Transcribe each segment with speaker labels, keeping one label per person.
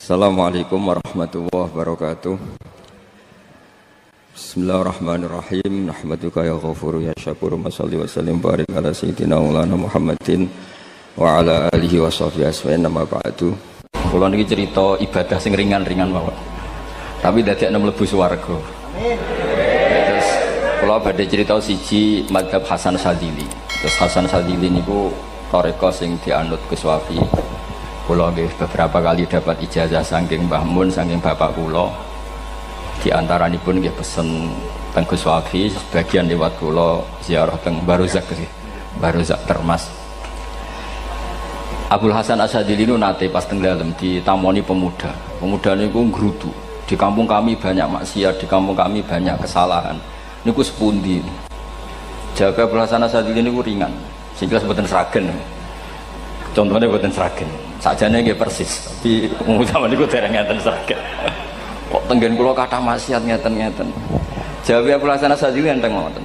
Speaker 1: Assalamualaikum warahmatullahi wabarakatuh. Bismillahirrahmanirrahim. Nahmaduka ya ghafuru ya syakuru. Mashalli wa sallim barik ala sayyidina maulana Muhammadin wa ala alihi wa sahbihi asma'in nama ba'du. Kula niki cerita ibadah sing ringan-ringan mawon. Tapi dadekne mlebu swarga. Amin. Terus kula badhe cerita siji mazhab Hasan Sadzili. Terus Hasan Sadzili niku thariqah sing dianut Gus Wafi. Kula nggih beberapa kali dapat ijazah saking Mbah Mun, saking bapak kula. Di antaranipun nggih pesen teng Gus Wafi, sebagian lewat kula ziarah teng Barozak nggih. Barozak Termas. Abdul Hasan As-Sadzili niku nate pas teng dalem ditamoni pemuda. Pemuda niku ngrutu. Di kampung kami banyak maksiat, di kampung kami banyak kesalahan. Niku sepundi? Jawab Abdul Hasan As-Sadzili niku ringan. Sing jelas mboten sragen. Contohnya mboten sragen. Sajane nggih persis, tapi zaman niku dereng ngeten saged. Kok tenggen kula kathah maksiat ngeten-ngeten. Jawab Abdul Hasan As-Sadzili enten ngoten.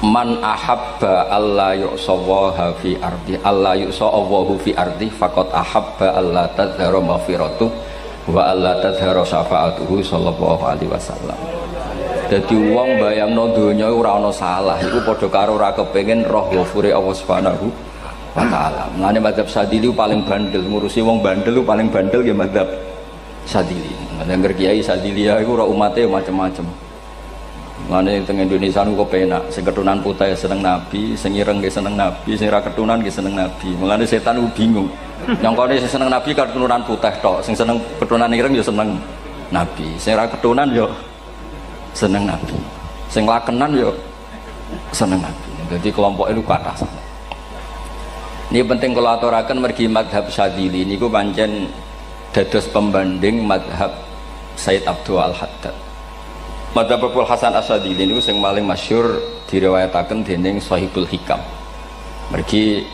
Speaker 1: Man ahabba alla yu'sawaha fi ardi alla yu'sawahu fi ardi faqad ahabba alla tadhara maghfiratuh wa alla tadhara syafa'atuhu sallallahu alaihi wasallam. Dadi wong bayangno donya ora ana salah iku padha karo ora kepengin roh ghafure Allah Subhanahu wa ta'ala. Mulane mazhab Sadzili paling bandel, ngurusi wong bandel paling bandel nggih mazhab Sadzili. Ngger kiai Sadzili iku ora umate macam-macam. Mulane teng Indonesia niku penak, sing keturunan putih seneng nabi, sing ireng nggih seneng nabi, sing ora keturunan nggih seneng nabi. Mulane setan ku bingung. Nyongkone sing seneng nabi keturunan putih tok, sing seneng keturunan ireng ya seneng nabi, sing ora keturunan ya seneng nabi, sing lakenan ya seneng nabi. Jadi kelompok itu kathah. Ini penting kalau aturaken mergi madhab Sadzili niku pancen dados pembanding madhab Sayyid Abdul Al-Haddad. Madhab Abdul Hasan As-Sadzili niku sing paling masyhur diriwayataken dening Shahibul Hikam. Mergi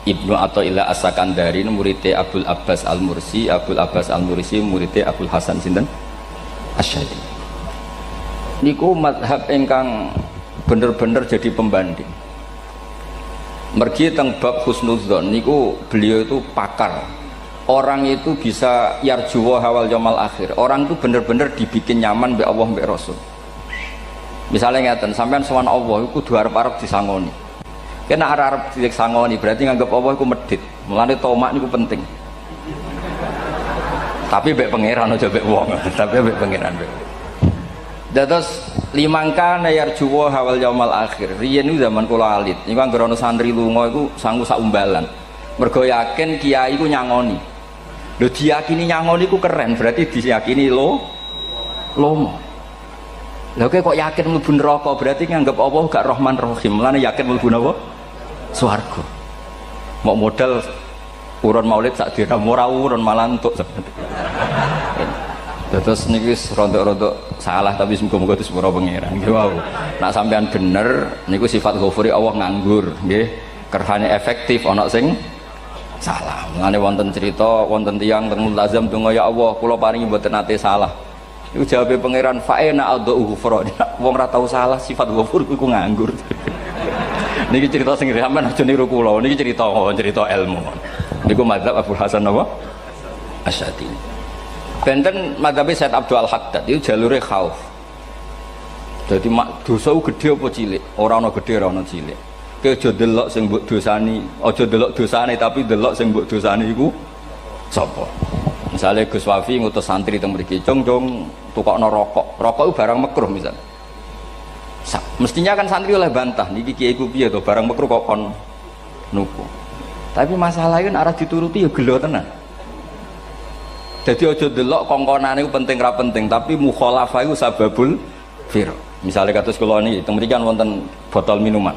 Speaker 1: Ibnu Athaillah As-Sakandari muridé Abdul Abbas Al-Mursi, Abdul Abbas Al-Mursi muridé Abdul Hasan sinten Asy-Syadzili. Niku madhab ingkang bener-bener jadi pembanding. Mergi teng bab husnudzon niku beliau itu pakar. Orang itu bisa yarjuwa hawal yaumil akhir. Orang itu bener-bener dibikin nyaman mbek Allah mbek Rasul. Misalnya ngeten, sampean sowan Allah iku kudu arep-arep disangoni. Kena arep disangoni berarti nganggep Allah iku medhit. Mulane tomak niku penting. Tapi mbek pangeran aja mbek wong, tapi mbek pangeran mbek. Dados limangka yarjuwa hawal yaumil akhir. Riyen niku zaman kula alit, niku anggere ana santri lunga iku sanggu sak umbalan. Mergo yakin kiai iku nyangoni. Lho diyakini nyangoni iku keren, berarti diyakini lomo. Lha kok yakin mlebu neraka, berarti nganggep Allah gak Rahman Rahim. Mulane yakin mlebu napa? Swarga. Mau modal urun maulid sak dina ora urun malah entuk. Terus niki rontok-rontok salah tapi semoga-moga itu sepuro pangeran. Nggih wau. Nak sampean bener niku sifat ghafuri Allah nganggur, nggih. Kerhane efektif ana sing salah. Mulane wonten cerita wonten tiyang teng multazam donga ya Allah, kula paringi mboten nate salah. Iku jawabe pangeran fa'ina adhu ghufra. Wong ora tau salah sifat ghafur iku nganggur. Niki cerita sing sampean aja niru kula. Niki cerita ilmu. Niku mazhab Abdul Hasan napa? Asy-Syadzili. Benten madhabe Sayyid Abdul Al-Haddad itu jalure khauf. Jadi dosa gede apa cilik? Ora ana gede ora ana cilik. Ki aja delok sing mbok dosani, aja delok dosane tapi delok sing mbok dosani iku sapa. Misale Gus Wafi ngutus santri teng mriki, "Cung, tukokno rokok." Rokok itu barang makruh misal. Mestinya kan santri oleh bantah, niki kiai ku piye to barang makruh kok kon nuku. Tapi masalahnya kan arah dituruti ya gelo tenan. Jadi ojo delok kongkonane iku penting ra penting, tapi mukhalafah iku sababul fir. Misalnya kados kula niki teng mriki kan wonten botol minuman.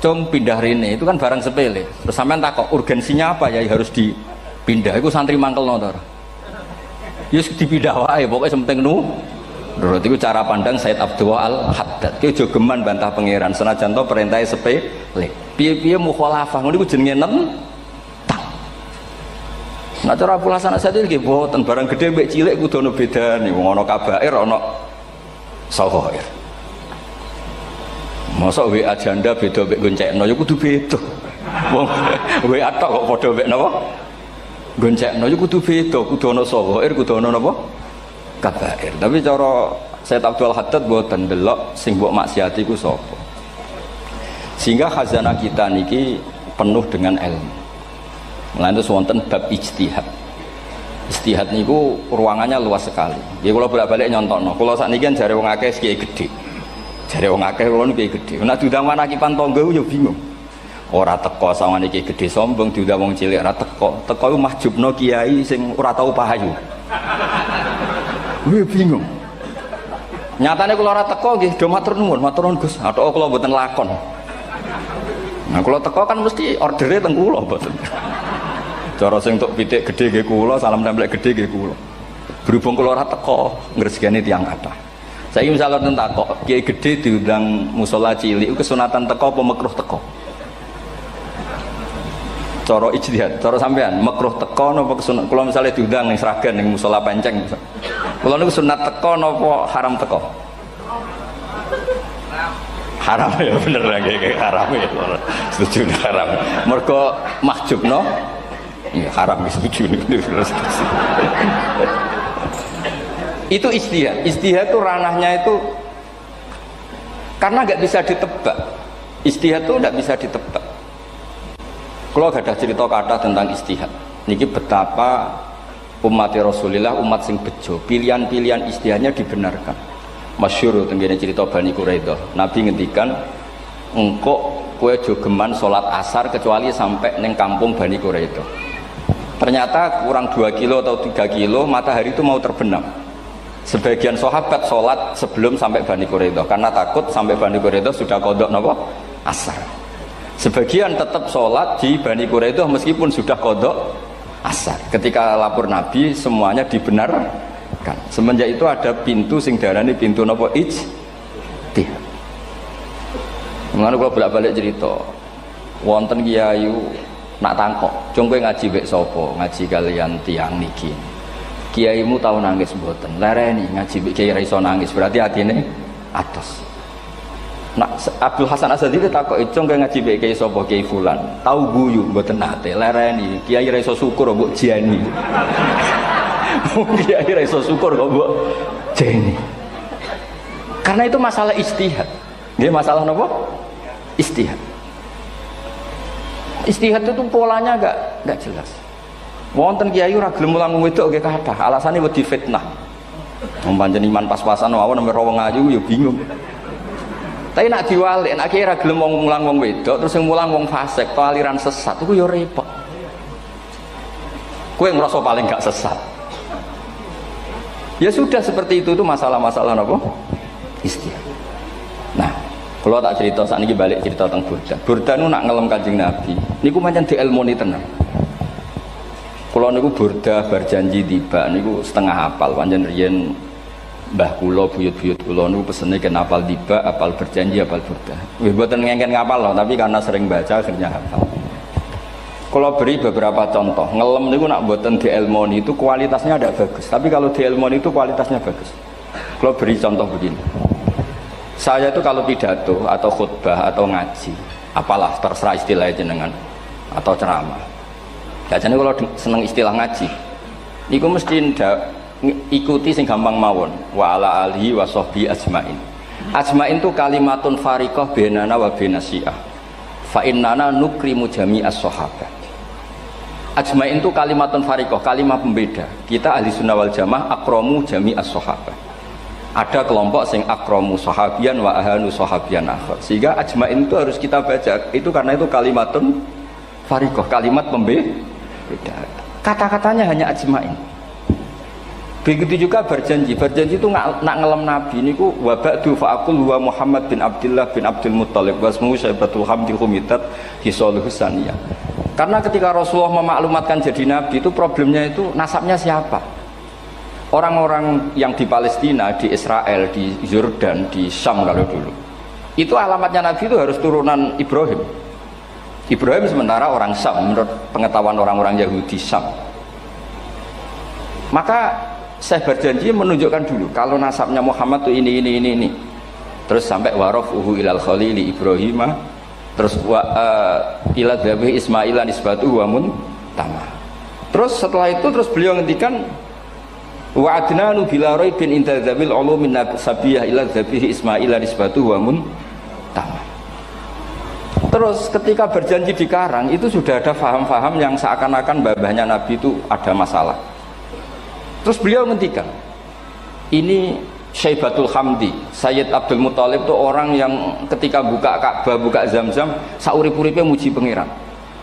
Speaker 1: Cung pindah rene itu kan barang sepele. Terus sampean takok urgensinya apa ya harus dipindah. Iku santri mangkelno to ora? Ya dipindah wae, pokoke penting nurut. Iku cara pandang Sayyid Abdul Al-Haddad. Ki aja geman bantah pangeran senajan to perintahe sepele. Piye-piye mukhalafah ngono iku jenenge Nah cara Abdul Hasan As-Sadzili nggih boten barang gede mbek cilik kudu ana bedane. Wong ana kabair ana saghair. Mosok WA janda beda mbek goncekno ya kudu beda. Wong WA tok kok padha mbek napa? goncekno yo kudu beda, kudu ana sawair, kudu ana napa? Kabair. Tapi cara Sayyid Abdul Haddad mboten delok sing mbok maksiati ku sapa. Sehingga khazanah kita niki penuh dengan ilmu. Mulane wonten bab ijtihad. Ijtihad niku ruangannya luas sekali. Nggih kula bolak-balik nyontokno. Kula sakniki kan jare wong akeh kiai gedhe. Jare wong akeh kula niku kiai gedhe. Nek diundang manakipan tangga yo bingung. Ora teko sawangane kiai gedhe sombong diundang wong cilik ora teko. Teko iku mahjubno kiai sing ora tau pahayu. Gue bingung. Nyatane kula ora teko nggih do matur nuwun Gus. Athok kula mboten lakon. Nah kula teko kan mesti ordere teng kula mboten. Cara sing entuk pitik gedhe nggih kula, salam templek gedhe nggih kula. Berhubung kula ora teko ngresgani tiyang kathah. Saiki misale ten takok, kiai gedhe diundang musala cilik kesunatan teko apa makruh teko? Cara ijtihad, cara sampean makruh teko napa kesunat? Kula misale diundang ning Sragen ning musala Penceng. Kula niku sunat teko napa haram teko? Haram ya bener nggih haram ya. Setuju haram. Mergo mahjubno ya haram setuju niku. Itu ijtihad. Ijtihad itu ranahnya itu karena nggak bisa ditebak. Ijtihad itu nggak bisa ditebak. Kalau gak ada cerita kata tentang ijtihad, niki betapa umat Rasulullah umat sing bejo, pilihan-pilihan ijtihadnya dibenarkan. Masyhur tenggene cerita Bani Quraidah. Nabi ngendikan, engkau kue jogeman sholat asar kecuali sampai neng kampung Bani Quraidah. Ternyata kurang 2 kilo atau 3 kilo matahari itu mau terbenam. Sebagian sahabat sholat sebelum sampai Bani Quraidah karena takut sampai Bani Quraidah sudah kodok napa asar. Sebagian tetap sholat di Bani Quraidah meskipun sudah kodok asar. Ketika lapor Nabi semuanya dibenarkan. Semenjak itu ada pintu sing darani pintu napa ijtihad. Mulane kula bolak-balik cerita. Wonten kiai nak tangkok, "Cung kowe ngaji wek sapa? Ngaji kalian tiang niki." Kiaimu tau nangis mboten? Lereni ngaji wek kiai ra iso nangis, berarti atine atos. Nak Abdul Hasan Asadi takok, "Cung kowe ngaji mbek Kiai sapa? Kiai fulan." Tau guyu mboten nate, lereni. Kiai ra iso syukur mbok jeni. Kiai ra iso syukur kok mbok jeni. Karena itu masalah ijtihad. Nggih masalah napa? Ijtihad. Ijtihad itu polanya enggak jelas. Wonten kiai ora gelem mulang wedok nggih kathah, alasane wedi fitnah. Wong pancen iman pas-pasan mawon nembe wong ayu ya bingung. Tapi nak diwalik, nak kira gelem wong mulang wong wedok, terus yang mulang wong fasik, atau aliran sesat, itu ya repot. Kue ngerasa paling gak sesat. Ya sudah seperti itu masalah-masalah apa? Ijtihad. Nah, kalau tak cerita saat ini balik cerita tentang Burda. Burda itu nak ngelem Kanjeng Nabi. Niku pancen diilmoni tenan. Kalau niku Burda berjanji tiba, niku setengah hafal, pancen riyen Mbah kula buyut-buyut kula niku pesene ken apal tiba, apal berjanji, apal Burda. Wis mboten ngengken ngapal loh, tapi karena sering baca akhirnya hafal. Kalau beri beberapa contoh, ngelem niku nak mboten diilmoni itu kualitasnya ada bagus, tapi kalau diilmoni itu kualitasnya bagus. Kalau beri contoh begini. Saya itu kalau pidato atau khutbah atau ngaji, apalah terserah istilah jenengan atau ceramah. Biasanya kalau seneng istilah ngaji, niku mesti ikuti sing gampang mawon wa ala alihi wa sahbi ajmain. Ajmain itu kalimatun fariqah bainana wa bainas syiah. Fa innana nukrimu jami'as sahabat. Ajmain itu kalimatun fariqah, kalimat pembeda. Kita ahli sunnah wal jamaah akramu jami'as sahabat. Ada kelompok sing akramu sahabian wa ahanu sahabian akhir. Sehingga ajmain itu harus kita baca. Itu karena itu kalimatun fariqah, kalimat pembeda. Kata-katanya hanya ajmain. Begitu juga berjanji itu nak ngelem Nabi niku wa ba'du fa'aqul wa Muhammad bin Abdullah bin Abdul Muttalib wasmuhu Syaibatul Hamdi Humidat Hisaluhus Saniyah. Karena ketika Rasulullah memaklumatkan jadi Nabi itu problemnya itu nasabnya siapa? Orang-orang yang di Palestina, di Israel, di Yordan, di Syam kalau dulu itu alamatnya Nabi itu harus turunan Ibrahim. Ibrahim sementara orang Syam menurut pengetahuan orang-orang Yahudi Syam. Maka saya berjanji menunjukkan dulu kalau nasabnya Muhammad tuh ini. Terus sampai warafuhu ilal khalili Ibrahim, terus ila dzabih Ismail nisbatuhu wa muntama. Terus setelah itu terus beliau ngendikan wa adnanu bila raibin inda dzabil ulumin sabiyah ila dzabihi ismail nisbatu wa tamam. Terus ketika berjanji di Karang itu sudah ada faham-faham yang seakan-akan babahnya Nabi itu ada masalah. Terus beliau ngendikan ini Syaibatul Hamdi, Sayyid Abdul Muthalib itu orang yang ketika buka Ka'bah, buka Zamzam, saurip-uripe muji pangeran.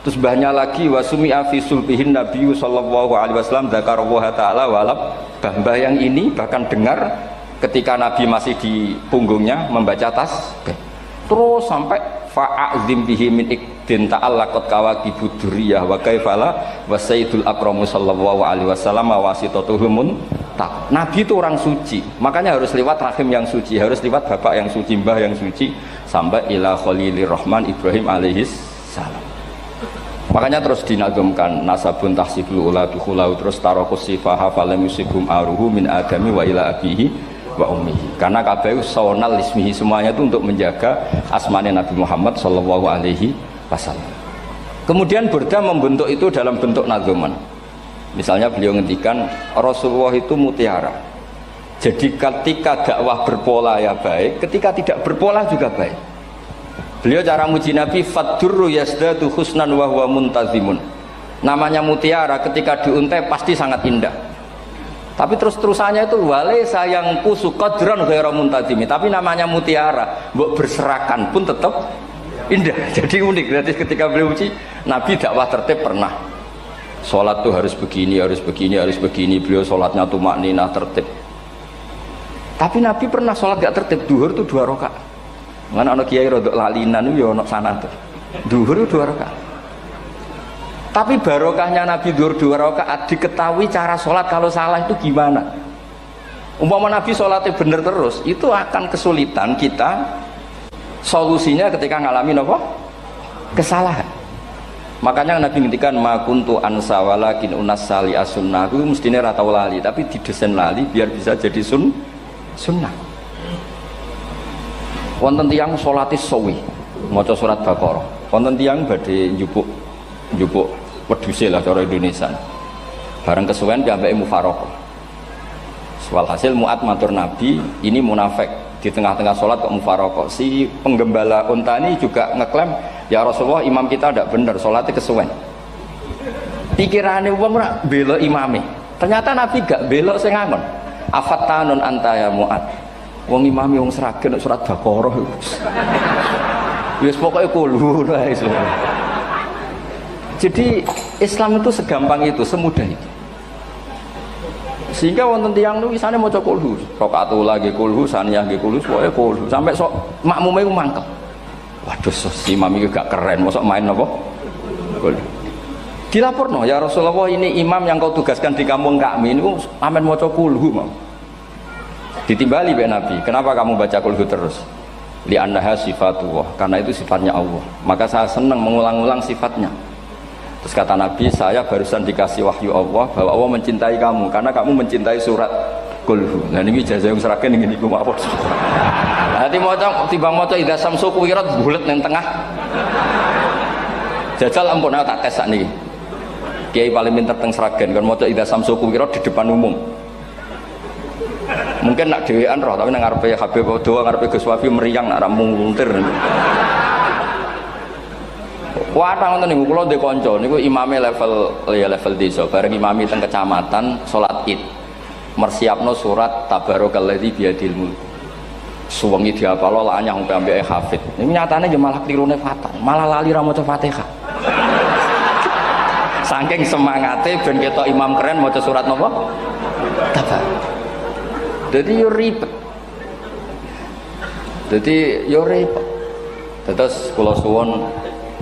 Speaker 1: Terus banyak lagi wasumi'a fi sulbihin Nabi sallallahu alaihi wasallam dzakarallaha ta'ala walab. Mbah yang ini bahkan dengar ketika Nabi masih di punggungnya membaca tasbih. Terus sampai fa'azim bihi min ikdin ta'allaqat kawakibud durriyah wa kaifala wa sayyidul akramu sallallahu alaihi wasallam wasitatuhumun tak. Nabi itu orang suci, makanya harus lewat rahim yang suci, harus lewat bapak yang suci, mbah yang suci, sampai ila khalilir rahman Ibrahim alaihis salam. Makanya terus dinagumkan nasabun tahsibul ula bikhulau, terus tarokus sifaha falam yusibum aruhu min adami wa ila abihi wa ummihi. Karena kabeh sonal ismihi, semuanya itu untuk menjaga asmane Nabi Muhammad sallallahu alaihi wasallam. Kemudian Burda membentuk itu dalam bentuk nazuman. Misalnya beliau ngendikan Rasulullah itu mutiara. Jadi ketika dakwah berpola ya baik, ketika tidak berpola juga baik. Beliau cara muji Nabi faddurru yazdadu husnan wa huwa muntazimun. Namanya mutiara ketika diuntai pasti sangat indah. Tapi terus-terusannya itu wale sayang kusu qadran ghairu muntazimi. Tapi namanya mutiara, mbok berserakan pun tetap indah. Jadi unik. Berarti ketika beliau uji Nabi dakwah tertib pernah. Sholat tuh harus begini, harus begini, harus begini. Beliau sholatnya tumakninah tertib. Tapi Nabi pernah sholat gak tertib. Duhur tuh 2 rakaat. Mana anak kiai rodok lalinan itu ya anak sana tuh. Duhur itu 2 rakaat. Tapi barokahnya Nabi duhur 2 rakaat diketahui cara sholat kalau salah itu gimana. Umpama Nabi sholatnya bener terus, itu akan kesulitan kita solusinya ketika ngalamin apa? Kesalahan. Makanya Nabi ngintikan ma kuntu ansa walakin unassali as-sunnah. Itu mestinya ratau lali, tapi didesain lali biar bisa jadi sunnah. Wonten tiyang salate sawi maca surat Baqarah, wonten tiyang badhe njupuk wedhuse lah cara Indonesia. Bareng kesuwen piyambake mufaraqah. Walhasil Mu'ad matur Nabi, ini munafik di tengah-tengah sholat kok mufaraqah. Si penggembala unta ini juga ngeklaim, ya Rasulullah imam kita tidak benar, sholatnya kesuwen. Pikirannya wong ora bela imame. Ternyata Nabi gak bela sing ngangon. Afattanun anta ya Mu'ad. Wong imami wong seragen surat Baqarah. Wis pokoke kulo wae. Jadi Islam itu segampang itu, semudah itu. Sehingga wonten tiyang niku isane maca kulhu, rakaat lagi kulhu, saniyah nggih kulhu, pokoke kulhu sampai sok makmume ku mangkel. Waduh, si imam iki gak keren, mosok main apa? Kulhu. Dilaporno, ya Rasulullah ini imam yang kau tugaskan di kampung kami niku amen maca kulhu mau. Ditimbali be Nabi, kenapa kamu baca kulhu terus? Li'annaha sifatullah, karena itu sifatnya Allah. Maka saya senang mengulang-ulang sifatnya. Terus kata Nabi, saya barusan dikasih wahyu Allah bahwa Allah mencintai kamu karena kamu mencintai surat kulhu. Nah ini jasa yang seragen ini ku mawon. Nanti maca timbang maca idza samsu kuwirat bulet nang tengah. Jajal ampun tak tes sakniki. Kiai paling pinter teng seragen kan maca idza samsu kuwirat di depan umum. Mungkin nak dhewean roh tapi nang ngarepe Habib doa ngarepe Gus Wafi meriang nak muntir. Wadah ngoten niku kula ndek kanca niku imame level desa bareng imami teng kecamatan salat Id. Mersiapno surat tabarokalladzi biyadil mulk. Suwengi diapalo lah anyah ambek hafid. Niku nyatane yo malah klirune fatal, malah lali ra maca Fatihah. Saking semangate ben ketok imam keren maca surat napa? Tabar. Jadi yo ribet. Terus kula suwun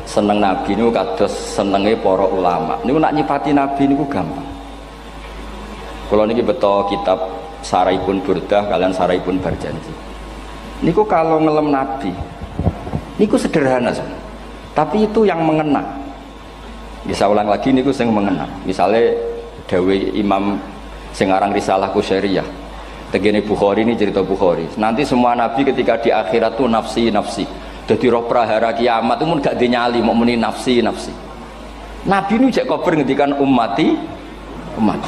Speaker 1: seneng Nabi niku kados senenge para ulama. Niku nak nyifati Nabi niku gampang. Kula niki beto kitab Saraipun Burdah kalian Saraipun Barjanji. Niku kalau ngelem Nabi niku sederhana saja. Tapi itu yang mengena. Bisa ulang lagi niku sing mengena. Misalnya dawe Imam sing aran Risalah Qusyariyah. Tegene Bukhari ini cerita Bukhari. Nanti semua nabi ketika di akhirat tuh nafsi. Jadi roh prahara kiamat itu pun gak dinyali mau muni nafsi. Nabi ini cek kober ngendikan ummati umat.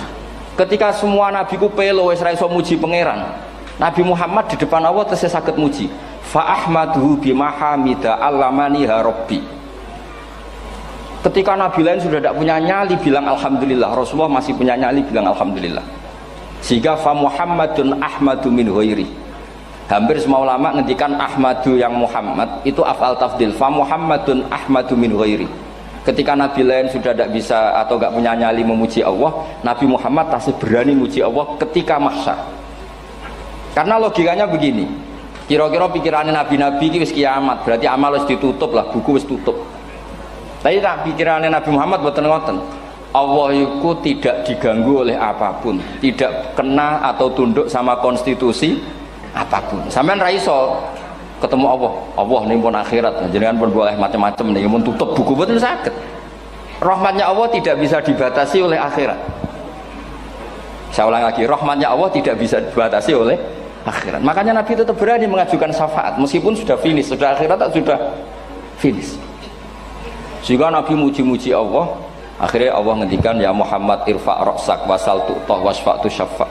Speaker 1: Ketika semua nabi ku pelo wis ra iso muji pangeran, Nabi Muhammad di depan Allah tesih saged muji. Fa ahmaduhu bimahamida allamani rabbi. Ketika nabi lain sudah tidak punya nyali bilang alhamdulillah, Rasulullah masih punya nyali bilang alhamdulillah. Sehingga fa Muhammadun ahmadu min ghairi. Hampir semua ulama ngendikan ahmadu yang Muhammad itu afal tafdil. Fa Muhammadun ahmadu min ghairi. Ketika nabi lain sudah tidak bisa atau tidak punya nyali memuji Allah, Nabi Muhammad masih berani memuji Allah ketika mahsyar. Karena logikanya begini, kira-kira pikirannya nabi-nabi wis kiamat, berarti amal wis ditutup lah, buku wis tutup. Tapi tak pikirannya Nabi Muhammad boten ngoten. Allah itu tidak diganggu oleh apapun, tidak kena atau tunduk sama konstitusi apapun. Sampean ra iso ketemu Allah, Allah ning pun akhirat, jenengan pun boleh macam-macam ning mun tutup buku boten saged. Rahmatnya Allah tidak bisa dibatasi oleh akhirat. Saya ulang lagi, rahmatnya Allah tidak bisa dibatasi oleh akhirat. Makanya Nabi tetap berani mengajukan syafaat meskipun sudah finish, sudah akhirat atau sudah finish. Sehingga Nabi muji-muji Allah, akhirnya Allah ngendikan ya Muhammad irfa' ra'sak wasal tu'tah wasfa'tu syafa'.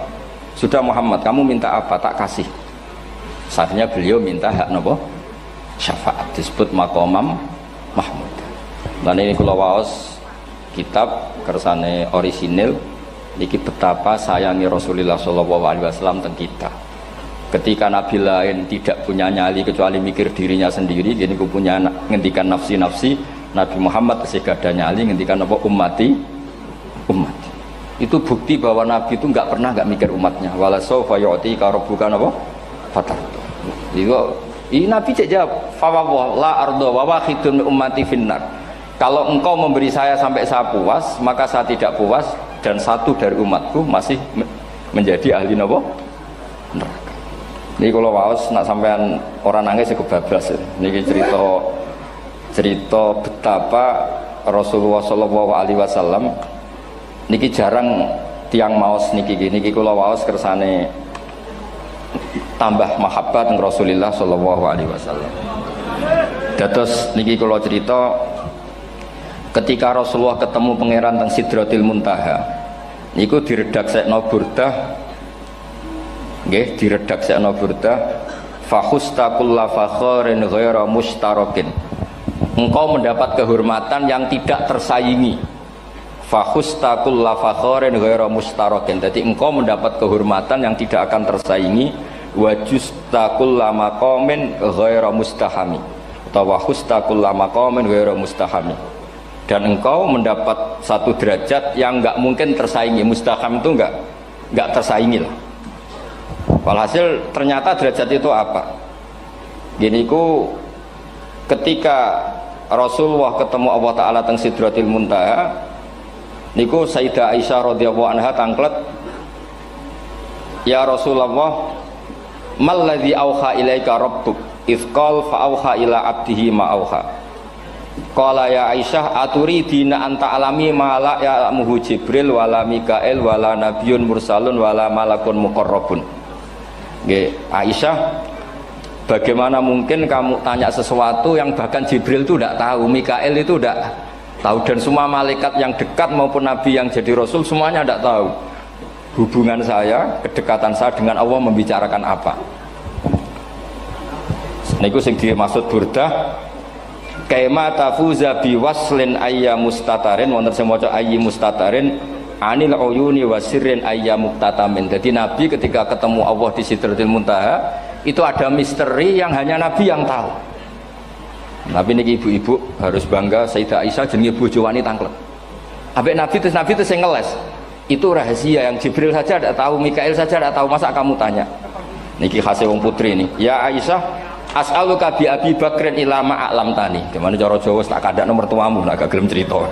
Speaker 1: Sudah Muhammad, kamu minta apa tak kasih. Akhirnya beliau minta hak napa? Syafaat, disebut maqamam mahmud. Dan ini kula waos kitab kersane orisinil niki betapa sayangi Rasulullah sallallahu alaihi wasallam teng kita. Ketika nabi lain tidak punya nyali kecuali mikir dirinya sendiri, jadi aku punya ngendikan nafsi-nafsi, Nabi Muhammad kasih gada nyali ngendikan apa ummati umat. Itu bukti bahwa nabi itu enggak pernah enggak mikir umatnya. Wala sawfa yu'tika rabbuka apa? Fatar. Ini nabi cek jawab, fa la ardo wa wahidun ummati finnar. Kalau engkau memberi saya sampai saya puas, maka saya tidak puas dan satu dari umatku masih menjadi ahli napa? Neraka. Ini kalau waos nak sampean orang nangis kebablas. Niki cerita betapa Rasulullah Shallallahu Alaihi Wasallam niki jarang tiang maos niki kalau waos kersane tambah mahabbat dengan Rasulullah Shallallahu Alaihi Wasallam. Dados niki kalau cerita ketika Rasulullah ketemu pangeran teng Sidratil Muntaha niku diredaksekno burdah. Nggih, diredaksekno burdah fakhusta kulla fakharin ghaira mustarakin. Engkau mendapat kehormatan yang tidak tersaingi. Fakhusta kulla fakharin ghaira mustarakin. Jadi engkau mendapat kehormatan yang tidak akan tersaingi. Wa justa kulla maqamin ghaira mustahami. Atau fakhusta kulla maqamin ghaira mustahami. Dan engkau mendapat satu derajat yang enggak mungkin tersaingi. Mustaham itu enggak tersaingi lah. Walhasil ternyata derajat itu apa? Gini ku ketika Rasulullah ketemu Allah Ta'ala teng Sidratil Muntaha niku Sayyidah Aisyah radhiyallahu anha tangklet, ya Rasulullah malladzi auha ilaika rabbuk idz qala fa auha ila abdihi ma auha. Qala ya Aisyah aturidina anta alami ma la ya'lamuhu Jibril wala Mikail wala nabiyyun mursalun wala malakun muqarrabun. Nggih, Aisyah, bagaimana mungkin kamu tanya sesuatu yang bahkan Jibril itu tidak tahu, Mikail itu tidak tahu, dan semua malaikat yang dekat maupun nabi yang jadi rasul semuanya tidak tahu hubungan saya, kedekatan saya dengan Allah membicarakan apa. Niku sing dimaksud burdah kaima tafuza biwaslin ayya mustatarin wonten sing maca ayyi mustatarin anil uyuni wasirrin ayya muktatamin. Jadi Nabi ketika ketemu Allah di Sidratil Muntaha itu ada misteri yang hanya Nabi yang tahu. Nabi niki ibu-ibu harus bangga Sayyidah Aisyah jenenge bojo wanita tanglet. Ambek Nabi terus sing ngeles. Itu rahasia yang Jibril saja tidak tahu, Mikail saja tidak tahu, masa kamu tanya? Niki khase wong putri ini. Ya Aisyah, as'aluka bi Abi Bakrin ila ma a'lam tani. Gimana cara Jawa tak kadak nomor tuamu nak gak gelem cerita.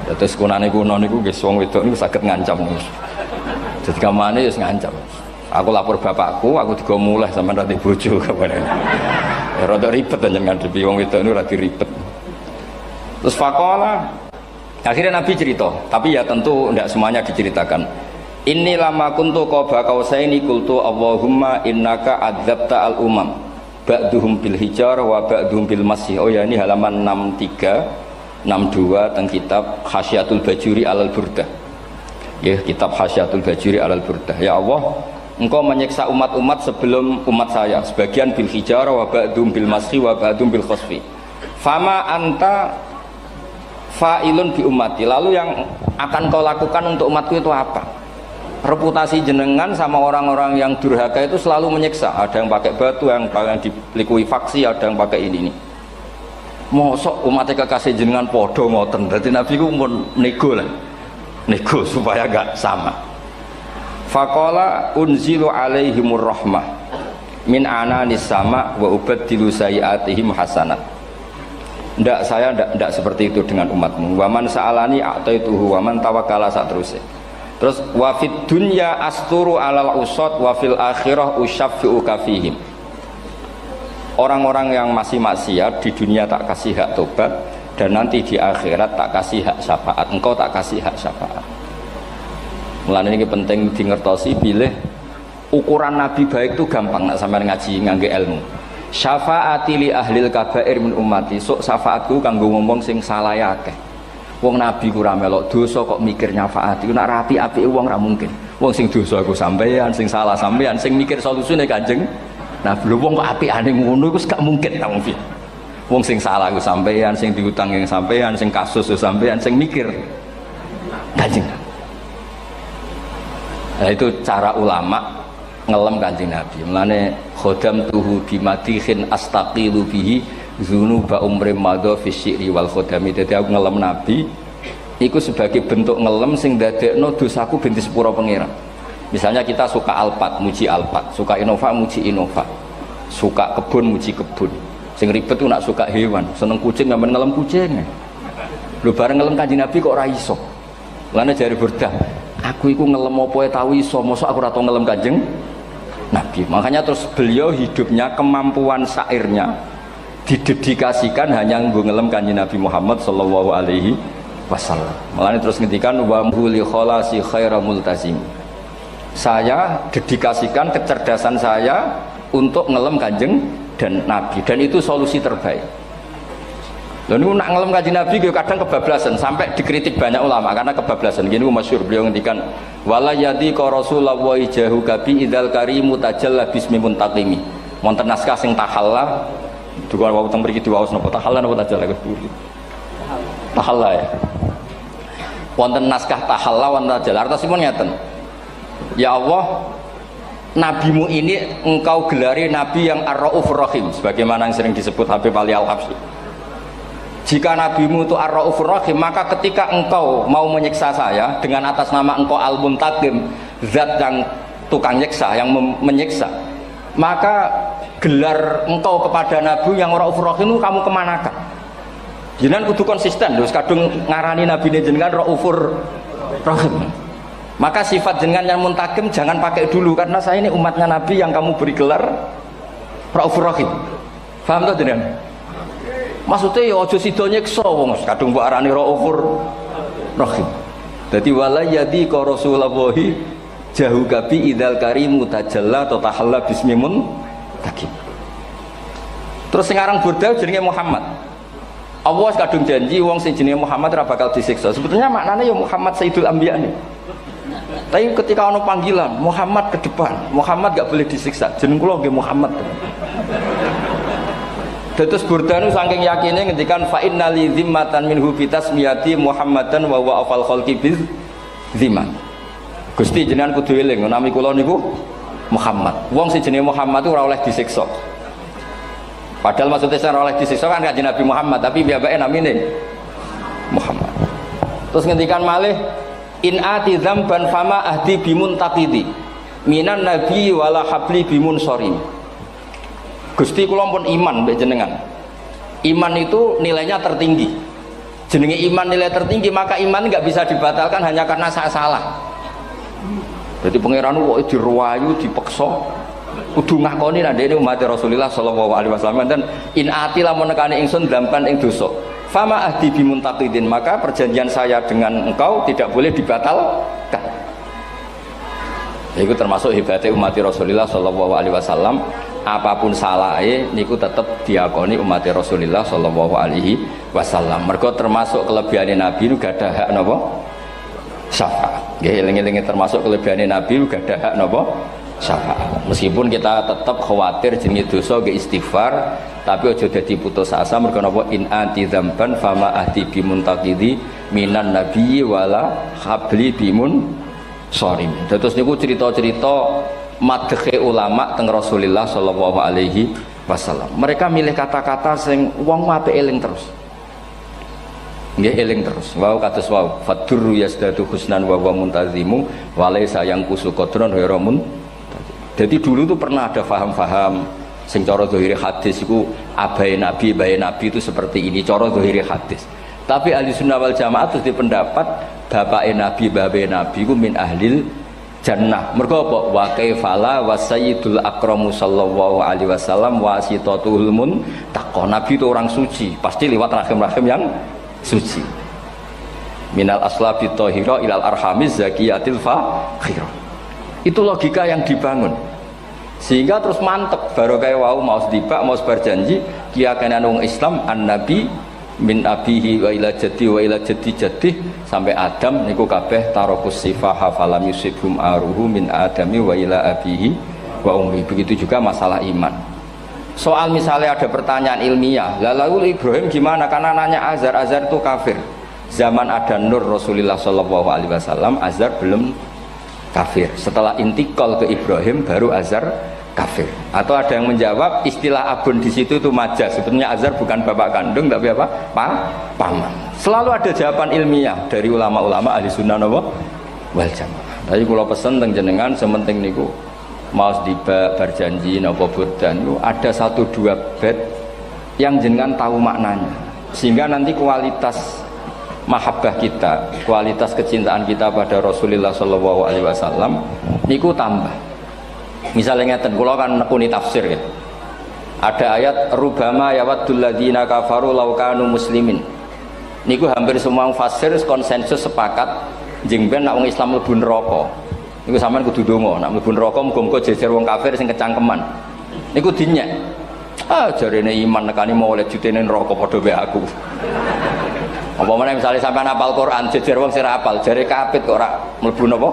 Speaker 1: Terus kunane kuno niku nggih wong wedok niku saged ngancam. Jadi kamane wis ngancam. Aku lapor bapakku, aku digo mulih sampean ra bojo kabare. Ya rada ribet njenengan ngadepi wong wedok niku lagi ribet. Terus faqala akhirnya Nabi cerita, tapi ya tentu tidak semuanya diceritakan. Inni lama kuntu qaba qausaini qultu Allahumma innaka adzabta al-umam ba'duhum bil hijar wa ba'duhum bil masih. Oh ya, ini halaman 63 62 tentang kitab Khasyatul Bajuri alal Burdah. Ya, kitab Hasyatul Bajiri alal Burdah. Ya Allah, Engkau menyiksa umat-umat sebelum umat saya, sebagian bil hijarah wa ba'dum bil masri wa ba'dum bil khosfi. Fama anta fa'ilun bi ummati. Lalu yang akan kau lakukan untuk umatku itu apa? Reputasi jenengan sama orang-orang yang durhaka itu selalu menyiksa. Ada yang pakai batu, yang dilikuifaksi, ada yang pakai ini. Mosok umatnya kekasih jenengan podo ngoten. Berarti Nabi ku mun nego lah. Nego supaya gak sama. Faqala unzilu alaihimur rahmah min ananis sama wa ubaddilu sayiatihim hasanat. Ndak, saya ndak seperti itu dengan umatmu. Waman sa'alani a'taituhu waman tawakkala saterusé. Terus wa fid dunya asturu alal usad wa fil akhirah usyaffi'u kafihim. Orang-orang yang masih maksiat di dunia tak kasih hak tobat, dan nanti di akhirat tak kasih hak syafaat. Engkau tak kasih hak syafaat. Mulane ini penting dingertosi, bilih ukuran Nabi baik itu gampang nak sampean ngaji ngangge ilmu. Syafaati li ahlil kabair min ummati. Sok syafaatku kanggo ngomong sing salah akeh. Wong Nabi ku ra melok dosa kok mikir nyafaati. Nak rapi-apike wong ra mungkin. Wong sing dosa iku sampean, sing salah sampean, sing mikir solusine Kanjeng. Nah, lho wong kok apikane ngono iku gak mungkin ta wong. Wong sing salah ku sampean, sing diutang yang sampean, sing kasus sampean, sing mikir Kanjeng. Nah, itu cara ulama ngelem Kanjeng Nabi. Mulane khodam tuhu bimadihin astaqilu bihi dzunuba umri madha fi syi'ri wal khodami. Dadi aku ngelem Nabi iku sebagai bentuk ngelem sing ndadekno dosaku ben disepuro pangeran. Misalnya kita suka Alphard, muji Alphard, suka Innova, muji Innova, suka kebun, muji kebun. Sing ribet tuh nak suka hewan, seneng kucing nggak ngelem kucing. Lu bareng ngelem Kanjeng Nabi kok ora iso. Lane jari Burdah, aku iku ngelem apa tahu iso, mosok aku ora tau ngelem Kanjeng Nabi. Makanya terus beliau hidupnya, kemampuan syairnya didedikasikan hanya nggo ngelem Kanjeng Nabi Muhammad sallallahu alaihi wasallam. Makanya terus ngendikan wa huli kholasi khaira multazim. Saya dedikasikan kecerdasan saya untuk ngelem Kanjeng dan Nabi, dan itu solusi terbaik. Lalu nak ngelem Kanjeng Nabi kadang kebablasan, sampai dikritik banyak ulama karena kebablasan. Gini masyhur beliau ngendikan wala yadi ka Rasulullah jahu kabi idzal karimu tajalla bismi muntaqimi. Wonten naskah sing tahalla, duka wau teng mriki diwaos napa tahalla napa tajalla Gus. Tahalla ya. Wonten naskah tahalla wonten tajalla. Artosipun ngeten. Ya Allah, nabimu ini engkau gelari nabi yang ar-raufur rahim, sebagaimana yang sering disebut Habib Ali Al-Habsyi. Jika nabimu itu ar-raufur rahim, maka ketika engkau mau menyiksa saya dengan atas nama engkau al-muntaqim, zat yang tukang nyiksa, yang menyiksa, maka gelar engkau kepada nabi yang ar-raufur rahim itu kamu kemanakan? Jenengan kudu konsisten, terus kadung ngarani nabi ini jenengan raufur rahim. Maka sifat jenengan yang muntaqim jangan pakai dulu, karena saya ini umatnya Nabi yang kamu beri gelar Raufur Rahim. Paham tak jenengan? Maksudnya ya aja sida nyiksa wong kadung mbok arani Raufur Rahim. Dadi wala yadi ka Rasulullah jahu kabi idzal karimu tajalla tatahalla bismimun takim. Terus sekarang Burdah jenenge Muhammad. Allah kadung janji wong sing jenenge Muhammad ora bakal disiksa. Sebetulnya maknanya ya Muhammad Sayyidul Anbiya nih. Tapi ketika ono panggilan Muhammad ke depan, Muhammad gak boleh disiksa. Jeneng kula nggih Muhammad. Terus Burdah nu saking yakine ngendikan fa innali zimmatan minhu bi tasmiyati Muhammadan wa huwa afal khalqi bi zimman. Gusti jenengan kudu eling nami kula niku Muhammad. Wong sing jenenge Muhammad itu ora oleh disiksa. Padahal maksudnya ora oleh disiksa kan kanjeng Nabi Muhammad, tapi piyambake namine Muhammad. Terus ngendikan malih in ati dzamban fama ahdi bimuntaqidi minan nabi wala habli bimun sorim. Gusti kula pun iman mbek jenengan. Iman itu nilainya tertinggi. Jenenge iman nilai tertinggi, maka iman nggak bisa dibatalkan hanya karena saya salah. Jadi pangeran kok diruwayu, dipeksa, kudu ngakoni nek dene umat Rasulullah sallallahu alaihi wasallam dan in ati lamun nekane ingsun dzamban ing dosa. Fama ahdi bimuntaqidin, maka perjanjian saya dengan engkau tidak boleh dibatalkan. Itu termasuk hebatnya umat Rasulullah sallallahu alaihi wasallam. Apapun salahnya niku tetap diakoni umat Rasulullah sallallahu alaihi wasallam. Mergo termasuk kelebihan Nabi itu gak ada hak napa syafaat. Nggih eling-eling termasuk kelebihane Nabi uga ada hak napa syafaat. Meskipun kita tetap khawatir jenenge dosa nggih istighfar, tapi aja dadi putus asa mergo napa in anti dzamban fama ahdi bimuntaqidhi minan nabiyyi wala habli bimun sharim. Terus niku cerita-cerita madhe ulama teng Rasulullah sallallahu alaihi wasallam. Mereka milih kata-kata sing wong apik eling terus. Nggih eling terus. Wau kados wau fadurru yasdatu husnan wa huwa muntazimu wa laisa yang kusu qadron ghairu mun. Jadi dulu tuh pernah ada faham-faham sing cara zahiri hadis iku abai nabi itu seperti ini cara zahiri hadis. Tapi ahli sunnah wal jamaah terus di pendapat bapake nabi babe nabi iku min ahlil jannah. Mergo apa? Wa kaifala wa sayyidul akramu sallallahu alaihi wasallam wasitatul muntaqo. Nabi itu orang suci, pasti lewat rahim-rahim yang suci. Minal aslabi thahira ilal arhamiz zakiyatil fakhira. Itu logika yang dibangun. Sehingga terus mantep baru kayak wau mau sedibak mau berjanji kiyakan wong Islam an-nabi min abihi wa ila jaddi wa ila jaddi jaddi sampai Adam niku kabeh tarokus sifaha falam yusibhum aruhu min adami wa ila abihi wa ummi. Begitu juga masalah iman. Soal misalnya ada pertanyaan ilmiah, lalu Ibrahim gimana? Karena nanya Azar itu kafir. Zaman ada Nur Rasulullah Shallallahu Alaihi Wasallam, Azar belum kafir. Setelah intikal ke Ibrahim, baru Azar kafir. Atau ada yang menjawab istilah abun di situ itu majaz. Sebetulnya Azar bukan bapak kandung, tapi apa? Paman. Selalu ada jawaban ilmiah dari ulama-ulama ahli sunnah wal jamaah. Tapi kalau pesen teng jenengan, sementing niku mau sedibak berjanji nopo burdan itu ada 1-2 bait yang jenengan tahu maknanya, sehingga nanti kualitas mahabbah kita, kualitas kecintaan kita pada Rasulullah Shallallahu Alaihi Wasallam niku tambah. Misalnya ngeten, kula kan nekuni tafsir ya, ada ayat rubama yawaddul ladzina kafaru law kanu muslimin. Niku hampir semua fasir konsensus sepakat jengben nak wong Islam mlebu neraka. Niku sampean kudu donga, nak mlebu neraka muga-muga jejer wong kafir sing kecangkeman. Niku dinyek. Jarene iman nekani mau oleh jutene neraka padha wae aku. Apa meneh misale sampean hafal Quran jejer wong sing ora hafal, jare kapit kok ora mlebu napa?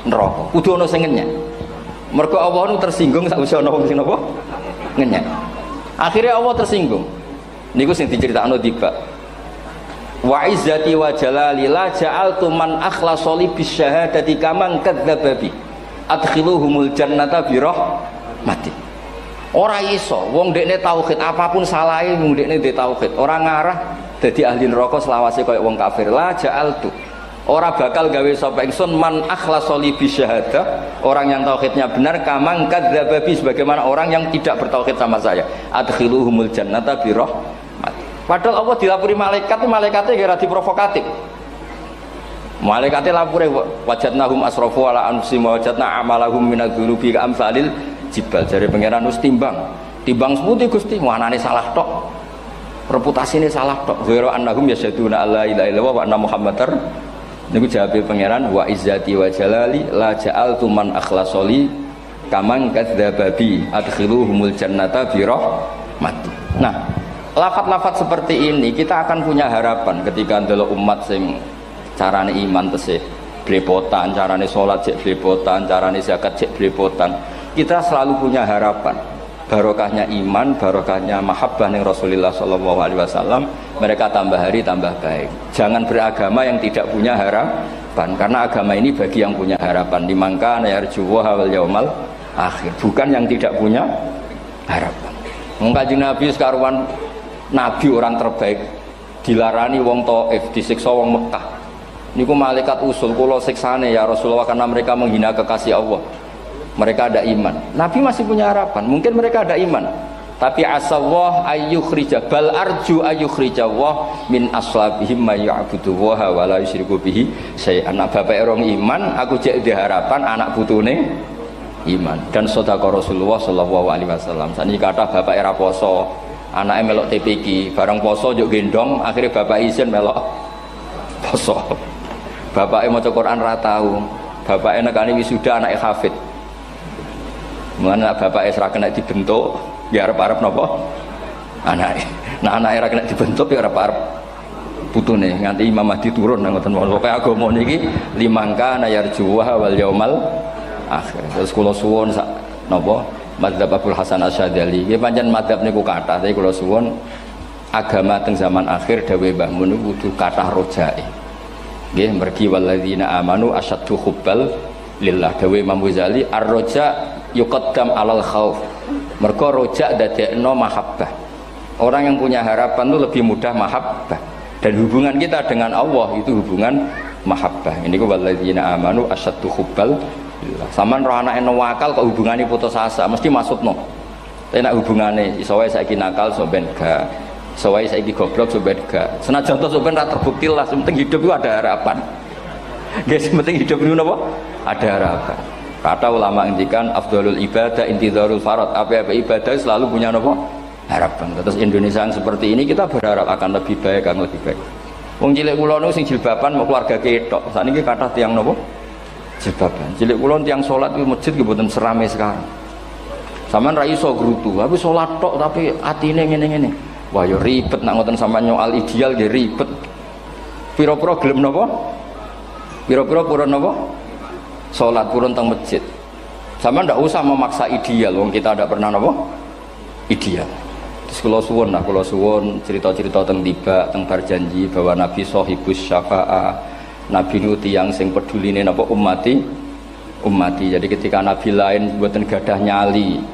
Speaker 1: Neraka. Kudu ana sing ngenyek. Mergo Allah nu tersinggung sakwise ana wong sing napa? Ngenyek. Akhirnya Allah tersinggung. Niku sing diceritakno tiba. Wa izzati wa jalali la ja'altu man akhlasa li bisyahadati kaman kadzdzababi adkhiluhumul jannata bi rahmati. Ora iso wong dekne tauhid apapun salahe wong dekne ndek tauhid ora ngarah dadi ahli neraka selawase kaya wong kafir. La ja'altu ora bakal gawe sapa ingsun man akhlasa li bisyahadah orang yang tauhidnya benar kaman kadzdzababi sebagaimana orang yang tidak bertauhid sama saya adkhiluhumul jannata bi rahmati. Padahal Allah dilapuri malaikat, malaikatnya kira diprovokatif. Malaikatnya lapure wajadnahum asrafu ala anfusihim wa wajadna amalahum minadz-dzunubi ka amsalil jibal. Jare pangeran wis timbang seputi Gusti, wanane salah tok. Reputasine salah tok. Ghairu annahum yasyaduna alla ilaha illallah wa anna muhammadar. Niku jawabe pangeran wa izzati wa jalali la ja'altu man akhlasoli kaman kadzdzababi adkhiluhumul jannata bi rahmati. Nah, lafat-lafat seperti ini kita akan punya harapan ketika ndelok umat sing carane iman tesih blepotan, carane salat cek blepotan, carane zakat cek blepotan. Kita selalu punya harapan barokahnya iman, barokahnya mahabbah ning Rasulullah sallallahu alaihi wasallam, mereka tambah hari tambah baik. Jangan beragama yang tidak punya harapan, karena agama ini bagi yang punya harapan. Dimangka yarjuwa wal yaumal akhir, bukan yang tidak punya harapan. Kanjeng Nabi sekaruan Nabi orang terbaik dilarani wong Taif, disiksa wong Mekah. Niku malaikat usul kula siksane ya Rasulullah karena mereka menghina kekasih Allah. Mereka ada iman. Nabi masih punya harapan. Mungkin mereka ada iman. Tapi asallah ayyukhrija bal arju ayyukhrijawah min aslabihim may ya'budu wa la yusyriku bihi syai'an. Anak bapak orang iman, aku cek di harapan anak putune iman. Dan sedekah Rasulullah sallallahu alaihi wasallam. Saniki kata bapak era poso, anaknya melok TPQ, bareng poso juk gendong, akhirnya bapak izin melok poso. Bapaknya maca Quran ra tau, bapaknya nekani wisuda anaknya hafid. Mana bapaknya ora kena dibentuk, ya arep-arep napa? Anaknya. Nah anaknya ora kena dibentuk ya arep-arep putune nganti Imam Mahdi turun ngoten mawon. Pokoke agama niki limangka nayarjuwa wal yaumal akhir. Terus kula suwun sak napa mazhab Abdul Hasan Asyadzali. Nggih pancen mazhab niku kathah, tapi kula suwun agama teng zaman akhir dawuh Mbah Mun kudu kathah rojae. Nggih mergi walladzina amanu asyaddu hubbal lillah. Dawuh Imam Ghazali ar-roja yuqaddam alal khauf. Mergo roja dadekno mahabbah. Orang yang punya harapan itu lebih mudah mahabbah. Dan hubungan kita dengan Allah itu hubungan mahabbah. Ini ku walladzina amanu asyaddu hubbal lillah. Saman roh anake nawakal kok hubungane putus asa mesti maksudno. Tapi nek hubungane iso wae saiki nakal so ben gak. Iso wae saiki goblok so ben gak. Senajan to so ben ra terbukti lah, penting hidup itu ada harapan. Guys, penting hidup itu napa? Ada harapan. Kata ulama ngendikan afdhalul ibadah intizarul farad. Apa-apa ibadah selalu punya napa? Harapan. Terus Indonesia yang seperti ini kita berharap akan lebih baik, akan lebih baik. Wong cilik kula niku sing jilbaban mau keluarga ketok. Saniki kathah tiyang napa? Jilbaban. Cilik kula tiyang salat di masjid nggih mboten serame sekarang. Sampeyan ra iso grutu, tapi salat tok tapi atine ngene-ngene. Wah ya ribet nak ngoten sampeyan nyoal ideal nggih ribet. Pira-pira gelem napa? Pira-pira purun napa? Salat purun teng masjid. Sampeyan ndak usah memaksa ideal, wong kita ndak pernah napa? Ideal. Terus kula suwun cerita-cerita teng tiba teng berjanji bahwa Nabi sahibus syafa'ah. Nabi nu tiyang sing peduline napa ummati. Jadi ketika Nabi lain mboten gadah nyali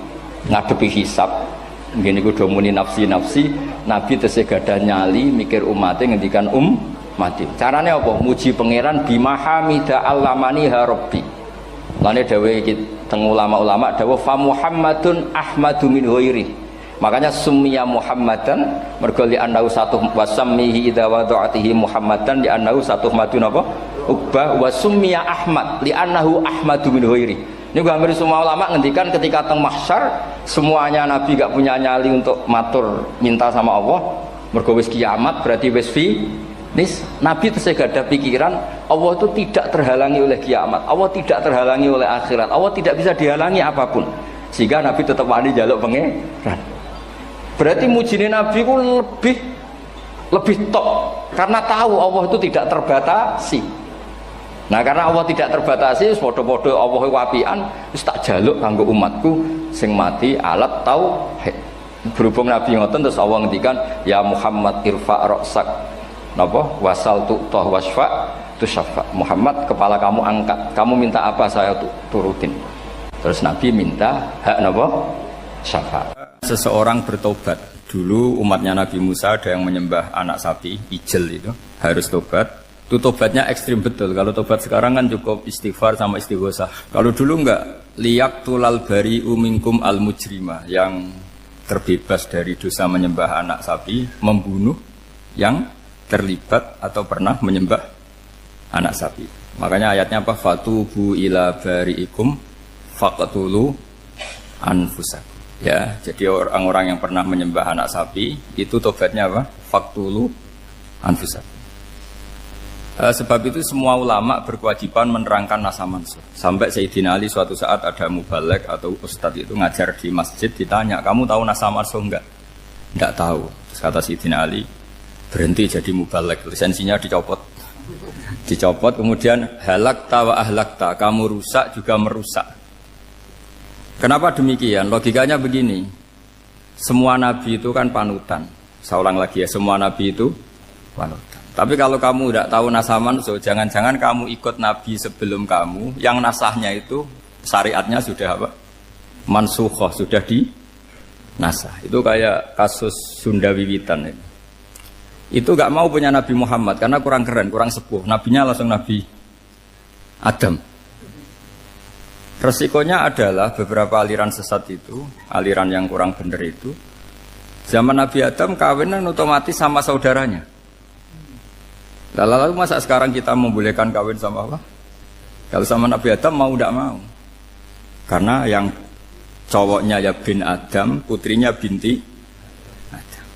Speaker 1: ngadepi hisab, ngene iku do muni nafsi, Nabi tesih gadah nyali mikir umate ngendikan mati. Carane apa? Muji pangeran bimahamida allamani ha rabbi. Lane dawuh iki teng ulama-ulama dawuh fa Muhammadun ahmadu min ghairi. Makanya summiya Muhammadan mergo li annahu satu wasammihi idza wada'atihi Muhammadan li annahu satu madun apa? Uqbah wa summiya Ahmad li annahu ahmadu min ghairi. Ini hampir semua ulama ngendikan ketika teng mahsyar semuanya Nabi gak punya nyali untuk matur minta sama Allah. Mergo wis kiamat berarti wis finis. Nabi tesih gak ada pikiran Allah itu tidak terhalangi oleh kiamat. Allah tidak terhalangi oleh akhirat. Allah tidak bisa dihalangi apapun. Sehingga Nabi tetap wani njaluk pangeran. Berarti mujine Nabi ku lebih tok karena tahu Allah itu tidak terbatasi. Nah karena Allah tidak terbatasi, podo-podo Allah wapian, wis tak jaluk kanggo umatku sing mati alat tauhid. Berhubung Nabi ngoten terus Allah ngendikan ya Muhammad irfa ra'sak napa wasal tu'tah wasfa tusaffa. Muhammad kepala kamu angkat, kamu minta apa saya turutin. Terus Nabi minta hak napa? Syafaat. Seseorang bertobat. Dulu umatnya Nabi Musa ada yang menyembah anak sapi, ijel itu, harus tobat. Itu tobatnya ekstrim betul. Kalau tobat sekarang kan cukup istighfar sama istighosah. Kalau dulu enggak, liyak tulal bari umingkum al mujrimah, yang terbebas dari dosa menyembah anak sapi, membunuh yang terlibat atau pernah menyembah anak sapi. Makanya ayatnya apa? Fatubu ila bari'ikum faqtulu anfusakum. Ya, jadi orang-orang yang pernah menyembah anak sapi itu tobatnya apa? Faqtulu anfusakum. Sebab itu semua ulama berkewajiban menerangkan nasa mansuh. Sampai Sayyidina Ali suatu saat ada mubalek atau ustadz itu ngajar di masjid, ditanya, kamu tahu nasa mansuh enggak? Enggak tahu. Terus kata Sayyidina Ali, berhenti jadi mubalek, lisensinya dicopot. Dicopot, kemudian halakta wa ahlakta, kamu rusak juga merusak. Kenapa demikian? Logikanya begini, semua nabi itu kan panutan. Saya ulang lagi ya, semua nabi itu panutan. Tapi kalau kamu tidak tahu nasaman, so jangan-jangan kamu ikut nabi sebelum kamu, yang nasahnya itu syariatnya sudah apa? Mansukhoh, sudah di nasah. Itu kayak kasus Sunda Wiwitan ini. Itu gak mau punya Nabi Muhammad karena kurang keren, kurang sepuh. Nabinya langsung Nabi Adam. Resikonya adalah beberapa aliran sesat itu, aliran yang kurang benar itu, zaman Nabi Adam kawinan otomatis sama saudaranya. Lalu masa sekarang kita membolehkan kawin sama apa? Kalau sama Nabi Adam mau tidak mau. Karena yang cowoknya ya bin Adam, putrinya binti Adam.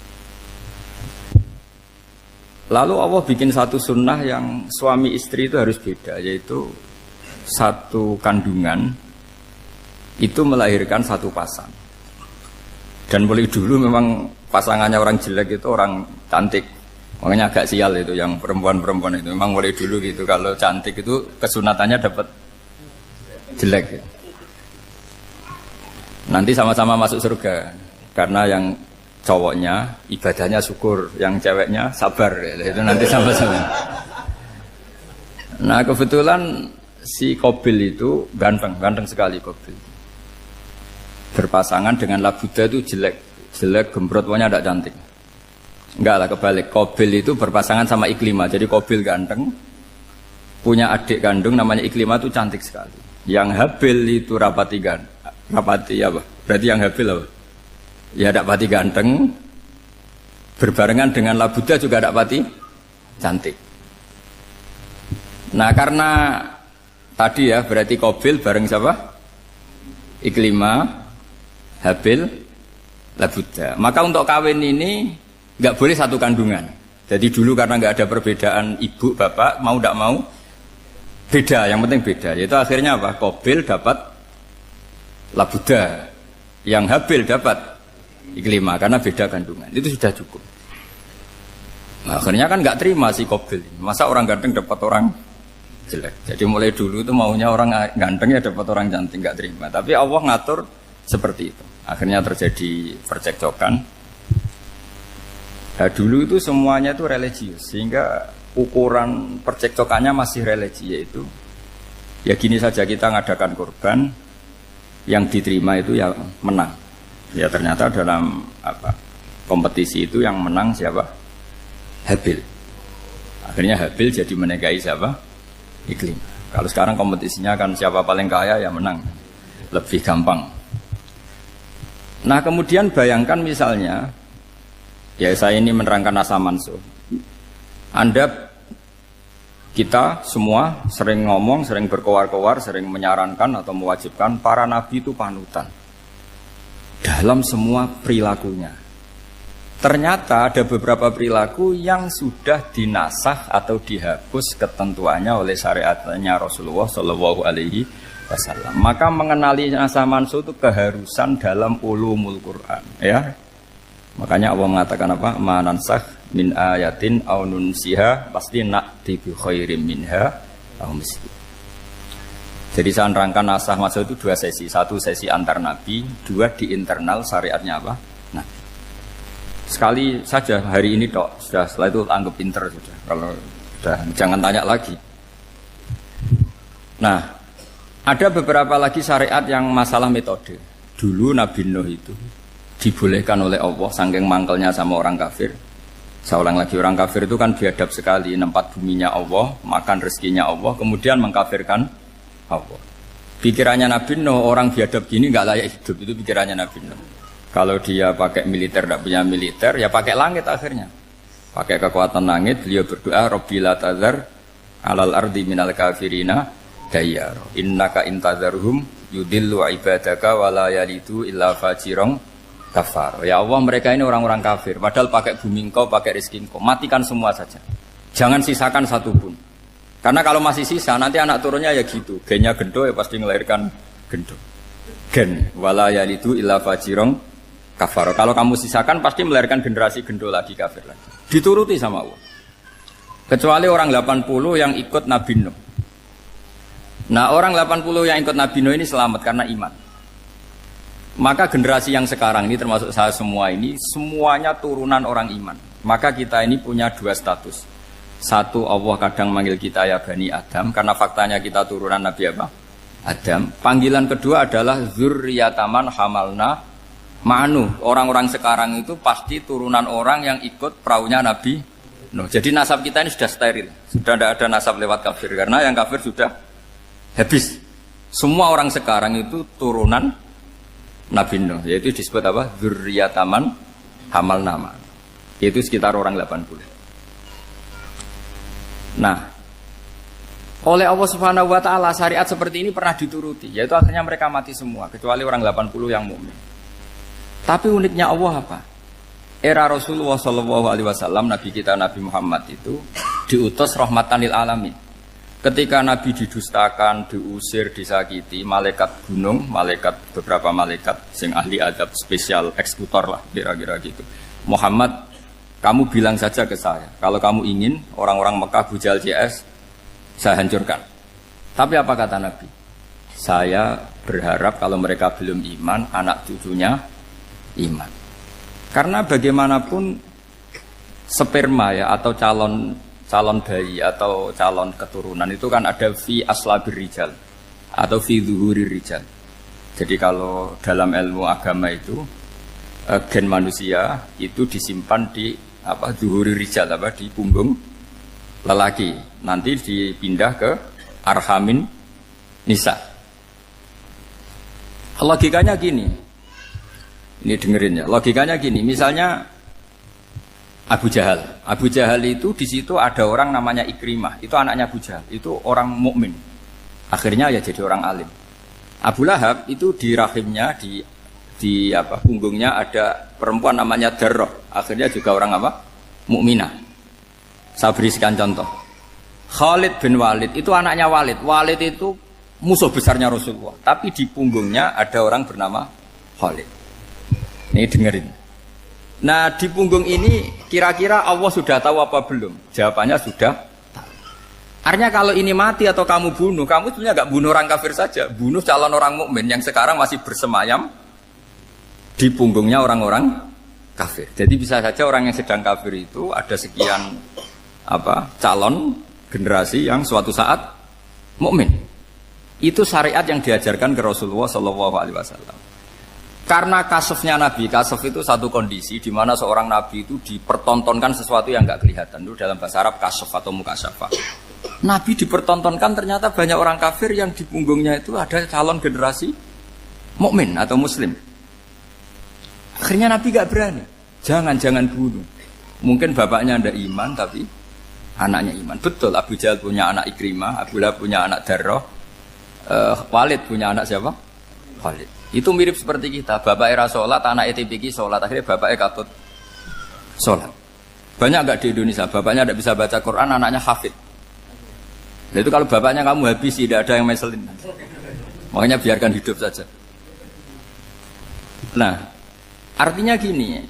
Speaker 1: Lalu Allah bikin satu sunnah yang suami istri itu harus beda, yaitu satu kandungan itu melahirkan satu pasang. Dan mulai dulu memang pasangannya orang jelek itu orang cantik. Makanya agak sial itu yang perempuan-perempuan itu. Memang mulai dulu gitu. Kalau cantik itu kesunatannya dapat jelek. Ya. Nanti sama-sama masuk surga. Karena yang cowoknya ibadahnya syukur, yang ceweknya sabar. Ya. Itu nanti sama-sama. Nah kebetulan si Qabil itu ganteng sekali Qabil. Berpasangan dengan Labuda itu jelek gembrot, pokoknya tidak cantik. Enggak lah, kebalik. Qabil itu berpasangan sama Iklimah. Jadi Qabil ganteng, punya adik kandung namanya Iklimah itu cantik sekali. Yang Habil itu rapati apa? Berarti yang Habil apa? Ya rapati ganteng, berbarengan dengan Labuda juga rapati cantik. Nah karena tadi ya berarti Qabil bareng siapa? Iklimah, Habil, Labuda. Maka untuk kawin ini nggak boleh satu kandungan. Jadi dulu karena nggak ada perbedaan ibu bapak, mau tidak mau beda. Yang penting beda. Yaitu akhirnya apa? Qabil dapat Labuda, yang Habil dapat Iklimah karena beda kandungan. Itu sudah cukup. Nah, akhirnya kan nggak terima si Qabil. Masa orang ganteng dapat orang jelek. Jadi mulai dulu itu maunya orang ganteng ya dapat orang cantik, nggak terima. Tapi Allah ngatur seperti itu. Akhirnya terjadi percekcokan. Nah, dulu itu semuanya itu religius, sehingga ukuran percekcokannya masih religi, yaitu ya gini saja, kita ngadakan kurban, yang diterima itu ya menang. Ya ternyata dalam kompetisi itu yang menang siapa? Habil. Akhirnya Habil jadi menikahi siapa? Iklim. Kalau sekarang kompetisinya kan siapa paling kaya ya menang, lebih gampang. Nah kemudian bayangkan misalnya, ya saya ini menerangkan asa mansuh. Kita semua sering ngomong, sering berkoar-koar, sering menyarankan atau mewajibkan para nabi itu panutan dalam semua perilakunya. Ternyata ada beberapa perilaku yang sudah dinasah atau dihapus ketentuannya oleh syariatnya Rasulullah Shallallahu Alaihi Wasallam. Maka mengenali asa mansuh itu keharusan dalam ulumul Quran. Ya. Makanya Allah mengatakan apa? Manansah min ayatin aw nunsiha pasti na'ti bi khairim minha aw misli. Jadi saya nerangkan nasah masuk itu dua sesi. Satu sesi antar nabi, dua di internal syariatnya apa? Nah, sekali saja hari ini tok, sudah setelah itu anggap pinter sudah. Kalau sudah jangan tanya lagi. Nah, ada beberapa lagi syariat yang masalah metode. Dulu Nabi Nuh itu dibolehkan oleh Allah saking mangkelnya sama orang kafir. Saya ulang lagi, orang kafir itu kan biadab sekali, nempat buminya Allah, makan rezekinya Allah, kemudian mengkafirkan Allah. Pikirannya Nabi Nuh, orang biadab gini nggak layak hidup, itu pikirannya Nabi Nuh. Kalau dia pakai militer, tidak punya militer, ya pakai langit akhirnya. Pakai kekuatan langit, beliau berdoa, Rabbi la tazar alal ardi minal kafirina dayyar. Innaka intazarhum yudillu ibadaka wala yalidu illa fajirong kafar. Ya Allah, mereka ini orang-orang kafir, padahal pakai bumi engkau, pakai rezeki engkau, matikan semua saja, jangan sisakan satupun. Karena kalau masih sisa, nanti anak turunnya ya gitu, gennya gendo ya pasti melahirkan gendo. Gen wala yalidu illa fajirong kafar. Kalau kamu sisakan pasti melahirkan generasi gendo lagi, kafir lagi. Dituruti sama Allah. Kecuali orang 80 yang ikut Nabi Nuh. Nah, orang 80 yang ikut Nabi Nuh ini selamat karena iman. Maka generasi yang sekarang ini termasuk saya semua ini semuanya turunan orang iman. Maka kita ini punya dua status. Satu, Allah kadang manggil kita ya Bani Adam karena faktanya kita turunan Nabi apa? Adam. Panggilan kedua adalah zurriyataman hamalna ma'nu. Orang-orang sekarang itu pasti turunan orang yang ikut perahunya Nabi Nuh. Jadi nasab kita ini sudah steril. Sudah tidak ada nasab lewat kafir karena yang kafir sudah habis. Semua orang sekarang itu turunan Nabi Nuh, yaitu disebut apa? Zurriyataman hamal nama. Yaitu sekitar orang 80. Nah, oleh Allah Subhanahu wa taala syariat seperti ini pernah dituruti, yaitu akhirnya mereka mati semua kecuali orang 80 yang mukmin. Tapi uniknya Allah apa? Era Rasulullah Shallallahu Alaihi Wasallam, Nabi kita Nabi Muhammad itu diutus rahmatan lil alamin. Ketika Nabi didustakan, diusir, disakiti, malaikat gunung, beberapa malaikat, sing ahli adab spesial eksekutor lah, kira-kira gitu. Muhammad Kamu bilang saja ke saya, kalau kamu ingin orang-orang Mekah Abu Jahal CS, saya hancurkan. Tapi apa kata Nabi? Saya berharap kalau mereka belum iman, anak cucunya iman. Karena bagaimanapun sperma ya atau calon bayi atau calon keturunan itu kan ada fi aslabir rijal atau fi zuhurir rijal. Jadi kalau dalam ilmu agama itu gen manusia itu disimpan di zuhurir rijal di punggung lelaki. Nanti dipindah ke arhamin nisa. Logikanya gini. Ini dengerin ya. Logikanya gini, misalnya Abu Jahal. Abu Jahal itu di situ ada orang namanya Ikrimah. Itu anaknya Abu Jahal. Itu orang mukmin. Akhirnya ya jadi orang alim. Abu Lahab itu di rahimnya di punggungnya ada perempuan namanya Darroh. Akhirnya juga orang mukminah. Saya berikan contoh. Khalid bin Walid itu anaknya Walid. Walid itu musuh besarnya Rasulullah. Tapi di punggungnya ada orang bernama Khalid. Ini dengerin. Nah di punggung ini kira-kira Allah sudah tahu apa belum? Jawabannya sudah tahu. Artinya kalau ini mati atau kamu bunuh, kamu sebenarnya nggak bunuh orang kafir saja, bunuh calon orang mukmin yang sekarang masih bersemayam di punggungnya orang-orang kafir. Jadi bisa saja orang yang sedang kafir itu ada sekian calon generasi yang suatu saat mukmin. Itu syariat yang diajarkan ke Rasulullah SAW. Karena kasofnya Nabi, kasof itu satu kondisi di mana seorang Nabi itu dipertontonkan sesuatu yang nggak kelihatan. Itu dalam bahasa Arab kasof atau mukasyafa. Nabi dipertontonkan ternyata banyak orang kafir yang di punggungnya itu ada calon generasi mukmin atau muslim. Akhirnya Nabi nggak berani. Jangan bunuh. Mungkin bapaknya ada iman tapi anaknya iman. Betul, Abu Jahal punya anak Ikrimah, Abu Lahab punya anak Darroh, Walid punya anak siapa? Khalid. Itu mirip seperti kita, bapak era sholat, anak ETPK sholat, akhirnya bapak katut sholat. Banyak enggak di Indonesia, bapaknya tidak bisa baca Quran, anaknya hafid. Nah, itu kalau bapaknya kamu habis, tidak ada yang meselin. Makanya biarkan hidup saja. Nah, artinya gini,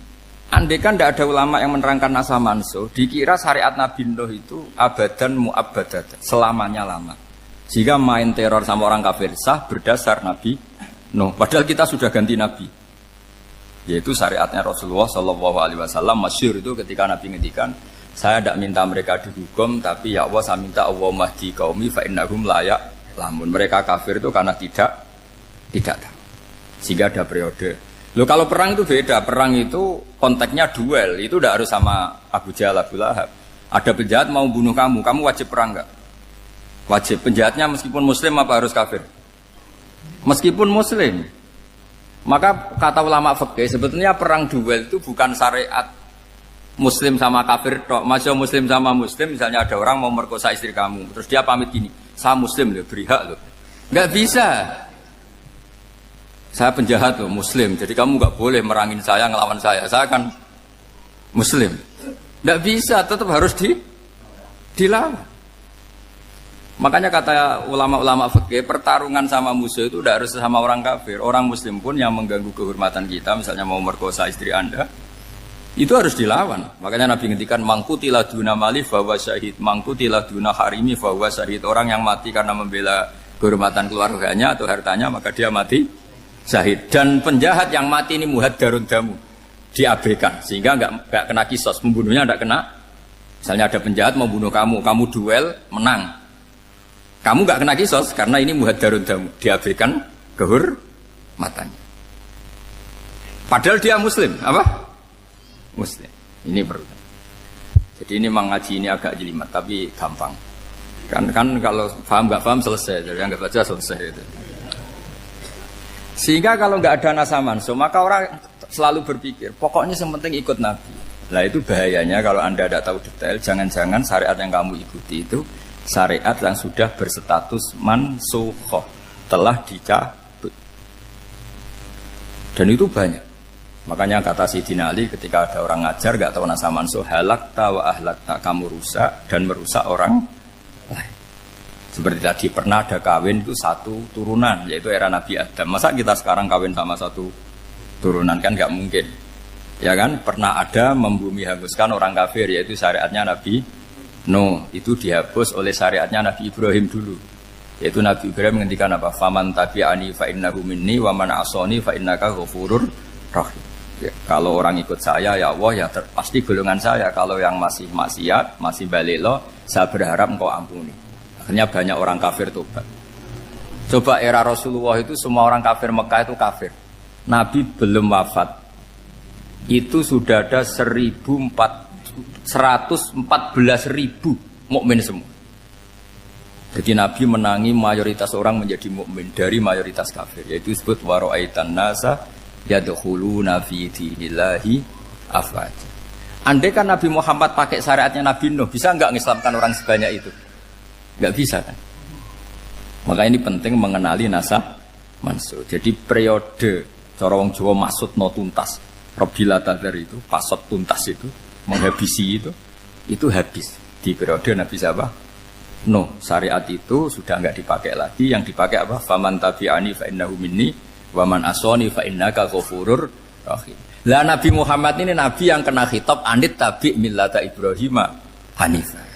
Speaker 1: andaikan tidak ada ulama yang menerangkan nasa mansuh, dikira syariat Nabi Nuh itu abadan mu'abbadat, selamanya lama. Jika main teror sama orang kafir sah berdasar Nabi Nuh, padahal kita sudah ganti Nabi, yaitu syariatnya Rasulullah SAW. Masyhur itu ketika Nabi ngendikan, saya tidak minta mereka dihukum, tapi ya Allah saya minta Allah mahdi qaumi fa innahum layak lamun. Mereka kafir itu karena tidak tahu. Sehingga ada periode. Loh kalau perang itu beda, perang itu konteksnya duel, itu tidak harus sama Abu Jahal, Abu Lahab. Ada penjahat mau bunuh kamu wajib perang enggak? Wajib. Penjahatnya meskipun muslim apa harus kafir? Meskipun muslim. Maka kata ulama fikih sebetulnya perang duel itu bukan syariat muslim sama kafir tok. Masih muslim sama muslim, misalnya ada orang mau merkosa istri kamu, terus dia pamit gini, saya muslim loh, beri hak loh. Enggak bisa. Saya penjahat loh, muslim, jadi kamu enggak boleh merangin saya, ngelawan saya kan muslim. Enggak bisa, tetap harus dilawan. Makanya kata ulama-ulama fikih, pertarungan sama musuh itu tidak harus sama orang kafir. Orang muslim pun yang mengganggu kehormatan kita, misalnya mau merkosa istri Anda, itu harus dilawan. Makanya Nabi ngendikan mangkutila duna mali fahuwa syahid, mangkutila duna harimi fahuwa syahid. Orang yang mati karena membela kehormatan keluarganya atau hartanya, maka dia mati syahid. Dan penjahat yang mati ini muhaddarun damu, diabaikan sehingga enggak kena kisos, membunuhnya enggak kena. Misalnya ada penjahat mau bunuh kamu duel menang. Kamu enggak kena kisos karena ini muhaddarun damu, diabaikan kehormatannya. Padahal dia muslim, apa? Muslim. Ini perlu. Jadi ini mengaji ini agak jelimet tapi gampang. Kan kalau paham enggak paham selesai, jadi enggak baca selesai itu. Sehingga kalau enggak ada nasa mansuh, maka orang selalu berpikir, pokoknya yang penting ikut Nabi. Lah itu bahayanya kalau Anda tidak tahu detail, jangan-jangan syariat yang kamu ikuti itu syariat yang sudah berstatus mansukhoh, telah dicabut. Dan itu banyak. Makanya kata Sayyidina Ali ketika ada orang ngajar gak tahu nasa mansuh, halakta wa ahlakta, kamu rusak dan merusak orang lain. Seperti tadi pernah ada kawin itu satu turunan, yaitu era Nabi Adam. Masa kita sekarang kawin sama satu turunan, kan gak mungkin. Ya kan, pernah ada membumi hanguskan orang kafir, yaitu syariatnya Nabi Nuh. Itu dihapus oleh syariatnya Nabi Ibrahim dulu. Yaitu Nabi Ibrahim menghentikan apa? Faman tabi'ani fa innahu minni wa man asani fa innaka ghafurur rahim. Ya, kalau orang ikut saya ya Allah ya pasti golongan saya. Kalau yang masih maksiat, masih balelo, saya berharap engkau ampuni. Akhirnya banyak orang kafir tobat. Coba era Rasulullah itu semua orang kafir Mekah itu kafir. Nabi belum wafat. Itu sudah ada 114.000 mukmin semua. Jadi Nabi menangi mayoritas orang menjadi mukmin dari mayoritas kafir. Yaitu disebut wara'aitan nasa yadkhuluna fi dinillahi afwaja. Andai kan Nabi Muhammad pakai syariatnya Nabi Nuh, bisa enggak mengislamkan orang sebanyak itu? Enggak bisa kan? Maka ini penting mengenali nasab mansur. Jadi periode cara wong Jawa maksud no tuntas. Robila tadar itu, pasot tuntas itu, menghabisi itu habis. Di periode Nabi siapa? Nuh. Syariat itu sudah enggak dipakai lagi. Yang dipakai apa? Faman tabi'ani fa innahu minni wa man asani fa innaka ghafurur rahim. Lah Nabi Muhammad ini Nabi yang kena khitab anit tabi' millata Ibrahim hanifah.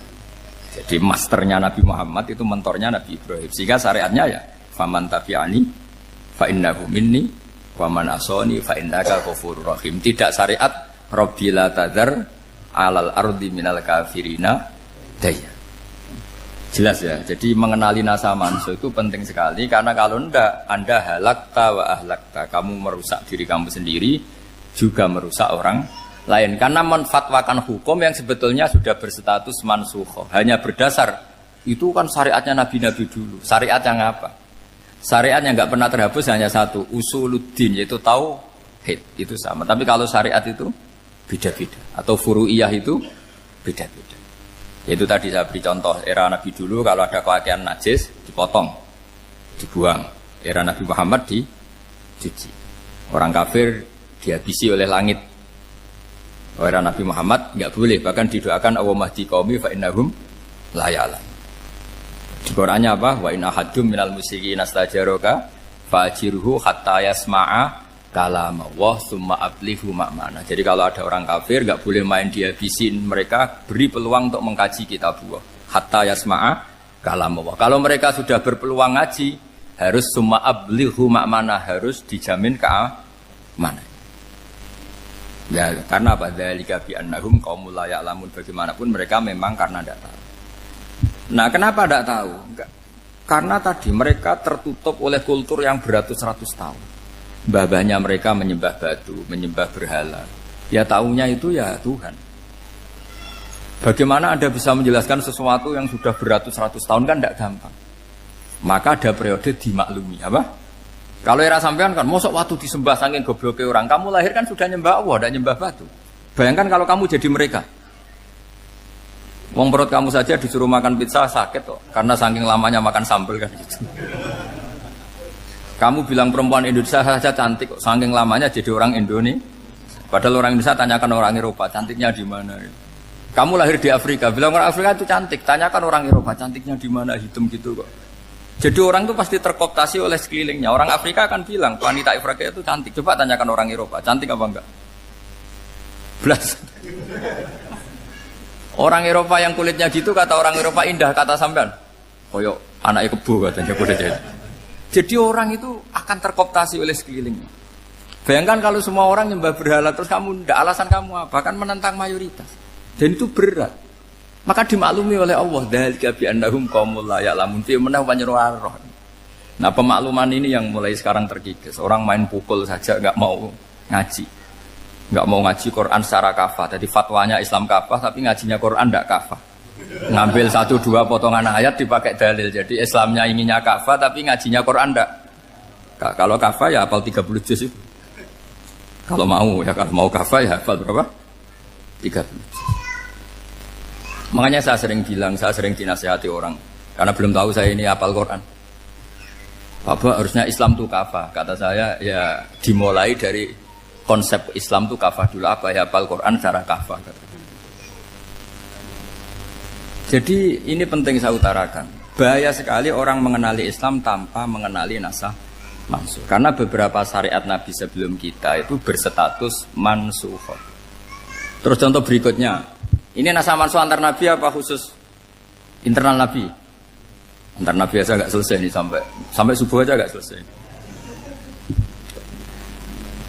Speaker 1: Jadi masternya Nabi Muhammad itu mentornya Nabi Ibrahim. Sehingga syariatnya ya faman tabi'ani fa innahu minni wa man asani fa innaka ghafurur rahim. Tidak syariat rabbila tadzar alal ardi minal kafirina daya. Jelas ya. Jadi mengenali nasa mansur itu penting sekali karena kalau enggak Anda halakta wa ahlakta, kamu merusak diri kamu sendiri juga merusak orang lain karena menfatwakan hukum yang sebetulnya sudah berstatus mansukh. Hanya berdasar itu kan syariatnya nabi-nabi dulu. Syariat yang apa? Syariat yang nggak pernah terhapus hanya satu, usuluddin, yaitu tauhid, itu sama. Tapi kalau syariat itu beda-beda, atau furu'iyah itu beda-beda. Yaitu tadi saya beri contoh era Nabi dulu, kalau ada pakaian najis dipotong, dibuang. Era Nabi Muhammad dicuci. Orang kafir dihabisi oleh langit. Era Nabi Muhammad nggak boleh, bahkan didoakan Allahumma hdi qaumi fa innahum la ya'lamun. Di Qur'annya apa? Wa in ahadum minal musyrikin astajaraka fa'jirhu hatta yasma'a kalam Allah tsumma ablighu ma'mana. Jadi kalau ada orang kafir enggak boleh main dihabisin mereka, beri peluang untuk mengkaji kitabullah hatta yasma'a kalam Allah. Kalau mereka sudah berpeluang ngaji, harus tsumma ablighu ma'mana, harus dijamin keamanan. Ya, karena apa? Dzalika bi annahum qaumul la ya'lamun. Bagaimanapun mereka memang karena tidak tahu. Nah, kenapa tidak tahu? Enggak. Karena tadi mereka tertutup oleh kultur yang beratus-ratus tahun. Mbah-mbahnya mereka menyembah batu, menyembah berhala. Ya tahunya itu ya Tuhan. Bagaimana Anda bisa menjelaskan sesuatu yang sudah beratus-ratus tahun kan tidak gampang. Maka ada periode dimaklumi, apa? Kalau era sampean kan, mosok waktu disembah saking gobloknya orang, kamu lahir kan sudah nyembah Allah, tidak nyembah batu. Bayangkan kalau kamu jadi mereka. Wong perut kamu saja disuruh makan pizza sakit kok, karena saking lamanya makan sambal kan gitu. Kamu bilang perempuan Indonesia saja cantik kok, saking lamanya jadi orang Indonesia. Padahal orang Indonesia tanyakan orang Eropa, cantiknya di mana? Kamu lahir di Afrika, bilang orang Afrika itu cantik, tanyakan orang Eropa, cantiknya di mana? Hitam gitu kok. Jadi orang itu pasti terkooptasi oleh sekelilingnya. Orang Afrika akan bilang wanita Afrika itu cantik. Coba tanyakan orang Eropa, cantik apa enggak? Belas. Orang Eropa yang kulitnya gitu kata orang Eropa indah, kata sampean koyok anaknya kebo katanya kulitnya. Jadi orang itu akan terkooptasi oleh sekelilingnya. Bayangkan kalau semua orang nyembah berhala terus kamu tidak, alasan kamu apa? Kan menentang mayoritas. Dan itu berat. Maka dimaklumi oleh Allah, dzalika bi annahum qaumul la ya'lamun fi manah panyeruah. Nah, pemakluman ini yang mulai sekarang terkikis. Orang main pukul saja enggak mau ngaji. Enggak mau ngaji Quran secara kafah. Jadi fatwanya Islam kafah tapi ngajinya Quran enggak kafah. Ngambil 1-2 potongan ayat dipakai dalil. Jadi Islamnya inginnya kafah tapi ngajinya Quran enggak. Kalau kafah ya hafal 30 juz itu. Kalau mau ya, kalau mau kafah ya hafal berapa? 30 juz. Makanya saya sering bilang, saya sering dinasihati orang karena belum tahu saya ini hafal Quran. Bapak harusnya Islam itu kafah. Kata saya ya dimulai dari konsep Islam itu kafah dulu, apa ya hafal Quran secara kafah. Jadi ini penting saya utarakan. Bahaya sekali orang mengenali Islam tanpa mengenali nasah mansukh. Karena beberapa syariat Nabi sebelum kita itu berstatus mansukh. Terus contoh berikutnya, ini nasakh mansukh antar Nabi apa khusus internal Nabi? Antar Nabi aja nggak selesai nih sampai subuh aja nggak selesai.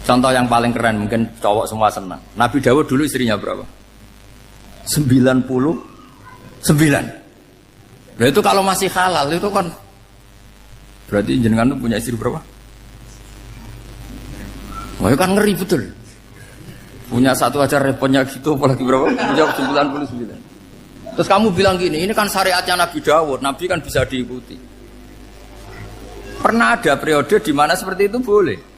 Speaker 1: Contoh yang paling keren mungkin cowok semua senang. Nabi Dawud dulu istrinya berapa? 99. Nah itu kalau masih halal itu kan berarti jenengan tuh punya istri berapa? Wah itu kan ngeri betul. Punya satu aja repotnya gitu apalagi berapa? Punya 99. Terus kamu bilang gini, ini kan syariatnya Nabi Dawud, Nabi kan bisa diikuti. Pernah ada periode di mana seperti itu boleh.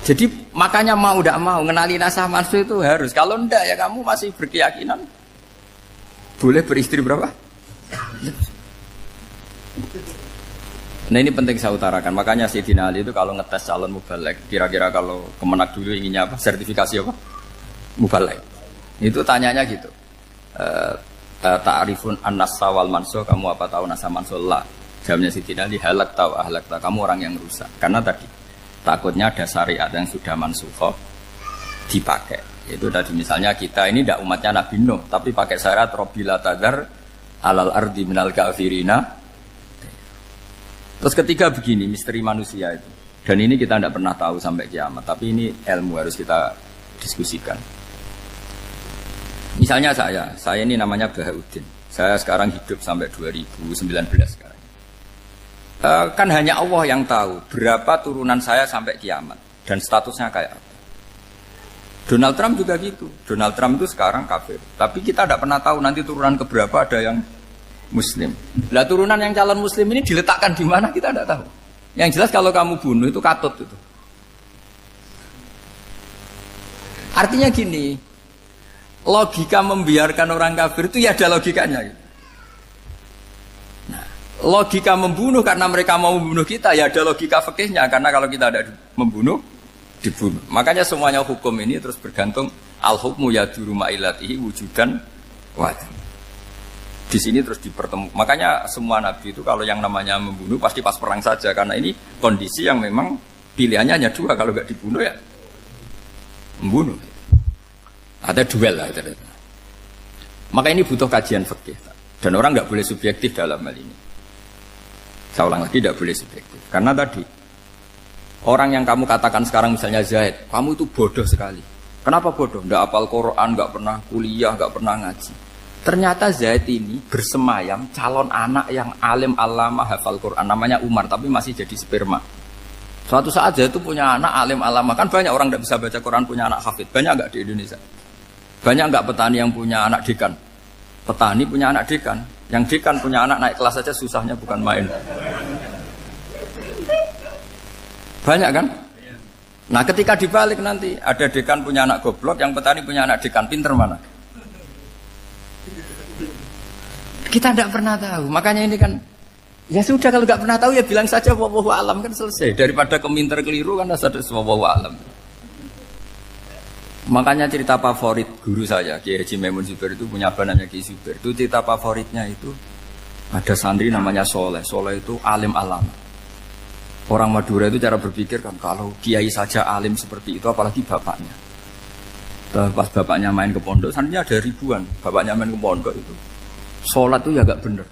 Speaker 1: Jadi makanya mau tidak mau ngenali nasakh mansukh itu harus. Kalau enggak ya kamu masih berkeyakinan boleh beristri berapa? Nah ini penting saya utarakan. Makanya Sayyidina Ali itu kalau ngetes calon mubaligh, kira-kira kalau Kemenak dulu inginnya apa? Sertifikasi apa? Mubaligh. Itu tanyanya gitu. Ta'rifun an-nassa wal mansukh, kamu apa tahu nasakh mansukh? La. Jawabnya Sayyidina Ali, halak tahu ahlak tahu. Kamu orang yang rusak. Karena tadi takutnya ada syariat yang sudah mansukh dipakai. Itu tadi misalnya kita ini tidak umatnya Nabi Nuh, tapi pakai syarat Robbila tadar alal ardi minal kafirina. Terus ketiga begini, misteri manusia itu. Dan ini kita tidak pernah tahu sampai kiamat, tapi ini ilmu harus kita diskusikan. Misalnya saya ini namanya Bahauddin. Saya sekarang hidup sampai 2019 sekarang. Kan hanya Allah yang tahu berapa turunan saya sampai kiamat dan statusnya kayak apa. Donald Trump juga gitu. Donald Trump itu sekarang kafir, tapi kita tidak pernah tahu nanti turunan keberapa ada yang Muslim. Lah turunan yang calon Muslim ini diletakkan di mana kita tidak tahu. Yang jelas kalau kamu bunuh itu katut itu. Artinya gini, logika membiarkan orang kafir itu ya ada logikanya. Gitu. Logika membunuh karena mereka mau membunuh kita ya ada logika fikihnya, karena kalau kita ada membunuh dibunuh. Makanya semuanya hukum ini terus bergantung al-hukmu yaduru ma'ilatihi wujudan wajib. Di sini terus dipertemukan. Makanya semua nabi itu kalau yang namanya membunuh pasti pas perang saja, karena ini kondisi yang memang pilihannya hanya dua, kalau nggak dibunuh ya membunuh. Ada duel lah. Maka ini butuh kajian fikih dan orang nggak boleh subjektif dalam hal ini. Saya ulang lagi, tidak boleh subjektif. Karena tadi, orang yang kamu katakan sekarang misalnya Zaid, kamu itu bodoh sekali. Kenapa bodoh? Nggak hafal Quran, nggak pernah kuliah, nggak pernah ngaji. Ternyata Zaid ini bersemayam calon anak yang alim alama hafal Quran. Namanya Umar, tapi masih jadi sperma. Suatu saat Zaid itu punya anak alim alama. Kan banyak orang nggak bisa baca Quran, punya anak hafid. Banyak nggak di Indonesia? Banyak nggak petani yang punya anak dekan? Petani punya anak dekan. Yang dekan punya anak naik kelas saja susahnya bukan main. Banyak kan? Nah ketika dibalik nanti ada dekan punya anak goblok, yang petani punya anak dekan pinter mana? Kita tidak pernah tahu. Makanya ini kan ya sudah, kalau nggak pernah tahu ya bilang saja wallahu alam, kan selesai. Daripada keminter keliru kan ada wallahu alam. Makanya cerita favorit guru saya, Kiai Haji Maimun Zubair itu punya apa namanya Kiai Zubair. Itu cerita favoritnya itu ada santri namanya Soleh. Soleh itu alim alam. Orang Madura itu cara berpikir kan kalau kiai saja alim seperti itu, apalagi bapaknya. Pas bapaknya main ke pondok, santrinya ada ribuan. Bapaknya main ke pondok itu, sholat itu ya gak bener,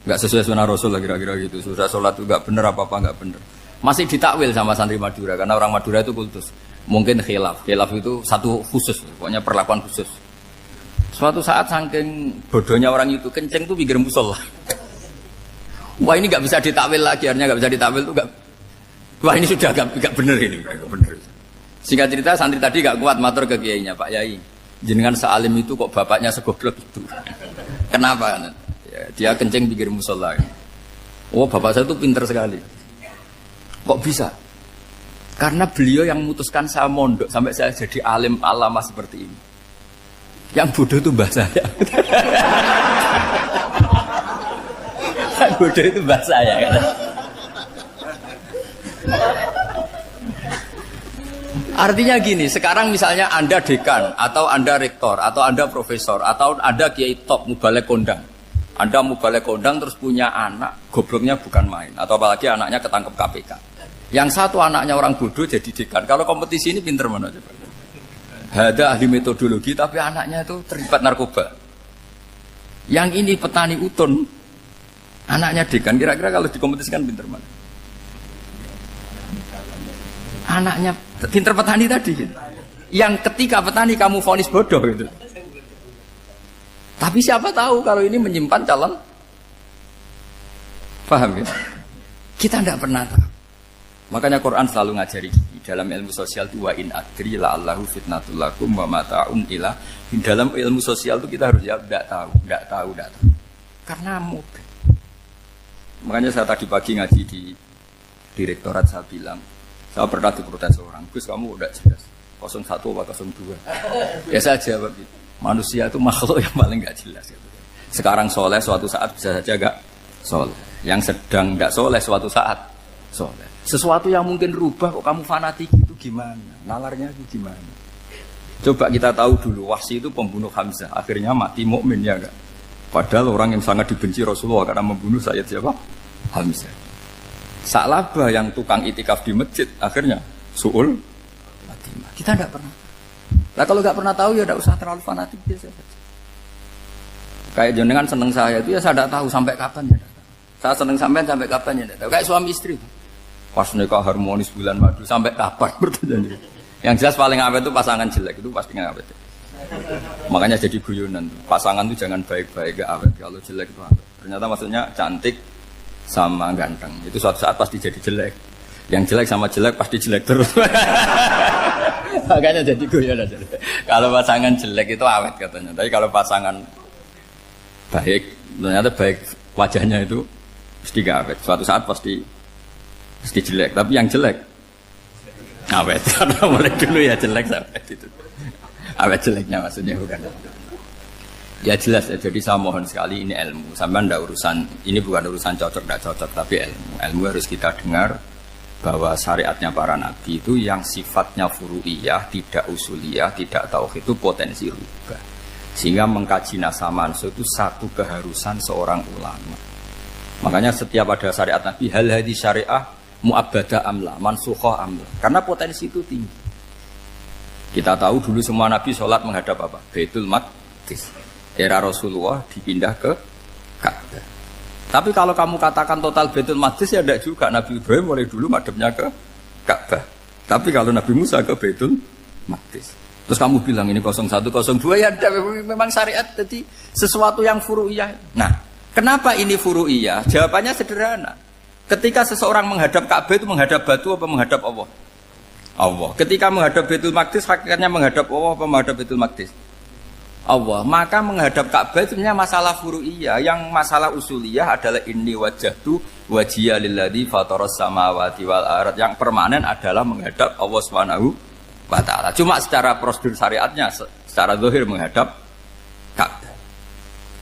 Speaker 1: gak sesuai sunnah Rasul lah kira-kira gitu. Sudah sholat itu gak bener, apa-apa gak bener. Masih ditakwil sama santri Madura, karena orang Madura itu kultus. Mungkin khilaf itu satu khusus, pokoknya perlakuan khusus. Suatu saat saking bodohnya orang itu, kenceng tuh pinggir musola. Wah ini nggak bisa ditakwil lagi, akhirnya nggak bisa ditakwil tuh nggak. Wah ini sudah nggak bener ini, nggak bener. Singkat cerita santri tadi nggak kuat matur ke kiainya, Pak Yai, jenengan sealim itu kok bapaknya segoblok itu. Kenapa? Ya, dia kenceng pinggir musola. Oh bapak saya tuh pinter sekali. Kok bisa? Karena beliau yang memutuskan saya mondok sampai saya jadi alim alama seperti ini. Yang bodoh itu mbah saya. Yang bodoh itu mbah saya kan. Artinya gini, sekarang misalnya Anda dekan atau Anda rektor atau Anda profesor atau Anda kiai top mubalek kondang. Anda mau balik kondang terus punya anak, gobloknya bukan main. Atau apalagi anaknya ketangkep KPK. Yang satu anaknya orang bodoh jadi dekan. Kalau kompetisi ini pinter mana coba? Ada ahli metodologi tapi anaknya itu terlibat narkoba. Yang ini petani utun, anaknya dekan. Kira-kira kalau dikompetisikan pinter mana? Anaknya pinter petani tadi gitu. Yang ketika petani kamu vonis bodoh gitu. Tapi siapa tahu kalau ini menyimpan calon. Paham ya? Kita tidak pernah tahu. Makanya Quran selalu ngajari dalam ilmu sosial itu wa in adri la'allahu fitnatul lakum wa mata'un ila. Dalam ilmu sosial itu kita harus ya tidak tahu. Karena mudah. Makanya saya tadi pagi ngaji di direktorat saya bilang, saya pernah diprotes orang, Gus kamu udah jelas 01 atau 02. Ya saya jawab gitu. Manusia itu makhluk yang paling gak jelas gitu. Sekarang soleh suatu saat bisa saja gak soleh. Yang sedang gak soleh suatu saat soleh. Sesuatu yang mungkin rubah kok kamu fanatik itu gimana? Nalarnya itu gimana? Coba kita tahu dulu Wahsy itu pembunuh Hamzah, akhirnya mati mukmin ya enggak? Padahal orang yang sangat dibenci Rasulullah karena membunuh Sayyid siapa? Hamzah. Sa'labah yang tukang itikaf di masjid akhirnya su'ul khatimah. Kita tidak pernah. Nah kalau nggak pernah tahu ya tidak usah terlalu fanatik biasa saja. Kayak jenengan seneng saya itu ya saya tidak tahu sampai kapan ya. Saya seneng sampai kapan ya tidak tahu. Kayak suami istri. Pas nikah harmonis bulan madu sampai kapan bertanya. Yang jelas paling awet itu pasangan jelek itu pasti nggak awet. Makanya jadi guyonan. Pasangan itu jangan baik-baik gak awet. Kalau jelek itu awet. Ternyata maksudnya cantik sama ganteng. Itu suatu saat pasti jadi jelek. Yang jelek sama jelek pasti jelek terus. Makanya jadi guyonan. Kalau pasangan jelek itu awet katanya. Tapi kalau pasangan baik, ternyata baik wajahnya itu pasti gak awet. Suatu saat pasti jelek. Tapi yang jelek awet. Karena mulai dulu ya jelek sampai itu. Awet jeleknya maksudnya bukan. Ya jelas ya. Jadi saya mohon sekali ini ilmu. Sampai ndak urusan ini bukan urusan cocok ndak cocok tapi ilmu. Ilmu harus kita dengar bahwa syariatnya para nabi itu yang sifatnya furu'iyah, tidak usuliyah, tidak tauhid itu potensi rubah. Sehingga mengkaji nasah mansuh itu satu keharusan seorang ulama. Makanya setiap ada syariat nabi hal hadis syariah mu'abbadah amla, mansukha amla. Karena potensi itu tinggi. Kita tahu dulu semua nabi sholat menghadap apa? Baitul Maqdis. Era Rasulullah dipindah ke Ka'bah. Tapi kalau kamu katakan total Baitul Maqdis ya tidak juga. Nabi Ibrahim mulai dulu madhabnya ke Ka'bah. Tapi kalau Nabi Musa ke Baitul Maqdis. Terus kamu bilang ini 01, 02 ya memang syariat jadi sesuatu yang furu'iyah. Nah, kenapa ini furu'iyah? Jawabannya sederhana. Ketika seseorang menghadap Ka'bah itu menghadap batu apa menghadap Allah? Allah. Ketika menghadap Baitul Maqdis hakikatnya menghadap Allah apa menghadap Baitul Maqdis? Allah. Maka menghadap Ka'bah itu sebenarnya masalah furu'iyah. Yang masalah usuliyah adalah inni wajjahtu wajhiya lilladzi fataras samawati wal ardh. Yang permanen adalah menghadap Allah Subhanahu wa taala. Cuma secara prosedur syariatnya secara zahir menghadap Ka'bah.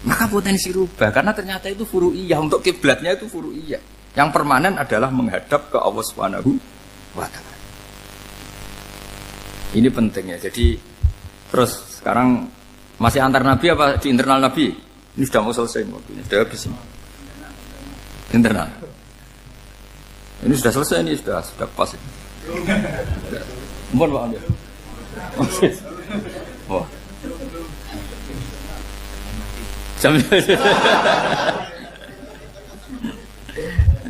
Speaker 1: Maka potensi rubah karena ternyata itu furu'iyah. Untuk kiblatnya itu furu'iyah. Yang permanen adalah menghadap ke Allah Subhanahu wa taala. Ini penting ya. Jadi terus sekarang masih antar nabi apa di internal nabi? Ini sudah mau selesai waktunya, sudah habis ini. Internal. Ini sudah selesai ini sudah pas ini. Mohon Pak Amir. Oh. Jam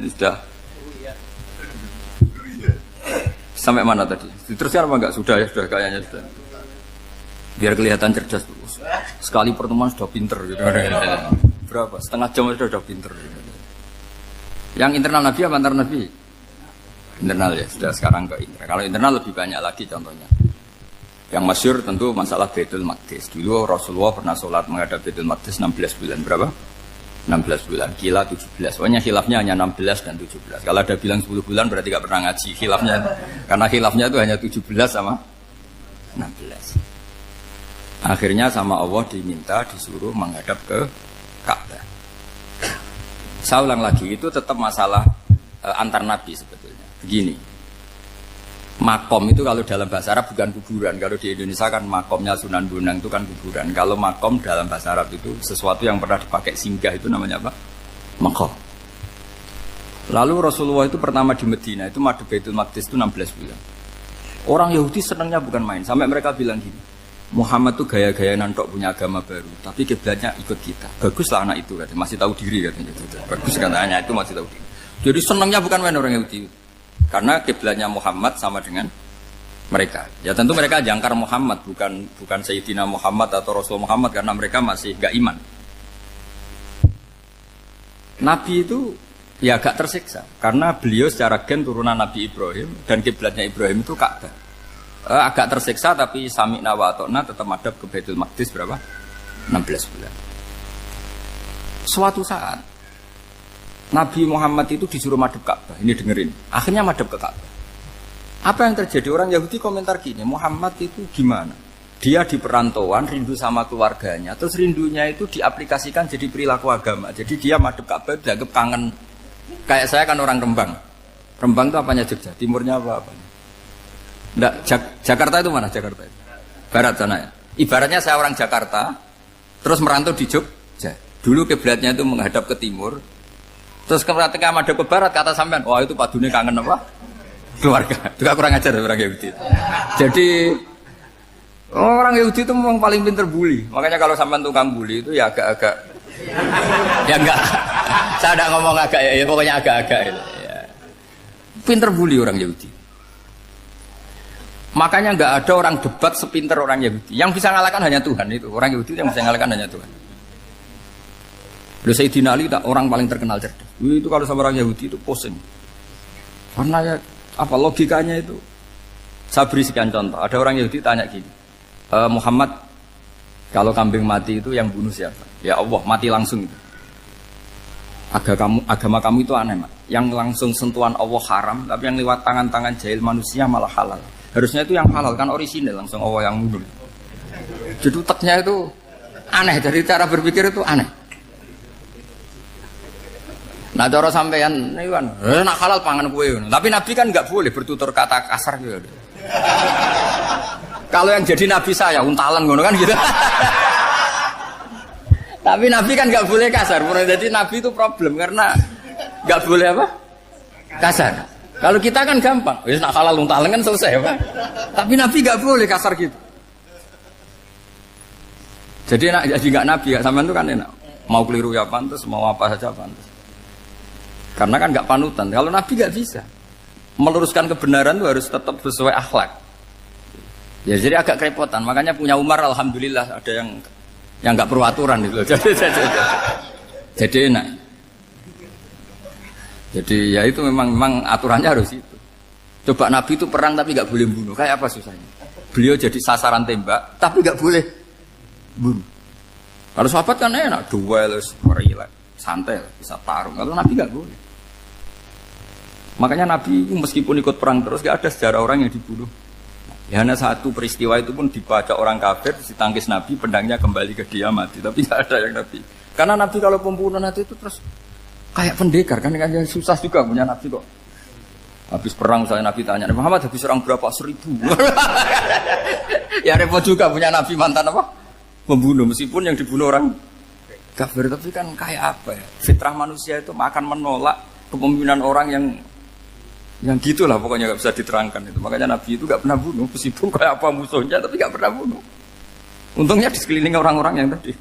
Speaker 1: ini sudah. Sampai mana tadi? Diteruskan apa enggak? Sudah ya, sudah kayaknya sudah. Biar kelihatan cerdas terus. Sekali pertemuan sudah pinter gitu. Berapa? Setengah jam sudah pinter. Yang internal Nabi apa antar Nabi? Internal ya, sudah sekarang ke internal. Kalau internal lebih banyak lagi contohnya. Yang masyhur tentu masalah Baitul Maqdis. Dulu Rasulullah pernah sholat menghadap Baitul Maqdis 16 bulan. Berapa? 16 bulan, kila 17. Pokoknya khilafnya hanya 16 dan 17. Kalau ada bilang 10 bulan berarti gak pernah ngaji khilafnya. Karena khilafnya itu hanya 17 sama 16. Akhirnya sama Allah diminta disuruh menghadap ke Ka'bah. Saya ulang lagi, itu tetap masalah antar nabi sebetulnya. Begini. Makom itu kalau dalam bahasa Arab bukan kuburan. Kalau di Indonesia kan makomnya Sunan Bonang itu kan kuburan. Kalau makom dalam bahasa Arab itu sesuatu yang pernah dipakai singgah, itu namanya apa? Makom. Lalu Rasulullah itu pertama di Medina itu madhep Baitul Maqdis itu 16 bulan. Orang Yahudi senangnya bukan main. Sampai mereka bilang gini, Muhammad tuh gaya-gaya nantok punya agama baru, tapi kiblatnya ikut kita. Baguslah anak itu katanya, masih tahu diri katanya. Bagus katanya itu masih tahu diri. Jadi senangnya bukan main orang Yahudi. Karena kiblatnya Muhammad sama dengan mereka. Ya tentu mereka jangkar Muhammad, bukan Sayyidina Muhammad atau Rasul Muhammad, karena mereka masih gak iman. Nabi itu ya agak tersiksa karena beliau secara gen turunan Nabi Ibrahim dan kiblatnya Ibrahim itu Ka'bah. Agak tersiksa tapi sami'na wa ata'na tetap madhab ke Baitul Maqdis berapa? 16 bulan. Suatu saat Nabi Muhammad itu disuruh madhab Ka'bah. Ini dengerin. Akhirnya madhab ke Ka'bah. Apa yang terjadi? Orang Yahudi komentar gini, Muhammad itu gimana? Dia di perantauan, rindu sama keluarganya. Terus rindunya itu diaplikasikan jadi perilaku agama. Jadi dia madhab Ka'bah dianggap kangen. Kayak saya kan orang Rembang. Rembang itu apanya Jogja? Timurnya apa-apanya? Enggak, Jakarta itu mana Jakarta itu? Barat sana ya. Ibaratnya saya orang Jakarta, terus merantau di Jogja. Dulu kiblatnya itu menghadap ke timur. Terus ketika madhab ke barat, kata sampean, wah itu padunya kangen apa? Keluarga. Itu kurang ajar orang Yahudi. Jadi orang Yahudi itu memang paling pinter bully. Makanya kalau sampean tukang bully itu ya agak-agak, ya enggak. Saya tidak ngomong agak ya, pokoknya agak-agak. Ya. Pinter bully orang Yahudi. Makanya nggak ada orang debat sepinter orang Yahudi. Yang bisa ngalahkan hanya Tuhan itu. Orang Yahudi yang bisa ngalahkan hanya Tuhan. Udah Sayyidina Ali orang paling terkenal cerdas. Itu kalau sama orang Yahudi itu pusing. Karena ya, apa logikanya itu? Saya beri sekian contoh. Ada orang Yahudi tanya gini, Muhammad, kalau kambing mati itu yang bunuh siapa? Ya Allah, mati langsung. Agama kamu itu aneh, Mak. Yang langsung sentuhan Allah haram, tapi yang lewat tangan-tangan jahil manusia malah halal. Harusnya itu yang halal kan orisinil, langsung Allah yang bunuh. Jadi uteknya itu aneh, dari cara berpikir itu aneh. Nah cara sampean ini kan, nak halal pangan kue. Tapi Nabi kan nggak boleh bertutur kata kasar gitu. Kalau yang jadi Nabi saya untalan ngono kan gitu. Tapi Nabi kan nggak boleh kasar. Jadi Nabi itu problem karena nggak boleh apa? Kasar. Kalau kita kan gampang, wis nak halal untalan kan selesai apa? Tapi Nabi nggak boleh kasar gitu. Jadi nggak Nabi, sampean itu kan enak. Mau keliru ya pantas, mau apa saja pantas. Karena kan nggak panutan. Kalau Nabi nggak bisa meluruskan kebenaran itu harus tetap sesuai akhlak. Ya jadi agak kerepotan. Makanya punya Umar alhamdulillah ada yang nggak perlu aturan itu. Jadi enak. Jadi ya itu memang aturannya harus itu. Coba Nabi itu perang tapi nggak boleh bunuh. Kayak apa susahnya? Beliau jadi sasaran tembak tapi nggak boleh bunuh. Kalau sahabat kan enak, duel, relax, santai, bisa tarung. Kalau Nabi nggak boleh. Makanya Nabi meskipun ikut perang terus nggak ada sejarah orang yang dibunuh. Ya hanya satu peristiwa itu pun dibaca orang kafir, ditangkis Nabi, pedangnya kembali ke dia mati. Tapi nggak ada yang Nabi. Karena Nabi kalau pembunuh Nabi itu terus kayak pendekar kan susah juga punya Nabi kok. Habis perang misalnya Nabi tanya, Muhammad habis serang berapa? 1000. Ya repot juga punya Nabi mantan apa? Membunuh meskipun yang dibunuh orang kafir, tapi kan kayak apa ya? Fitrah manusia itu akan menolak kepemimpinan orang yang gitulah pokoknya nggak bisa diterangkan itu. Makanya Nabi itu nggak pernah bunuh meskipun kayak apa musuhnya, tapi nggak pernah bunuh. Untungnya di sekeliling orang-orang yang tadi.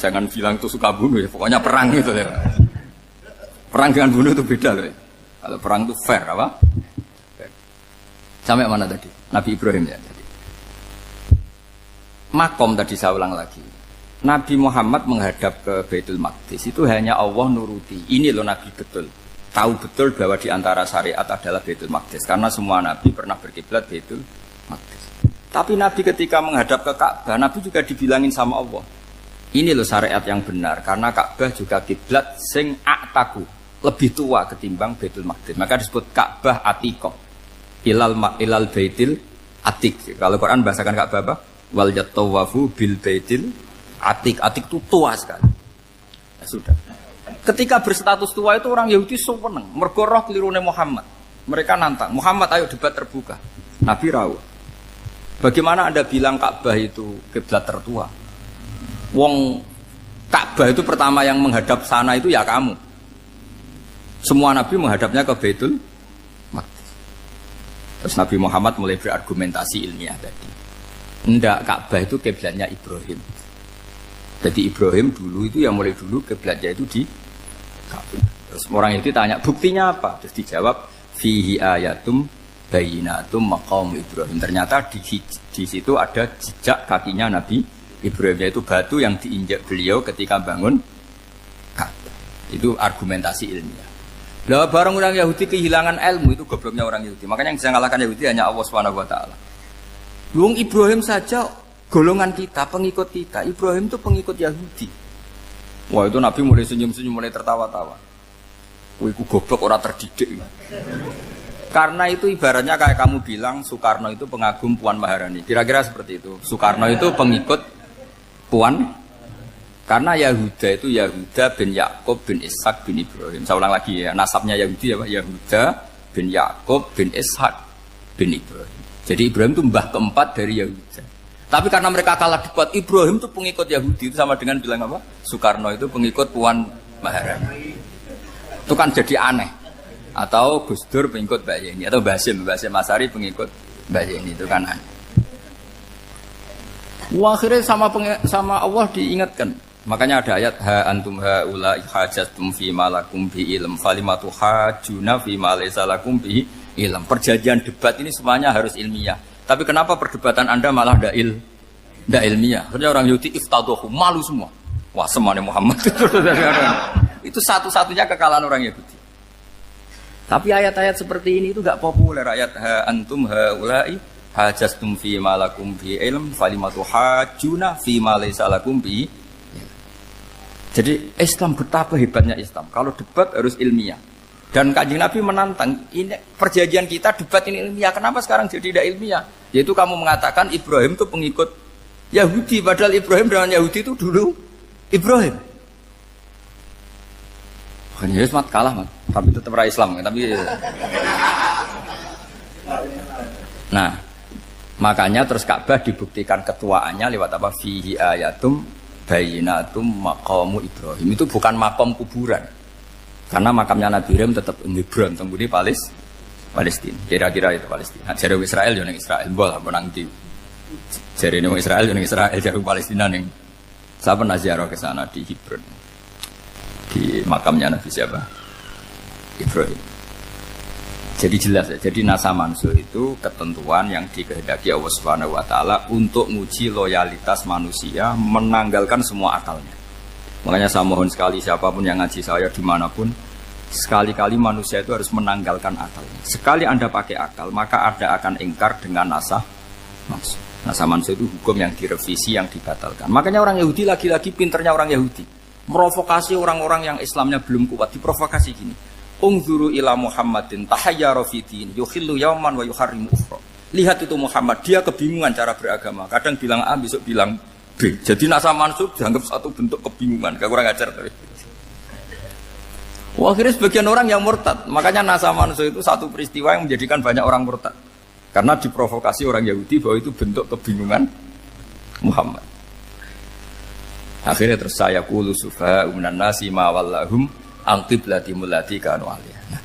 Speaker 1: Jangan bilang itu suka bunuh ya, pokoknya perang gitu ya. Perang dengan bunuh itu beda loh ya. Kalau perang itu fair apa? Fair. Sampai mana tadi? Nabi Ibrahim ya tadi. Makom tadi saya ulang lagi. Nabi Muhammad menghadap ke Baitul Maqdis itu hanya Allah nuruti. Ini loh Nabi betul. Tahu betul bahwa di antara syariat adalah Baitul Maqdis karena semua Nabi pernah berkiblat Baitul Maqdis. Tapi Nabi ketika menghadap ke Ka'bah, Nabi juga dibilangin sama Allah. Ini loh syariat yang benar karena Ka'bah juga kiblat sing a'taku, lebih tua ketimbang Baitul Maqdis. Maka disebut Ka'bah Atiqah. Ilal Baitil Atiq. Kalau Quran bahasakan Ka'bah apa? Wal yatawafu bil Baitil Atiq. Atiq itu tua sekali. Ya sudah. Ketika berstatus tua itu orang Yahudi seneng, mergo roh kelirune Muhammad. Mereka nantang, Muhammad ayo debat terbuka. Nabi rawuh. Bagaimana Anda bilang Ka'bah itu kiblat tertua? Wong Ka'bah itu pertama yang menghadap sana itu ya kamu. Semua Nabi menghadapnya ke Baitul Maqdis. Terus Nabi Muhammad mulai berargumentasi ilmiah tadi. Enggak, Ka'bah itu kiblatnya Ibrahim. Jadi Ibrahim dulu itu yang mulai dulu kiblatnya itu di Ka'bah. Terus orang itu tanya, buktinya apa? Terus dijawab, fihi ayatum bayinatum maqam Ibrahim. Ternyata di situ ada jejak kakinya Nabi Ibrahim, yaitu batu yang diinjak beliau ketika bangun Ka'bah. Itu argumentasi ilmiah. Lah barang orang Yahudi kehilangan ilmu, itu gobloknya orang Yahudi. Makanya yang bisa mengalahkan Yahudi hanya Allah Subhanahu wa taala. Wong Ibrahim saja golongan kita, pengikut kita. Ibrahim itu pengikut Yahudi. Wah, itu Nabi mulai senyum-senyum, mulai tertawa-tawa. Wih, ku goblok orang terdidik. Karena itu ibaratnya kayak kamu bilang Soekarno itu pengagum Puan Maharani. Kira-kira seperti itu. Soekarno itu pengikut Puan. Karena Yahuda itu Yahuda bin Yakub bin Ishak bin Ibrahim. Saya ulang lagi ya, nasabnya Yahudi ya Pak. Yahuda bin Yakub bin Ishak bin Ibrahim. Jadi Ibrahim itu mbah keempat dari Yahuda. Tapi karena mereka kalah debat, Ibrahim itu pengikut Yahudi. Itu sama dengan bilang apa? Soekarno itu pengikut Puan Maharani. Itu kan jadi aneh. Atau Gus Dur pengikut Mbak Yeni, atau Basim Masari pengikut Mbak Yeni, itu kan aneh. Wah, akhirnya sama Allah diingatkan. Makanya ada ayat ha antum haula hajjatum fi ma lakum bi ilm falimatu hajuna fi ma laysa lakum bi ilm. Perjanjian debat ini semuanya harus ilmiah. Tapi kenapa perdebatan Anda malah ndak ilmiah? Karena orang Yahudi iftadohu, malu semua. Wah, semuanya Muhammad itu satu-satunya kekalahan orang Yahudi. Tapi ayat-ayat seperti ini itu enggak populer. Ayat ha antum haula'i hajastum fi ma lakum bi ilm falimatu hajuna fi ma laysa lakum bi. Jadi Islam, betapa hebatnya Islam. Kalau debat harus ilmiah. Dan Kanjeng Nabi menantang, ini perjanjian kita debat ini ilmiah. Kenapa sekarang jadi tidak ilmiah? Yaitu kamu mengatakan Ibrahim itu pengikut Yahudi, padahal Ibrahim dengan Yahudi itu dulu Ibrahim. Hanya Mat kalah, Mat. Tapi tetap ra Islam, tapi nah, makanya terus Ka'bah dibuktikan ketuaannya lewat apa? Fihi ayatum bayinatum maqamu Ibrahim. Itu bukan makam kuburan. Karena makamnya Nabi Ibrahim tetap Hebron, temudi Palestina. Kira-kira itu Palestina. Jare Israel yo ning Israel, mbah menang di. Jare ning Israel yo ning Israel, jare Palestina ning. Saya pernah ziarah ke sana di Hebron. Di makamnya Nabi siapa? Ibrahim. Jadi jelas ya. Jadi nasa mansur itu ketentuan yang dikehendaki Allah Subhanahu wa taala untuk menguji loyalitas manusia, menanggalkan semua akalnya. Makanya saya mohon sekali siapapun yang ngaji saya dimanapun, sekali-kali manusia itu harus menanggalkan akalnya. Sekali Anda pakai akal, maka Anda akan ingkar dengan nasa mansur. Nasa mansur itu hukum yang direvisi, yang dibatalkan. Makanya orang Yahudi lagi-lagi pinternya orang Yahudi. Merovokasi orang-orang yang Islamnya belum kuat, diprovokasi gini. Ungzuru ila Muhammadin tahayyara fi din yukhillu yawman wa yuharrimu ukhra. Lihat itu Muhammad, dia kebingungan cara beragama. Kadang bilang A, besok bilang B. Jadi nasa mansur dianggap satu bentuk kebingungan. Gak kurang ajar tadi. Wah, akhirnya sebagian orang yang murtad. Makanya nasa mansur itu satu peristiwa yang menjadikan banyak orang murtad. Karena diprovokasi orang Yahudi bahwa itu bentuk kebingungan Muhammad. Akhirnya terus saya qulu sufaha minan nasi ma wallahum an qiblatimul lati kanu alaiha. Nah,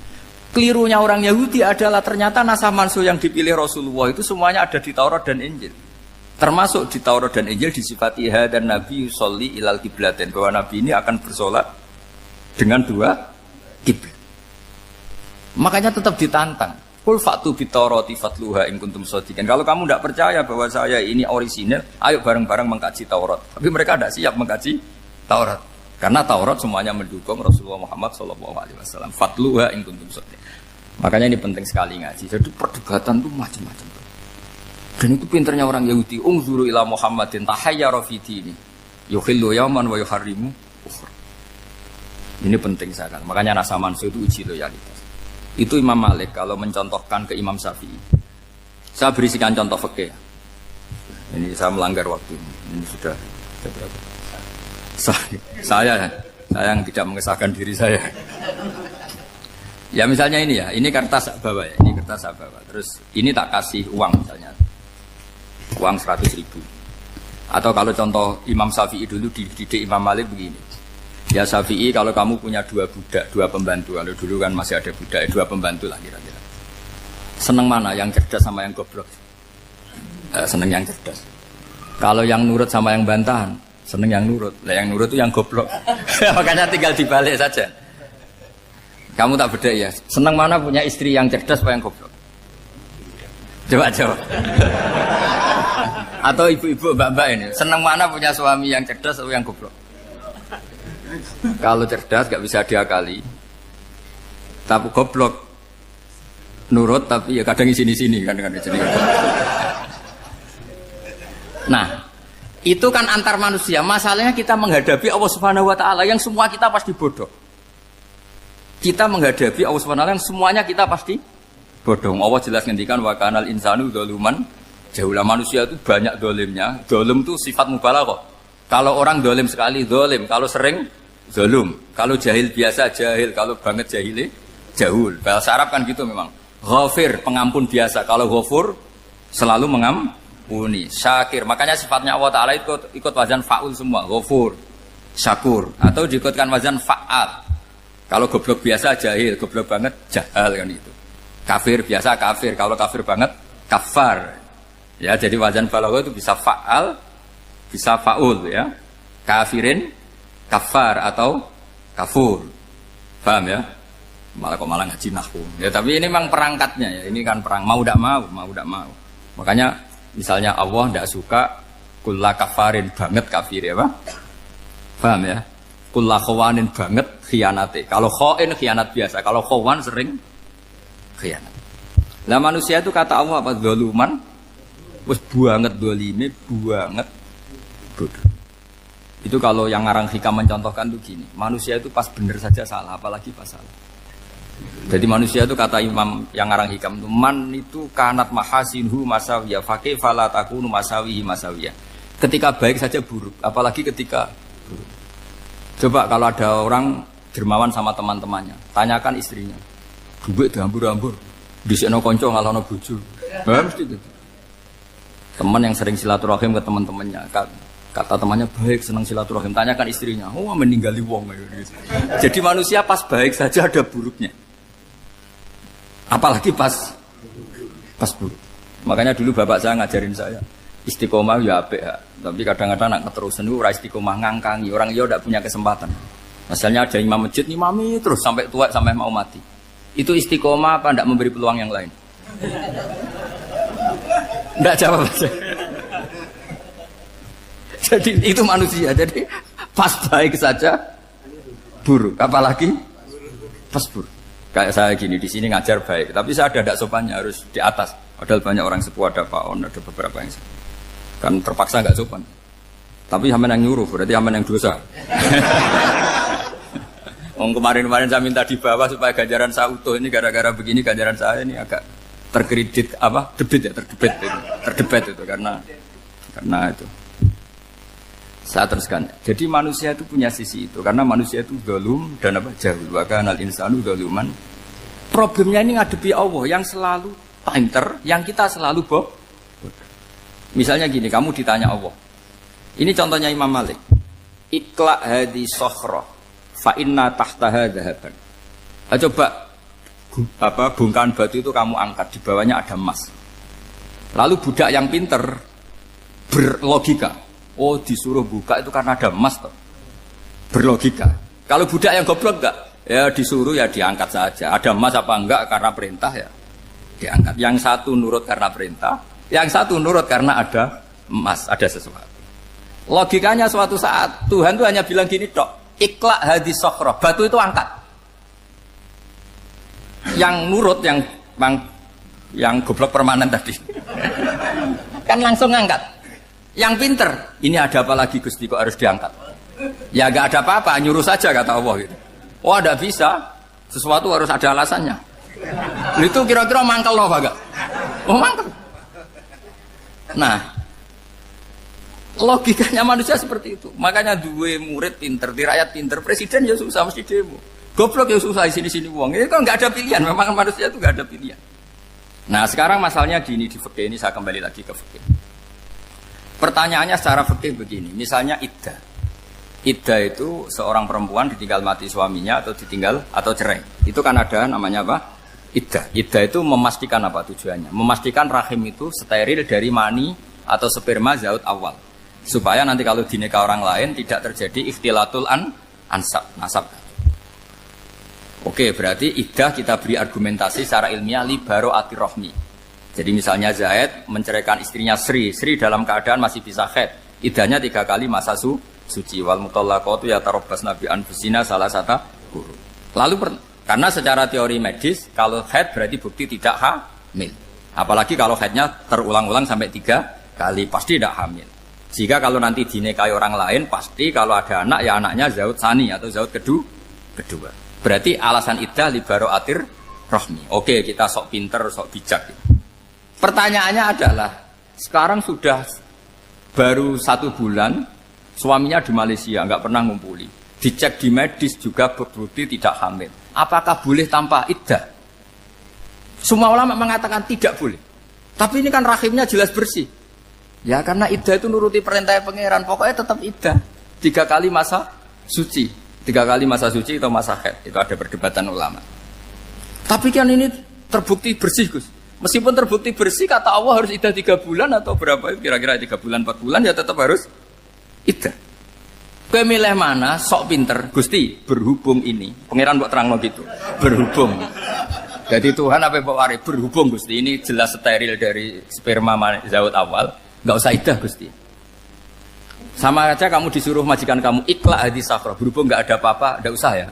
Speaker 1: kelirunya orang Yahudi adalah ternyata nasah mansukh yang dipilih Rasulullah itu semuanya ada di Taurat dan Injil. Termasuk di Taurat dan Injil disifati dan Nabi sholli ilal qiblatain, bahwa Nabi ini akan bersolat dengan dua kiblat. Makanya tetap ditantang. Qul fa'tu bit Taurati fatluha in kuntum shadiqin. Kalau kamu tidak percaya bahwa saya ini orisinil, ayo bareng-bareng mengkaji Taurat. Tapi mereka tidak siap mengkaji Taurat. Karena Taurat semuanya mendukung Rasulullah Muhammad SAW. Fatluha in kuntum shadiqin. Makanya ini penting sekali ngaji. Jadi perdebatan itu macam-macam. Dan itu pinternya orang Yahudi. Ungzuru ila Muhammadin tahayyara fi dini yukhillu yawman wa yuharrimu ukhra. Ini penting sekali. Makanya nasa mansukh itu uji loyalitas. Itu Imam Malik kalau mencontohkan ke Imam Syafi'i. Saya berisikan contoh fikih. Ini saya melanggar waktu. Ini sudah berapa? Saya yang tidak mengesahkan diri saya. Ya misalnya ini ya, ini kertas bawa ya, ini kertas bawa. Terus ini tak kasih uang misalnya, uang 100.000. Atau kalau contoh Imam Syafi'i dulu dididik Imam Malik begini. Ya Syafi'i, kalau kamu punya 2 budak, 2 pembantu, kalau dulu kan masih ada budak, 2 pembantu lah kira-kira. Seneng mana, yang cerdas sama yang goblok? Seneng yang cerdas. Kalau yang nurut sama yang bantahan, seneng yang nurut. Lah yang nurut itu yang goblok. Makanya tinggal dibalik saja. Kamu tak beda ya. Seneng mana punya istri yang cerdas apa yang goblok? Coba jawab. Atau ibu-ibu mbak-mbak ini, seneng mana punya suami yang cerdas atau yang goblok? Kalau cerdas gak bisa diakali. Tapi goblok nurut tapi ya kadang sini-sini kan di sini. Nah, itu kan antar manusia. Masalahnya kita menghadapi Allah Subhanahu wa taala yang semua kita pasti bodoh. Kita menghadapi Allah Subhanahu wa taala yang semuanya kita pasti bodoh. Allah jelas ngendikan wa kanal insanu dzaluman jahula, manusia itu banyak dolimnya. Dolim itu sifat mubalaghah. Kalau orang dolim sekali dolim, kalau sering zalum, kalau jahil biasa jahil, kalau banget jahili jahul. Bahasa Arab kan gitu memang. Ghafir, pengampun biasa. Kalau ghafur selalu mengampuni. Syakir, makanya sifatnya Allah Ta'ala ikut wazan fa'ul semua. Ghafur, syakur. Atau diikutkan wazan fa'al. Kalau goblok biasa jahil, goblok banget jahal kan itu. Kafir biasa kafir, kalau kafir banget kafar. Ya, jadi wazan balaghah itu bisa fa'al, bisa fa'ul ya. Kafirin, kafar atau kafur. Paham ya? Malah ngaji nahwu. Ya tapi ini memang perangkatnya ya. Ini kan perang mau tidak mau. Makanya misalnya Allah tidak suka kulla kafarin banget kafir ya, Pak. Paham ya? Kulla khawanin banget khianate. Kalau khain khianat biasa, kalau khawan sering khianat. Lah manusia itu kata Allah apa? Zaluman. Wis banget dolime, banget bodoh. Itu kalau yang ngarang hikam mencontohkan tuh gini. Manusia itu pas bener saja salah, apalagi pas salah. Jadi manusia itu kata Imam yang ngarang hikam itu man itu kanat mahasinhu masawiyah fakih fala takunu masawihi masawiyah. Ketika baik saja buruk, apalagi ketika buruk. Coba kalau ada orang dermawan sama teman-temannya, tanyakan istrinya. Duit dihambur-hambur, disekno kanca ngalono bojo. Mesti gitu. Teman yang sering silaturahim ke teman-temannya, kata temannya baik, senang silaturahim, tanyakan istrinya, oh meninggali wong. Jadi manusia pas baik saja ada buruknya. Apalagi pas buruk. Makanya dulu bapak saya ngajarin saya istiqomah ya apik ya. Tapi kadang-kadang nak keterusan itu ora istiqomah ngangkangi orang dia tidak punya kesempatan. Misalnya ada imam masjid ngimami terus sampai tua sampai mau mati. Itu istiqomah apa tidak memberi peluang yang lain? Tidak jawab saja. Jadi itu manusia. Jadi pas baik saja buruk, apalagi pas buruk. Kayak saya gini di sini ngajar baik, tapi saya ada tidak sopannya harus di atas. Padahal banyak orang sepuh, ada Pak On, ada beberapa yang kan terpaksa nggak sopan. Tapi sampean yang nyuruh, berarti sampean yang dosa. Kemarin saya minta di bawah supaya ganjaran saya utuh. Ini gara-gara begini ganjaran saya ini agak terkredit terdebat itu karena itu. Saya teruskan. Jadi manusia itu punya sisi itu karena manusia itu dzalum dan apa jahil. Wa kanal insanu dzaluman. Problemnya ini ngadepi Allah yang selalu pinter, yang kita selalu bodoh. Misalnya gini, kamu ditanya Allah. Ini contohnya Imam Malik. Ikla hadi sokhroh fa inna tahtaha dhahaban. Coba bongkahan batu itu kamu angkat, di bawahnya ada emas. Lalu budak yang pinter berlogika, oh disuruh buka itu karena ada emas toh. Berlogika. Kalau budak yang goblok enggak, ya disuruh ya diangkat saja. Ada emas apa enggak karena perintah ya diangkat. Yang satu nurut karena perintah, yang satu nurut karena ada emas, ada sesuatu. Logikanya suatu saat Tuhan tuh hanya bilang gini tok, ikla hadis sokhroh, batu itu angkat. Yang nurut yang goblok permanen tadi kan langsung ngangkat. Yang pinter, ini ada apa lagi Gusti kok harus diangkat? Ya gak ada apa-apa, nyuruh saja kata Allah gitu. Oh ada bisa, sesuatu harus ada alasannya. Itu kira-kira mangkel loh agak. Oh mangkel. Nah, logikanya manusia seperti itu. Makanya dua murid pinter, di rakyat pinter, presiden ya susah mesti demo. Goblok ya susah sini uang. Ini kan nggak ada pilihan. Memang manusia itu nggak ada pilihan. Nah sekarang masalahnya gini di fikih ini, saya kembali lagi ke fikih. Pertanyaannya secara fikih begini. Misalnya iddah. Iddah itu seorang perempuan ditinggal mati suaminya atau ditinggal atau cerai. Itu kan ada namanya apa? Iddah. Iddah itu memastikan apa tujuannya? Memastikan rahim itu steril dari mani atau sperma zaut awal. Supaya nanti kalau dinikah orang lain tidak terjadi ikhtilatul nasab. Oke, berarti iddah kita beri argumentasi secara ilmiah li baro'atir rohmi. Jadi misalnya Zaid menceraikan istrinya Sri dalam keadaan masih bisa haid. Iddahnya 3 kali masa suci. Wal mutallaqatu yatarabbasna bi anfusina salasata quru. Lalu karena secara teori medis kalau haid berarti bukti tidak hamil. Apalagi kalau haidnya terulang-ulang sampai 3 kali pasti tidak hamil. Jika kalau nanti dinikahi orang lain pasti kalau ada anak ya anaknya zaud sani atau zaud kedua. Berarti alasan iddah li baro'atir rohmi. Oke, kita sok pinter, sok bijak. Pertanyaannya adalah, sekarang sudah baru 1 bulan, suaminya di Malaysia, nggak pernah ngumpuli. Dicek di medis juga berbukti tidak hamil. Apakah boleh tanpa iddah? Semua ulama mengatakan tidak boleh. Tapi ini kan rahimnya jelas bersih. Ya karena iddah itu nuruti perintah pangeran, pokoknya tetap iddah. 3 kali masa suci. 3 kali masa suci atau masa haid. Itu ada perdebatan ulama. Tapi kan ini terbukti bersih, Gus. Meskipun terbukti bersih, kata Allah harus iddah 3 bulan atau berapa? Kira-kira 3 bulan, 4 bulan ya tetap harus iddah. Kowe milih mana? Sok pinter. Gusti, berhubung ini. Pangeran mbok terangno gitu. Berhubung. Jadi Tuhan apa mbok wari? Berhubung Gusti. Ini jelas steril dari sperma zaut awal. Enggak usah iddah, Gusti. Sama aja kamu disuruh majikan kamu ikhla hadis safra, berhubung nggak ada apa-apa, nggak usah ya.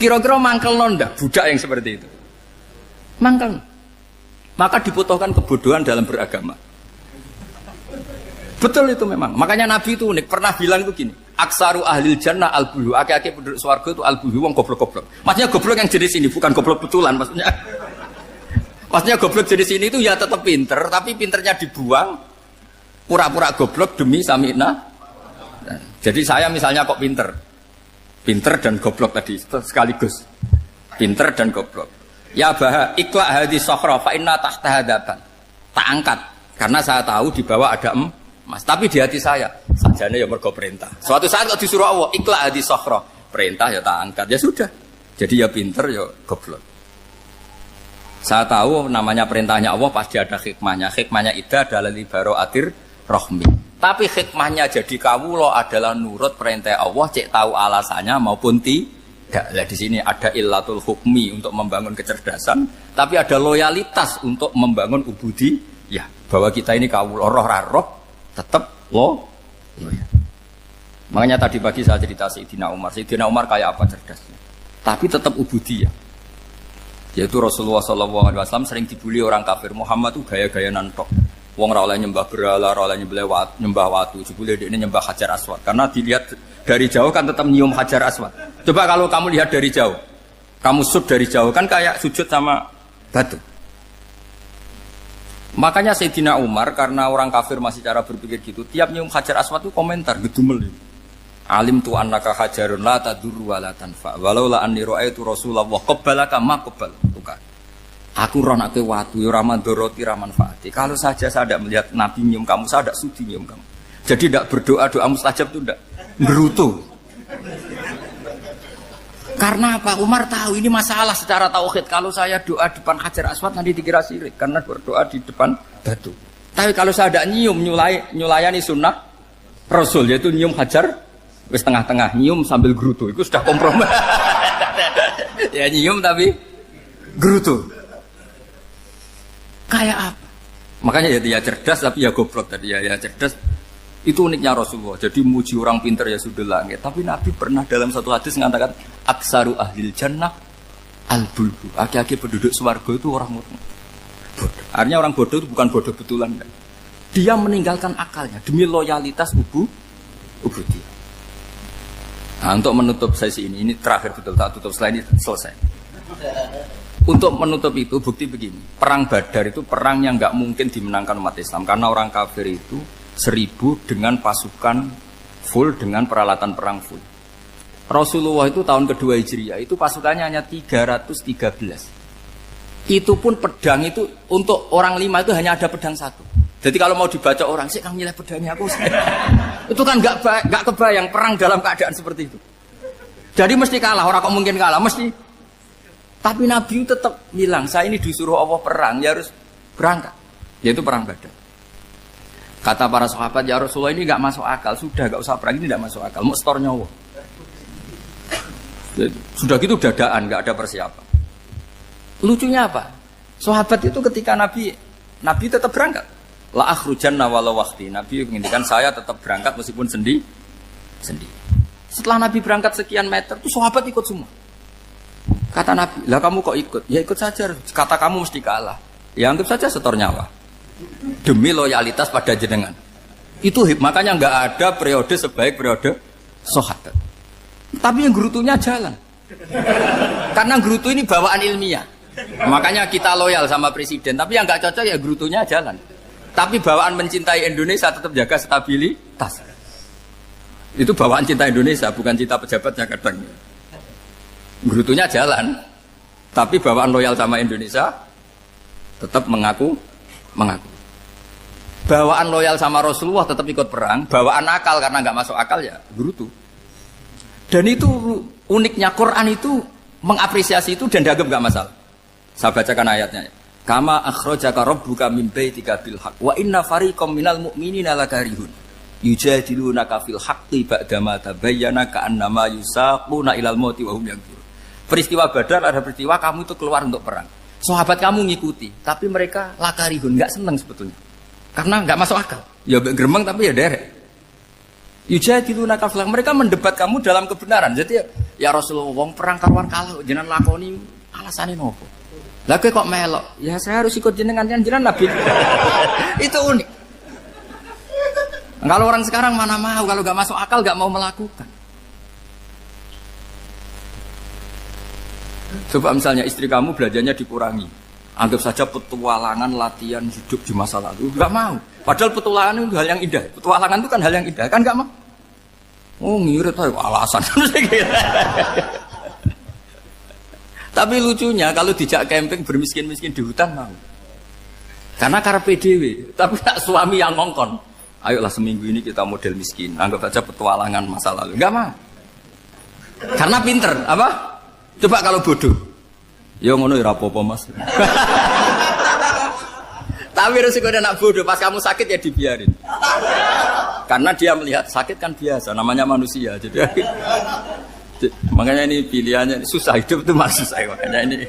Speaker 1: Kira-kira mangkel nonda budak yang seperti itu. Mangkel. Maka dibutuhkan kebodohan dalam beragama. Betul itu memang. Makanya Nabi itu unik pernah bilang itu gini. Aksaru ahlil jannah al-bulu. Aki-aki penduduk swarga itu al-bulu, wong goblok-goblok. Maksudnya goblok yang jenis ini bukan goblok betulan maksudnya. Maksudnya goblok jenis ini itu ya tetap pinter, tapi pinternya dibuang pura-pura goblok demi sami'na. Jadi saya misalnya kok pinter dan goblok tadi sekaligus, pinter dan goblok. Ya bah ikhla hadis sokhra fa inna tahta hadapan. Tak angkat karena saya tahu di bawah ada emas. Tapi di hati saya sajane ya mergo perintah. Suatu saat kok disuruh Allah ikhla hadis sokhra, perintah ya tak angkat ya sudah. Jadi ya pinter ya goblok. Saya tahu namanya perintahnya Allah pasti ada hikmahnya. Hikmahnya iddah adalah li baro'atir rohmi. Tapi hikmahnya jadi kawula adalah nurut perintah Allah, cek tahu alasannya maupun tidak. Lah di sini ada illatul hukmi untuk membangun kecerdasan, tapi ada loyalitas untuk membangun ubudi. Ya, bahwa kita ini kawula roh tetap loyal. Makanya tadi pagi saya cerita Sayyidina Umar. Sayyidina Umar kayak apa cerdasnya? Tapi tetap ubudi ya. Yaitu Rasulullah SAW sering dibully orang kafir. Muhammad itu gaya-gaya nantok. Wong ora oleh nyembah berhala, ora oleh nyembah watu, jebule dekne nyembah Hajar Aswad. Karena dilihat dari jauh kan tetap nyium Hajar Aswad. Coba kalau kamu lihat dari jauh, kamu sujud dari jauh kan kayak sujud sama batu. Makanya Sayyidina Umar karena orang kafir masih cara berpikir gitu, tiap nyium Hajar Aswad itu komentar gedumel. Alim tu annaka hajarun la tadurru wa la tanfa. Walau la anni ra'aitu Rasulullah qabbalaka ma qabbal. Aku ronake watu, ya ramandoroti ramanfaati. Kalau saja saya tidak melihat Nabi nyium kamu, saya tidak sudi nyium kamu. Jadi tidak berdoa, doa mustajab itu tidak berutuh. Karena apa? Umar tahu ini masalah secara tauhid. Kalau saya doa depan Hajar Aswad nanti dikira syirik. Karena berdoa di depan batu. Tapi kalau saya tidak nyium, nyulayani sunnah Rasul, yaitu nyium Hajar, wis tengah-tengah, nyium sambil gerutu. Itu sudah kompromi. Ya nyium tapi gerutu. Kayak apa? Makanya ya cerdas tapi ya goblok tadi ya cerdas. Itu uniknya Rasulullah. Jadi muji orang pintar ya sudah langit. Tapi Nabi pernah dalam satu hadis mengatakan aksaru ahlil jannah al-bulbu. Aki-aki penduduk swarga itu orang bodoh. Artinya orang bodoh itu bukan bodoh betulan. Dia meninggalkan akalnya demi loyalitas ubudi. Nah, untuk menutup sesi ini terakhir betul tak tutup setelah ini selesai. Untuk menutup itu bukti begini, perang Badar itu perang yang nggak mungkin dimenangkan umat Islam karena orang kafir itu 1000 dengan pasukan full dengan peralatan perang full. Rasulullah itu tahun kedua Hijriah itu pasukannya hanya 313. Itu pun pedang itu untuk orang 5 itu hanya ada pedang 1. Jadi kalau mau dibaca orang sih, kamu nilai pedangnya aku. Itu kan nggak kebayang perang dalam keadaan seperti itu. Jadi mesti kalah, orang kok mungkin kalah, mesti. Tapi Nabi tetap bilang, saya ini disuruh Allah perang, ya harus berangkat. Yaitu perang Badar. Kata para sahabat, ya Rasulullah ini nggak masuk akal, sudah nggak usah perang, ini nggak masuk akal, mau setor nyawa. Sudah gitu dadaan, nggak ada persiapan. Lucunya apa? Sahabat itu ketika Nabi tetap berangkat. La akhrujanna walau waqti. Nabi menginginkan saya tetap berangkat meskipun sendi. Setelah Nabi berangkat sekian meter, tuh sahabat ikut semua. Kata Nabi, lah kamu kok ikut? Ya ikut saja. Kata kamu mesti kalah. Ya anggap saja setor nyawa. Demi loyalitas pada jenengan. Itu makanya nggak ada periode sebaik periode sahabat. Tapi yang gerutunya jalan. Karena gerutu ini bawaan ilmiah. Makanya kita loyal sama presiden. Tapi yang nggak cocok ya gerutunya jalan. Tapi bawaan mencintai Indonesia tetap jaga stabilitas. Itu bawaan cinta Indonesia, bukan cinta pejabatnya kadang. Gerutunya jalan. Tapi bawaan loyal sama Indonesia tetap mengaku. Bawaan loyal sama Rasulullah tetap ikut perang. Bawaan akal karena nggak masuk akal ya gerutu. Dan itu uniknya Quran itu mengapresiasi itu dan dianggap nggak masalah. Saya bacakan ayatnya. Kama akhrajaka rabbuka min baitika bil haqq wa inna fariqam minal mu'minina lakarihun yujadilunaka fil haqqi ba'dama tabayyana ka'annama yusaquna ilal mauti wa hum yanzurun. Peristiwa Badar ada peristiwa kamu itu keluar untuk perang. Sahabat kamu ngikuti, tapi mereka lakarihun, enggak senang sebetulnya. Karena enggak masuk akal. Ya gremeng tapi ya derek. Yujadilunaka fil haqq, mereka mendebat kamu dalam kebenaran. Jadi ya Rasulullah wong perang karuan kalah jenengan lakoni alasane nopo? Lah kok melok? Ya saya harus ikut jenengan Nabi. Itu unik. Kalau orang sekarang mana mau, kalau gak masuk akal gak mau melakukan. Coba misalnya istri kamu belajarnya dikurangi. Anggap saja petualangan latihan hidup di masa lalu. Gak mau. Padahal petualangan itu hal yang indah. Petualangan itu kan hal yang indah. Kan gak mau. Oh ngirit aja alasan. Tapi lucunya kalau dijak camping bermiskin-miskin di hutan mau. Karena karpe dewe, tapi tak suami yang ngongkon. Ayolah seminggu ini kita model miskin, anggap saja petualangan masa lalu. Enggak mah. Karena pinter, apa? Coba kalau bodoh. Ya ngono ya apa-apa Mas. Tapi resiko anak bodoh pas kamu sakit ya dibiarin. Karena dia melihat sakit kan biasa, namanya manusia. Makanya ini pilihannya susah, hidup itu masih susah makanya ini.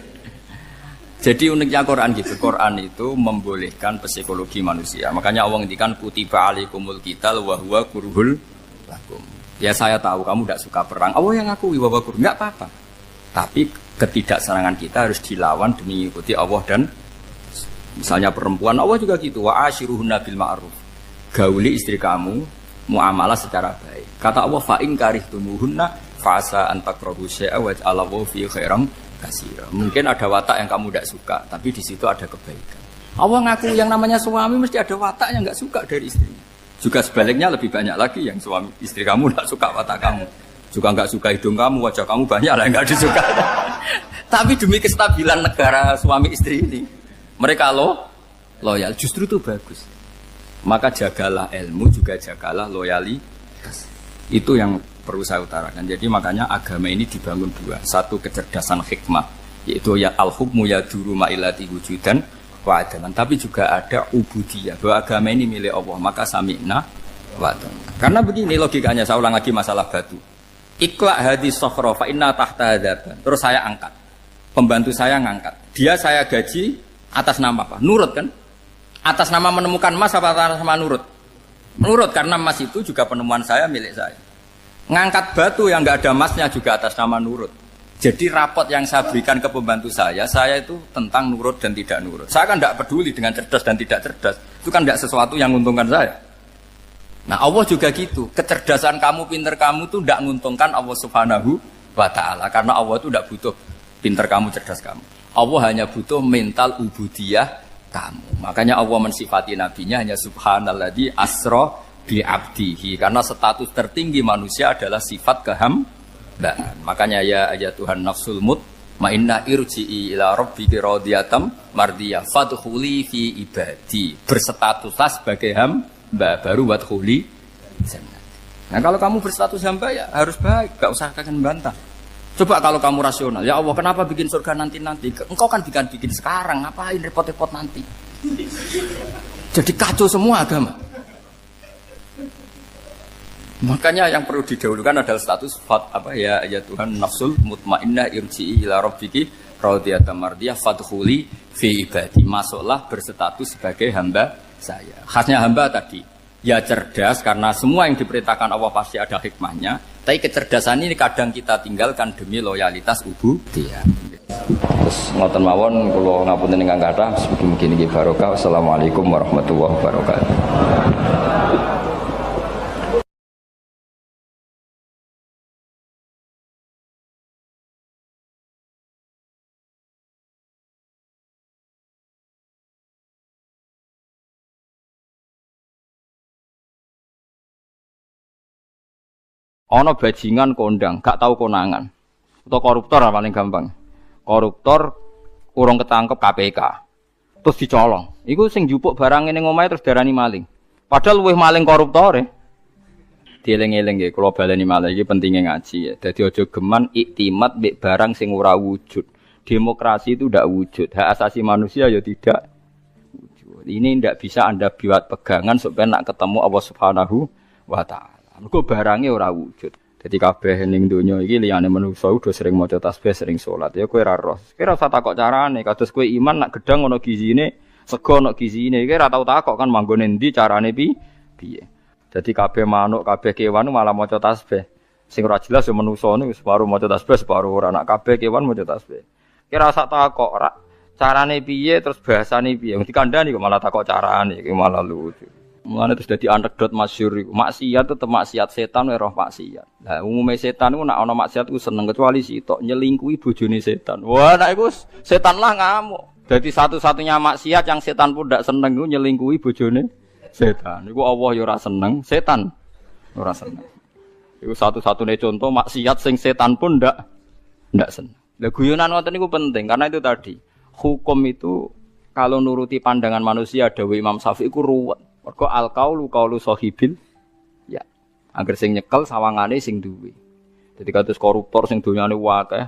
Speaker 1: Jadi uniknya Quran gitu. Quran itu membolehkan psikologi manusia. Makanya Allah ngendikan kutiba alaikumul qital wa huwa kurhul lakum. Ya saya tahu kamu tidak suka perang. Allah yang ngakui wa kurhul, enggak apa-apa. Tapi ketidaksenangan kita harus dilawan demi mengikuti Allah dan misalnya perempuan Allah juga gitu. Wa ashiruhunna bil ma'ruf. Gauli istri kamu muamalah secara baik. Kata Allah fa in karihtumuhunna fasa antakrahu syai'a wa ja'alallahu fi khairan katsira. Mungkin ada watak yang kamu tidak suka, tapi di situ ada kebaikan. Allah ngaku yang namanya suami mesti ada watak yang enggak suka dari istrinya. Juga sebaliknya lebih banyak lagi yang suami istri kamu tidak suka watak kamu. Juga enggak suka hidung kamu, wajah kamu banyak lah yang enggak disuka. Tapi demi kestabilan negara suami istri ini, mereka loyal, justru itu bagus. Maka jagalah ilmu, juga jagalah loyalitas. Itu yang perlu saya utarakan. Jadi makanya agama ini dibangun dua. Satu kecerdasan hikmah, yaitu ya al-hukmu ya duru ma'ilati wujudan wa adalan. Tapi juga ada ubudiyah, bahwa agama ini milik Allah. Maka sami'na wa ata'na. Karena begini logikanya, saya ulang lagi masalah batu. Iqla hadis sokhro fa inna tahta hadaban. Terus saya angkat. Pembantu saya ngangkat. Dia saya gaji atas nama apa? Nurut kan? Atas nama menemukan emas apa atas nama nurut? Nurut, karena emas itu juga penemuan saya, milik saya. Ngangkat batu yang nggak ada emasnya juga atas nama nurut. Jadi rapot yang saya berikan ke pembantu saya itu tentang nurut dan tidak nurut. Saya kan tidak peduli dengan cerdas dan tidak cerdas. Itu kan tidak sesuatu yang menguntungkan saya. Nah Allah juga gitu. Kecerdasan kamu, pinter kamu itu tidak menguntungkan Allah Subhanahu wa Ta'ala. Karena Allah itu tidak butuh pinter kamu, cerdas kamu. Allah hanya butuh mental ubudiyah kamu. Makanya Allah mensifati nabinya hanya subhanalladzi asra bi abdihi, karena status tertinggi manusia adalah sifat Nah, makanya ya Tuhan nafsul mutmainnah irji'i ila rabbiki radhiyatam mardiyah fadkhuli fi ibadi. Berstatuslah sebagai hamba baru wadkhuli jannah. Nah, kalau kamu berstatus hamba ya harus baik, enggak usah kakek bantah. Coba kalau kamu rasional, ya Allah kenapa bikin surga nanti-nanti? Engkau kan bikin sekarang, ngapain repot-repot nanti? Jadi kacau semua agama. Makanya yang perlu didahulukan adalah status ya Tuhan nafsul mutmainnah irji'i ila rabbiki radhiyatam mardiyah fadkhuli fi ibadi. Masuklah berstatus sebagai hamba saya. Khasnya hamba tadi ya cerdas karena semua yang diperintahkan Allah pasti ada hikmahnya. Tapi kecerdasan ini kadang kita tinggalkan demi loyalitas ubudiyah. Terus ngoten mawon kula ngapunten ingkang kathah mugi-mugi niki barokah. Wassalamualaikum warahmatullahi wabarakatuh. Ono bajingan kondang, gak tahu konangan. Atau koruptor paling gampang. Koruptor urung ketangkep KPK. Terus dicolong. Iku sing njupuk barang ning omahe terus darani maling. Padahal luwih maling koruptore. Dieling-eling nggih kula baleni malih iki pentinge ngaji ya. Dadi aja geman iktimat mbek barang sing ora wujud. Demokrasi itu tidak wujud. Hak asasi manusia ya tidak wujud. Ini tidak bisa Anda buat pegangan supaya nak ketemu Allah Subhanahu wa taala. Mergo barange ora wujud. Dadi kabeh ning donya iki liyane manusa udah sering maca tasbih, sering salat. Ya kowe ora roh. Kowe ora usah takok carane. Kados kowe iman nak gedang ana gizine, sego ana gizine. Kowe ora tau takok kan manggone endi carane piye. Dadi kabeh manuk, kabeh kewan malah maca tasbih. Sing ora jelas ya manusa niku separuh maca tasbih, separuh ora. Nak kabeh kewan maca tasbih. Kowe ora usah takok ora carane piye terus bahasane piye. Wong dikandani kok malah takok carane, iki malah lucu. Mulane terus dadi anekdot masyhur iku. Maksiat tetep maksiat, setan roh maksiat. Lah umume setan iku nek ana maksiat iku seneng kecuali sitok nyelingkuhi bojone setan. Wah, nek iku setan lah ngamuk. Dadi satu-satunya maksiat yang setan pun ndak seneng iku nyelingkuhi bojone setan. Iku Allah ya ora seneng, setan ora seneng. Iku satu-satunya contoh maksiat sing setan pun ndak seneng. Lah guyonan ngoten niku penting karena itu tadi. Hukum itu kalau nuruti pandangan manusia dawuh Imam Syafi'i iku ruwet. Mergo al-qaulu qaulu sahibil ya. Angger sing nyekel sawangane sing duwe. Dadi kados koruptor sing donyane akeh,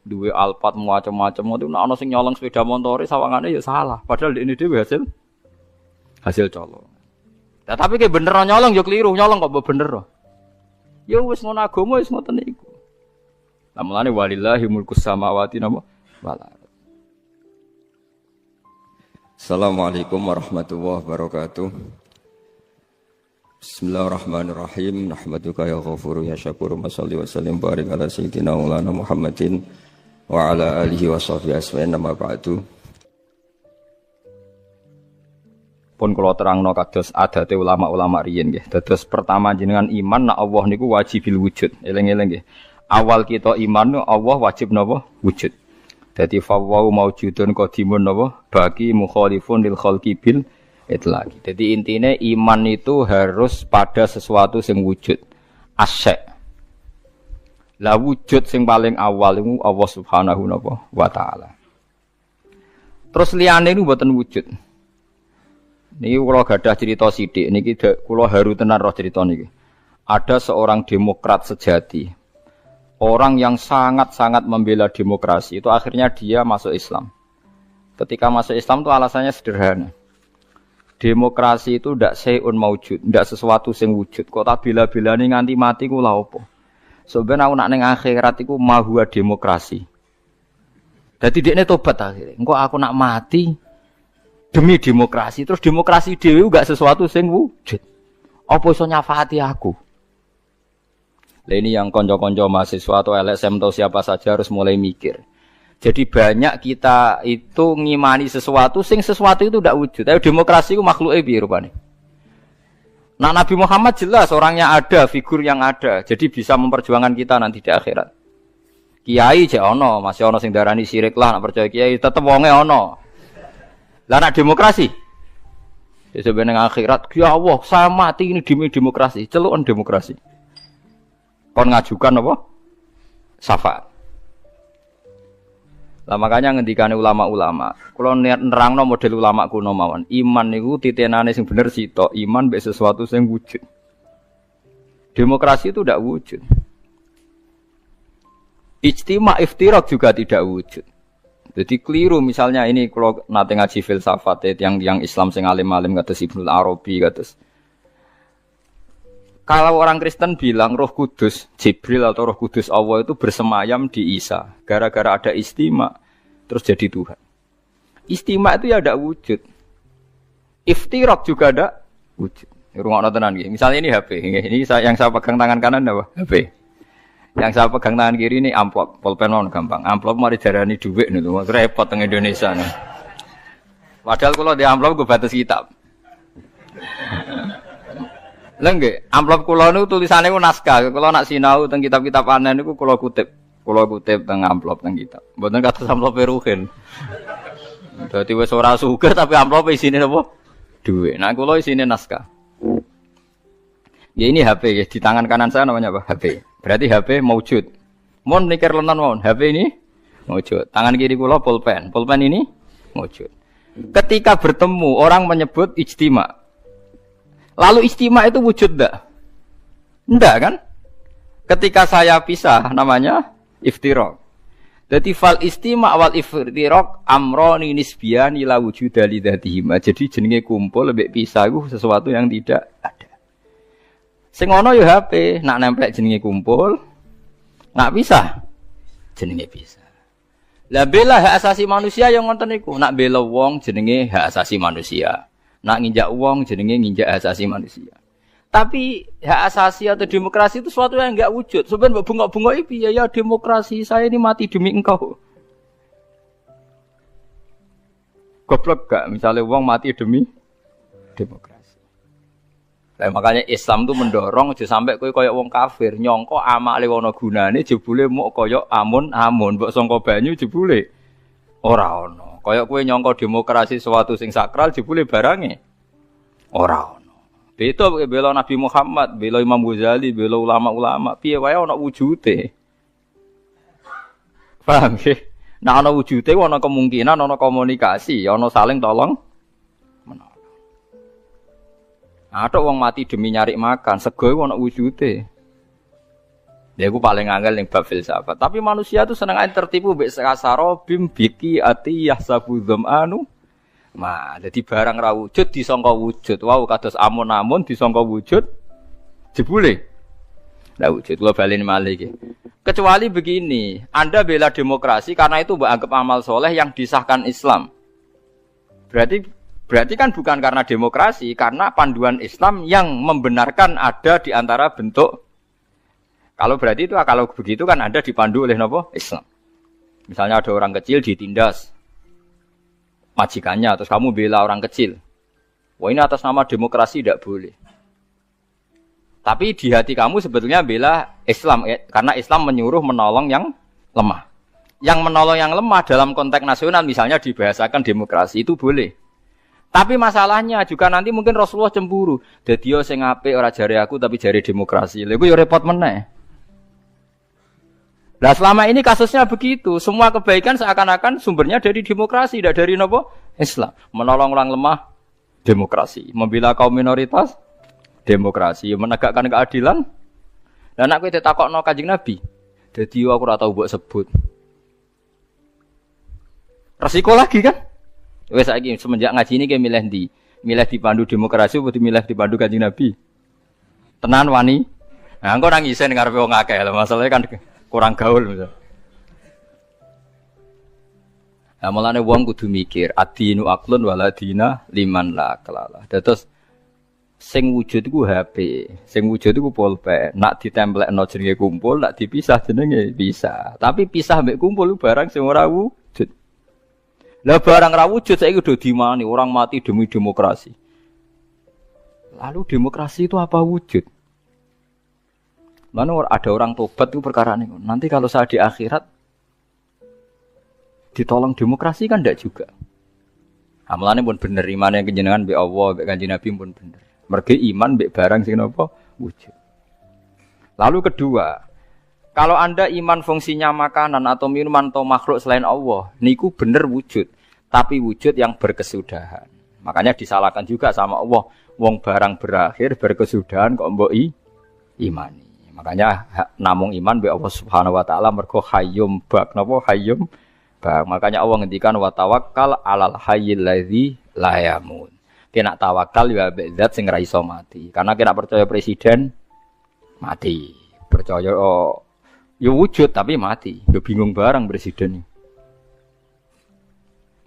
Speaker 1: duwe alpat macam-macam itu nek ana sing nyolong sepeda montore sawangane ya salah. Padahal ini dhewe hasil colong. Nah, tapi ke bener nyolong ya keliru, nyolong kok bener. Ya wis ngono agama wis ngoten niku. Lah mulane walillahi mulkus samawati wal ardh. Assalamualaikum warahmatullahi wabarakatuh. Bismillahirrahmanirrahim. Nahmaduka ya ghafuru ya syakuru. Mashalli wa sallim barik ala sayyidina maulana Muhammadin wa ala alihi wa sahbihi asma'in nama ba'du. Pun kula terangno kados adate ulama-ulama riyin nggih. Dados pertama jenengan iman nek Allah niku wajibil wujud. Eling-eling nggih. Awal kita iman Allah wajib napa? Wujud. Dadi fawwau maujudun qadimun napa? Bagi mukhalifun lil khalqi bil itlaqi. Dadi intine iman itu harus pada sesuatu sing wujud. Asy'. Lah wujud sing paling awal iku Allah Subhanahu wa taala. Terus liyane niku mboten wujud. Niki kula gadah cerita sithik niki kula haru tenan roh cerita niki. Ada seorang demokrat sejati. Orang yang sangat-sangat membela demokrasi itu akhirnya dia masuk Islam. Ketika masuk Islam itu alasannya sederhana. Demokrasi itu ndak sayun maujud, ndak sesuatu sing wujud. Kok tak bela-belani nganti mati ku lha opo? Sebenarnya aku nak ning akhirat iku mahwa demokrasi. Dadi dekne tobat akhirnya. Engko aku nak mati demi demokrasi. Terus demokrasi dhewe enggak sesuatu sing wujud. Apa iso nyafaati aku? Nah, ini yang konco-konco mahasiswa atau LSM atau siapa saja harus mulai mikir. Jadi banyak kita itu ngimani sesuatu, sesuatu itu tidak wujud. Tapi demokrasi itu makhluknya piye rupane. Nah, Nabi Muhammad jelas orangnya ada, figur yang ada. Jadi bisa memperjuangkan kita nanti di akhirat. Kiai jek ono, masih ono sing darani syirik lah, nak percaya kiai tetep wonge ono. Lah nak demokrasi. Ya sebenarnya akhirat, ya Allah, saya mati ini demi demokrasi, celukan demokrasi. Kon ngajukan apa? syafaat. Lah makanya ngendikane ulama-ulama, kula nerangno model ulama kuno mawon. Iman niku titenane sing bener sitok, iman mbek sesuatu sing wujud. Demokrasi itu tidak wujud. Ijtima' iftirak juga tidak wujud. Jadi keliru misalnya ini kalau nate ngaji filsafat yang Islam sing alim-alim kados Ibnu Arabi kados. Kalau orang Kristen bilang Roh Kudus, Jibril atau Roh Kudus Allah itu bersemayam di Isa. Gara-gara ada istima, terus jadi Tuhan. Istima itu ya ada wujud. Iftirak juga ada wujud. Rungokno tenan nggih. Misalnya ini HP. Ini yang saya pegang tangan kanan apa? HP. Yang saya pegang tangan kiri ini amplop. Pulpen mau gampang. Amplop mari darani dhuwit niku. Repot teng Indonesia nih. Padahal kalau di amplop gue batas kitab. Lengge, amplop kula niku tulisane ku naskah. Kula nak sinau teng kitab-kitab anen niku kula kutip. Kula kutip teng amplop teng kitab. Mboten kados amplop Ruhin. Dadi wis ora sugih tapi amplop isine napa? Dhuwit. Nah kula isine naskah. Ya ini HP ya, di tangan kanan saya namanya apa? HP. Berarti HP maujud. Mon mikir lenan mon, HP ini maujud. Tangan kiri kula pulpen. Pulpen ini maujud. Ketika bertemu orang menyebut ijtima'. Lalu ijtima' itu wujud enggak? Enggak kan? Ketika saya pisah namanya iftirak. Jadi fal istima' wal iftirak amroni nisbiyan ila wujuda li dzatihim. Jadi jenenge kumpul lebih pisah itu sesuatu yang tidak ada. Sing ana ya HP, nak nempel jenenge kumpul, nak pisah jenenge pisah. Lah bela hak asasi manusia yang ngoten niku, nak bela wong jenenge hak asasi manusia. Nak nginjak wong jenenge nginjak hak asasi manusia. Tapi hak asasi atau demokrasi itu sesuatu yang enggak wujud. Sebenarnya bengok-bengok piye ya demokrasi, saya ini mati demi engkau. Goblok gak misalnya wong mati demi demokrasi. Lah makanya Islam itu mendorong aja sampai kowe kaya wong kafir, nyangka amale ana gunane jebule muk kaya amun-amun, mbok sangka banyu jebule ora ana. Kaya kowe nyangka demokrasi sesuatu sing sakral jebule barange ora ana. Beda bela Nabi Muhammad, bela Imam Ghazali, bela ulama-ulama, piye wae ana wujude. Paham nggih? Nek ana wujude ana kemungkinan ana komunikasi, ana saling tolong menolong. Atok wong mati demi nyari makan, sego ana wujude. Ya iku paling angel ning bab filsafat. Tapi manusia itu seneng ae tertipu mbek kasaro bim biki ati yahsabu dzamanu. Nah, jadi barang ra wujud disangka wujud. Wow, kados amun-amun disangka wujud. Jebule. Ndak wujud. Kula baleni malih iki. Kecuali begini, Anda bela demokrasi karena itu mbok anggap amal soleh yang disahkan Islam. Berarti kan bukan karena demokrasi, karena panduan Islam yang membenarkan ada di antara bentuk. Kalau berarti itu kalau begitu kan Anda dipandu oleh napa? Islam. Misalnya ada orang kecil ditindas majikannya, terus kamu bela orang kecil. Wah ini atas nama demokrasi tidak boleh. Tapi di hati kamu sebetulnya bela Islam, karena Islam menyuruh menolong yang lemah. Yang menolong yang lemah dalam konteks nasional misalnya dibahasakan demokrasi itu boleh. Tapi masalahnya juga nanti mungkin Rasulullah cemburu. Dadi yo sing apik ora jare aku tapi jare demokrasi. Lha iku yo repot meneh. Nah selama ini kasusnya begitu, semua kebaikan seakan-akan sumbernya dari demokrasi, tidak dari nopo Islam. Menolong orang lemah, demokrasi. Membela kaum minoritas, demokrasi. Menegakkan keadilan. Dan aku itu takokno Kanjeng Nabi. Jadi aku ora tau mbok sebut. Resiko lagi kan? Wes saiki semenjak ngaji ini kayak milih ndi? Milih dipandu demokrasi atau milih dipandu Kanjeng Nabi? Tenan wani. Nah, engko nang isen ngarepe wong akeh lho, masalahnya kan kurang gaul misal. Nah, mulane wong kudu mikir, adinu aqlun waladina liman la kelala. Terus sing wujud iku HP, sing wujud iku pulpen. Nak ditemplekno jenenge kumpul, nak dipisah jenenge bisa. Tapi pisah mbek kumpul barang sing ora wujud. Lah barang ra wujud saiki udah dimani orang mati demi demokrasi. Lalu demokrasi itu apa wujud? Mana ada orang tobat itu perkara ini. Nanti kalau saya di akhirat ditolong demokrasi kan tidak juga. Amalannya pun bener, iman yang kenjenengan be Allah, be Kanjeng Nabi pun bener. Mergi iman be barang sing napa wujud. Lalu kedua, Kalau Anda iman fungsinya makanan atau minuman atau makhluk selain Allah, niku bener wujud, tapi wujud yang berkesudahan. Makanya disalahkan juga sama Allah, wong barang berakhir berkesudahan kok mbok imani. Makanya namung iman be Allah Subhanahu wa taala mergo hayyum bak napa hayyum bak. Makanya Allah ngendikan wa tawakkal 'alal hayyil ladzi la yamut. Kena tawakal ya be zat sing ra iso mati. Karena kena percaya presiden mati. Percaya ya wujud tapi mati. Ya bingung barang presiden.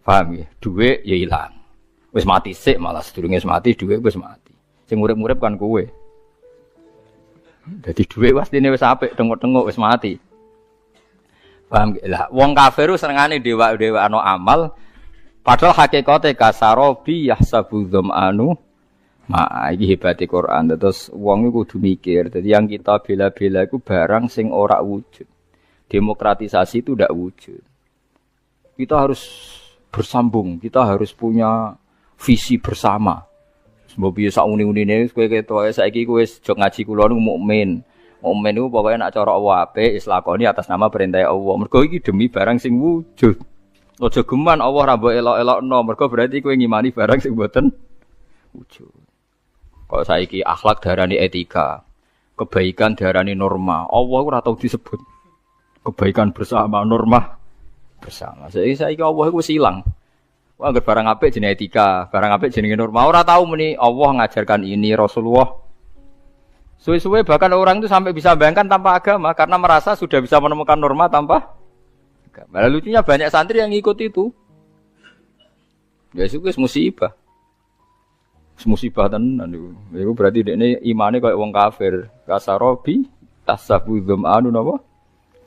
Speaker 1: Paham ya? Duit ya ilang. Wis mati sik malah sedurunge wis mati duit wis mati. Sing urip-urip kan kowe. Dadi duit pastine wis apik tengok-tengok wis mati. Paham ya? Lah wong kafir senengane dewa-dewa ana amal padahal hakikate kasarobi yahsabu dzamanu iki hebate Quran. Terus wong iku kudu mikir. Dadi yang kita bela-bela iku barang sing ora wujud. Demokratisasi itu ndak wujud. Kita harus bersambung, kita harus punya visi bersama. Sebab biasa uni-unine kowe ketoke saiki kowe jog ngaji kula niku mukmin. Mukmin niku pokoke nek cara Allah apik wis lakoni atas nama perintah Allah. Mergo iki demi barang sing wujud. Aja geman Allah ra mbok elok-elokno, mergo berarti kowe ngimani barang sing mboten wujud. Kalau saiki akhlak darani etika, kebaikan darani norma. Allah ora tau disebut. Kebaikan bersama, norma bersama. Saiki Allah iku silang. Wah, anggere barang apik jenenge etika, barang apik jenenge norma. Ora tau muni Allah ngajarkan ini Rasulullah. Suwe-suwe bahkan orang itu sampai bisa bayangkan tanpa agama karena merasa sudah bisa menemukan norma tanpa agama. Lucunya banyak santri yang ikut itu. Ya itu musibah. Musibah tenan niku. Iku berarti dekne imane koyo wong kafir. Kasarobi tasabu dzamanu napa?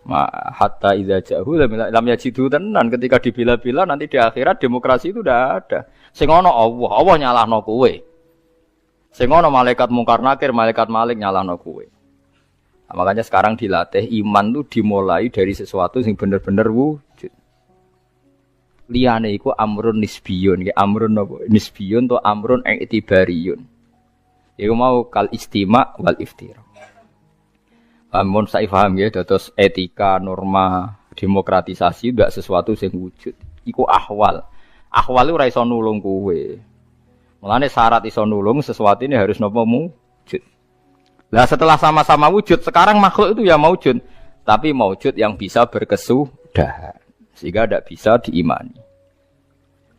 Speaker 1: Ma hatta idza ja'u lam yajidu tenan ketika dibela-bela nanti di akhirat demokrasi itu udah ada. Sing ana Allah, Allah nyalahno kowe. Sing ana malaikat mungkar nakir, malaikat malik nyalahno kowe. Nah, makanya sekarang dilatih iman itu dimulai dari sesuatu yang bener-bener wujud. Liyane iku amrun nisbiyun, amrun apa? Nisbiyun to amrun i'tibariyun. Iku mau kal istima' wal iftira. Amun saya paham ya, terus etika, norma, demokratisasi tidak sesuatu yang wujud. Iku ahwal. Ahwal itu ora iso nulung kowe. Mulane syarat iso nulung sesuatu ini harus napa wujud. Lah setelah sama-sama wujud, sekarang makhluk itu ya wujud, tapi wujud yang bisa berkesudahan. Sehingga tidak bisa diimani.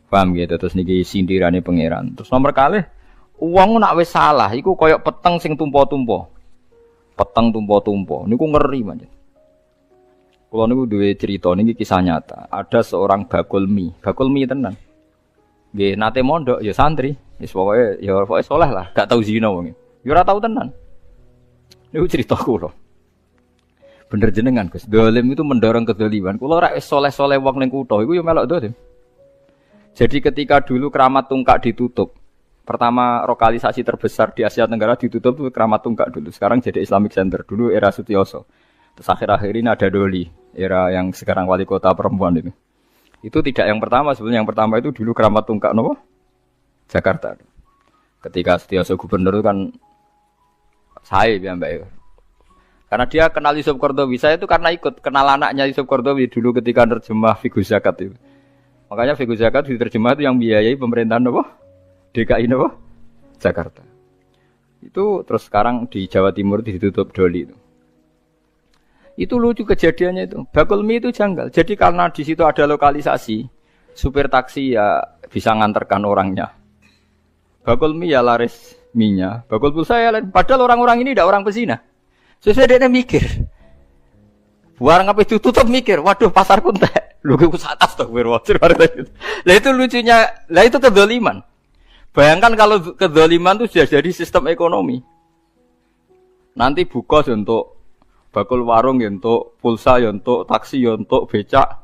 Speaker 1: Paham gitu, terus niki sindirane pangeran. Terus nomor kalih, uang nak wis salah, iku koyok peteng sing tumpo-tumpo. Peteng tumpo-tumpo, niku ngeri banget. Kalau niku duwe cerita niki kisah nyata. Ada seorang bakul mie tenan. Nggih nate mondok ya santri, wis pokoke saleh lah, gak tau zina wong. Ya ora tau tenan. Niku cerita kula. Bener jenengan Gus, dolim itu mendorong kedzaliman. Kula ora wis soleh-soleh wong ning kutha iku ya melok dolim. Jadi ketika dulu Keramat Tungkak ditutup, pertama lokalisasi terbesar di Asia Tenggara ditutup itu Keramat Tungkak dulu. Sekarang jadi Islamic Center, dulu era Sutioso. Terus akhir-akhir ini ada Doli, era yang sekarang wali kota perempuan itu. Itu tidak yang pertama, sebenarnya yang pertama itu dulu Keramat Tungkak nopo? Jakarta. Ketika Sutioso gubernur itu kan saya ya Mbak. Karena dia kenal Yusuf Qaradawi. Saya itu karena ikut kenal anaknya Yusuf Qaradawi dulu ketika nerjemah Fiqh Zakat itu. Makanya Fiqh Zakat diterjemah itu yang biayai pemerintahan apa? DKI apa? Jakarta. Itu terus sekarang di Jawa Timur ditutup Doli itu. Itu lucu kejadiannya itu. Bakul mie itu janggal. Jadi karena di situ ada lokalisasi, supir taksi ya bisa nganterkan orangnya. Bakul mie ya laris mie-nya. Bakul pulsa ya lain. Padahal orang-orang ini tidak orang pezina. Sesuai dia mikir. Barang apa itu tutup mikir. Waduh pasar kuntek. Lu ke atas tuh berwajib. Lah itu lucunya. Lah itu kedzaliman. Bayangkan kalau kedzaliman itu sudah jadi sistem ekonomi. Nanti buka untuk bakul warung, untuk pulsa, untuk taksi, untuk becak.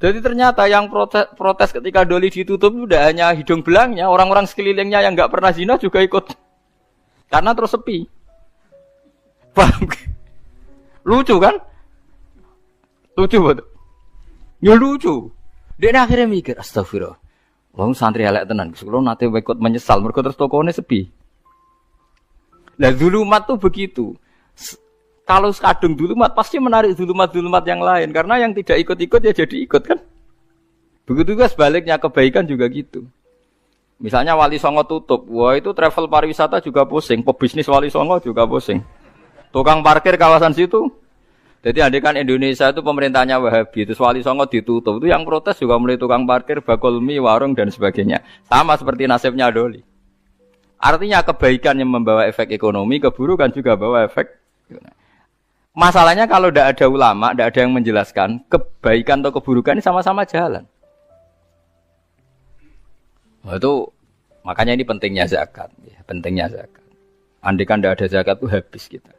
Speaker 1: Jadi ternyata yang protes ketika Doli ditutup itu tidak hanya hidung belangnya, orang-orang sekelilingnya yang nggak pernah zina juga ikut. Karena terus sepi. Paham? Lucu kan? Lucu betul. Ya lucu. Dia akhirnya mikir, astagfirullah. Wong santri elek tenan, kalau nanti ikut menyesal, mereka terus tokonya sepi. Lah zulumat tuh begitu. Kalau kadung dulumat pasti menarik dulumat-dulumat yang lain karena yang tidak ikut-ikut ya jadi ikut kan. Begitu juga sebaliknya kebaikan juga gitu. Misalnya Wali Songo tutup, wah itu travel pariwisata juga pusing, pebisnis Wali Songo juga pusing. Tukang parkir kawasan situ. Jadi andikan Indonesia itu pemerintahnya Wahabi, terus Wali Songo ditutup, itu yang protes juga mulai tukang parkir, bakul mie, warung dan sebagainya. Sama seperti nasibnya Doli. Artinya kebaikan yang membawa efek ekonomi, keburukan juga bawa efek. Masalahnya kalau tidak ada ulama, tidak ada yang menjelaskan, kebaikan atau keburukan ini sama-sama jalan. Nah, itu makanya ini pentingnya zakat, ya, pentingnya zakat. Andai kan tidak ada zakat itu habis kita.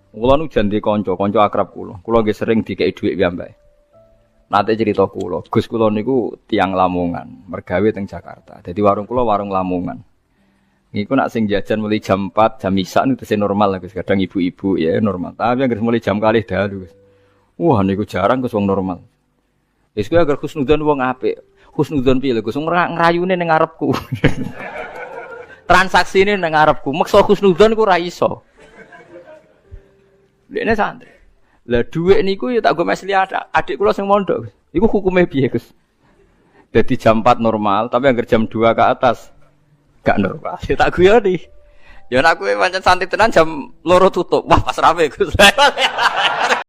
Speaker 1: Kulo nu janji konco akrab kulo. Kulo nggih sering dikei dhuwit piyambake. Nate cerita kulo, Gus kulo niku tiang Lamongan, mergawe teng Jakarta. Jadi warung kulo warung Lamongan. Niku nak sing jajan mulai jam 4, jam isak niku tesih normal lah Gus. Kadang ibu-ibu ya normal. Tapi anggere mulai jam kalih dalu Gus. Wah niku jarang Gus wong normal. Wis kuwi agar husnudzon wong apik. Husnudzon piye lho Gus ngrayune ning ngarepku. Transaksine ning ngarepku. Meksa husnudzon iku ora iso. Dekne santri. Lah dhuwit niku ya tak go mesli adik kula sing mondok. Iku hukume piye Gus? Dadi jam 4 normal, tapi anggar jam 2 ke atas gak normal. Ya tak guyoni. Ya nek kowe pancen santri tenan jam 2 tutup. Wah pas rame Gus.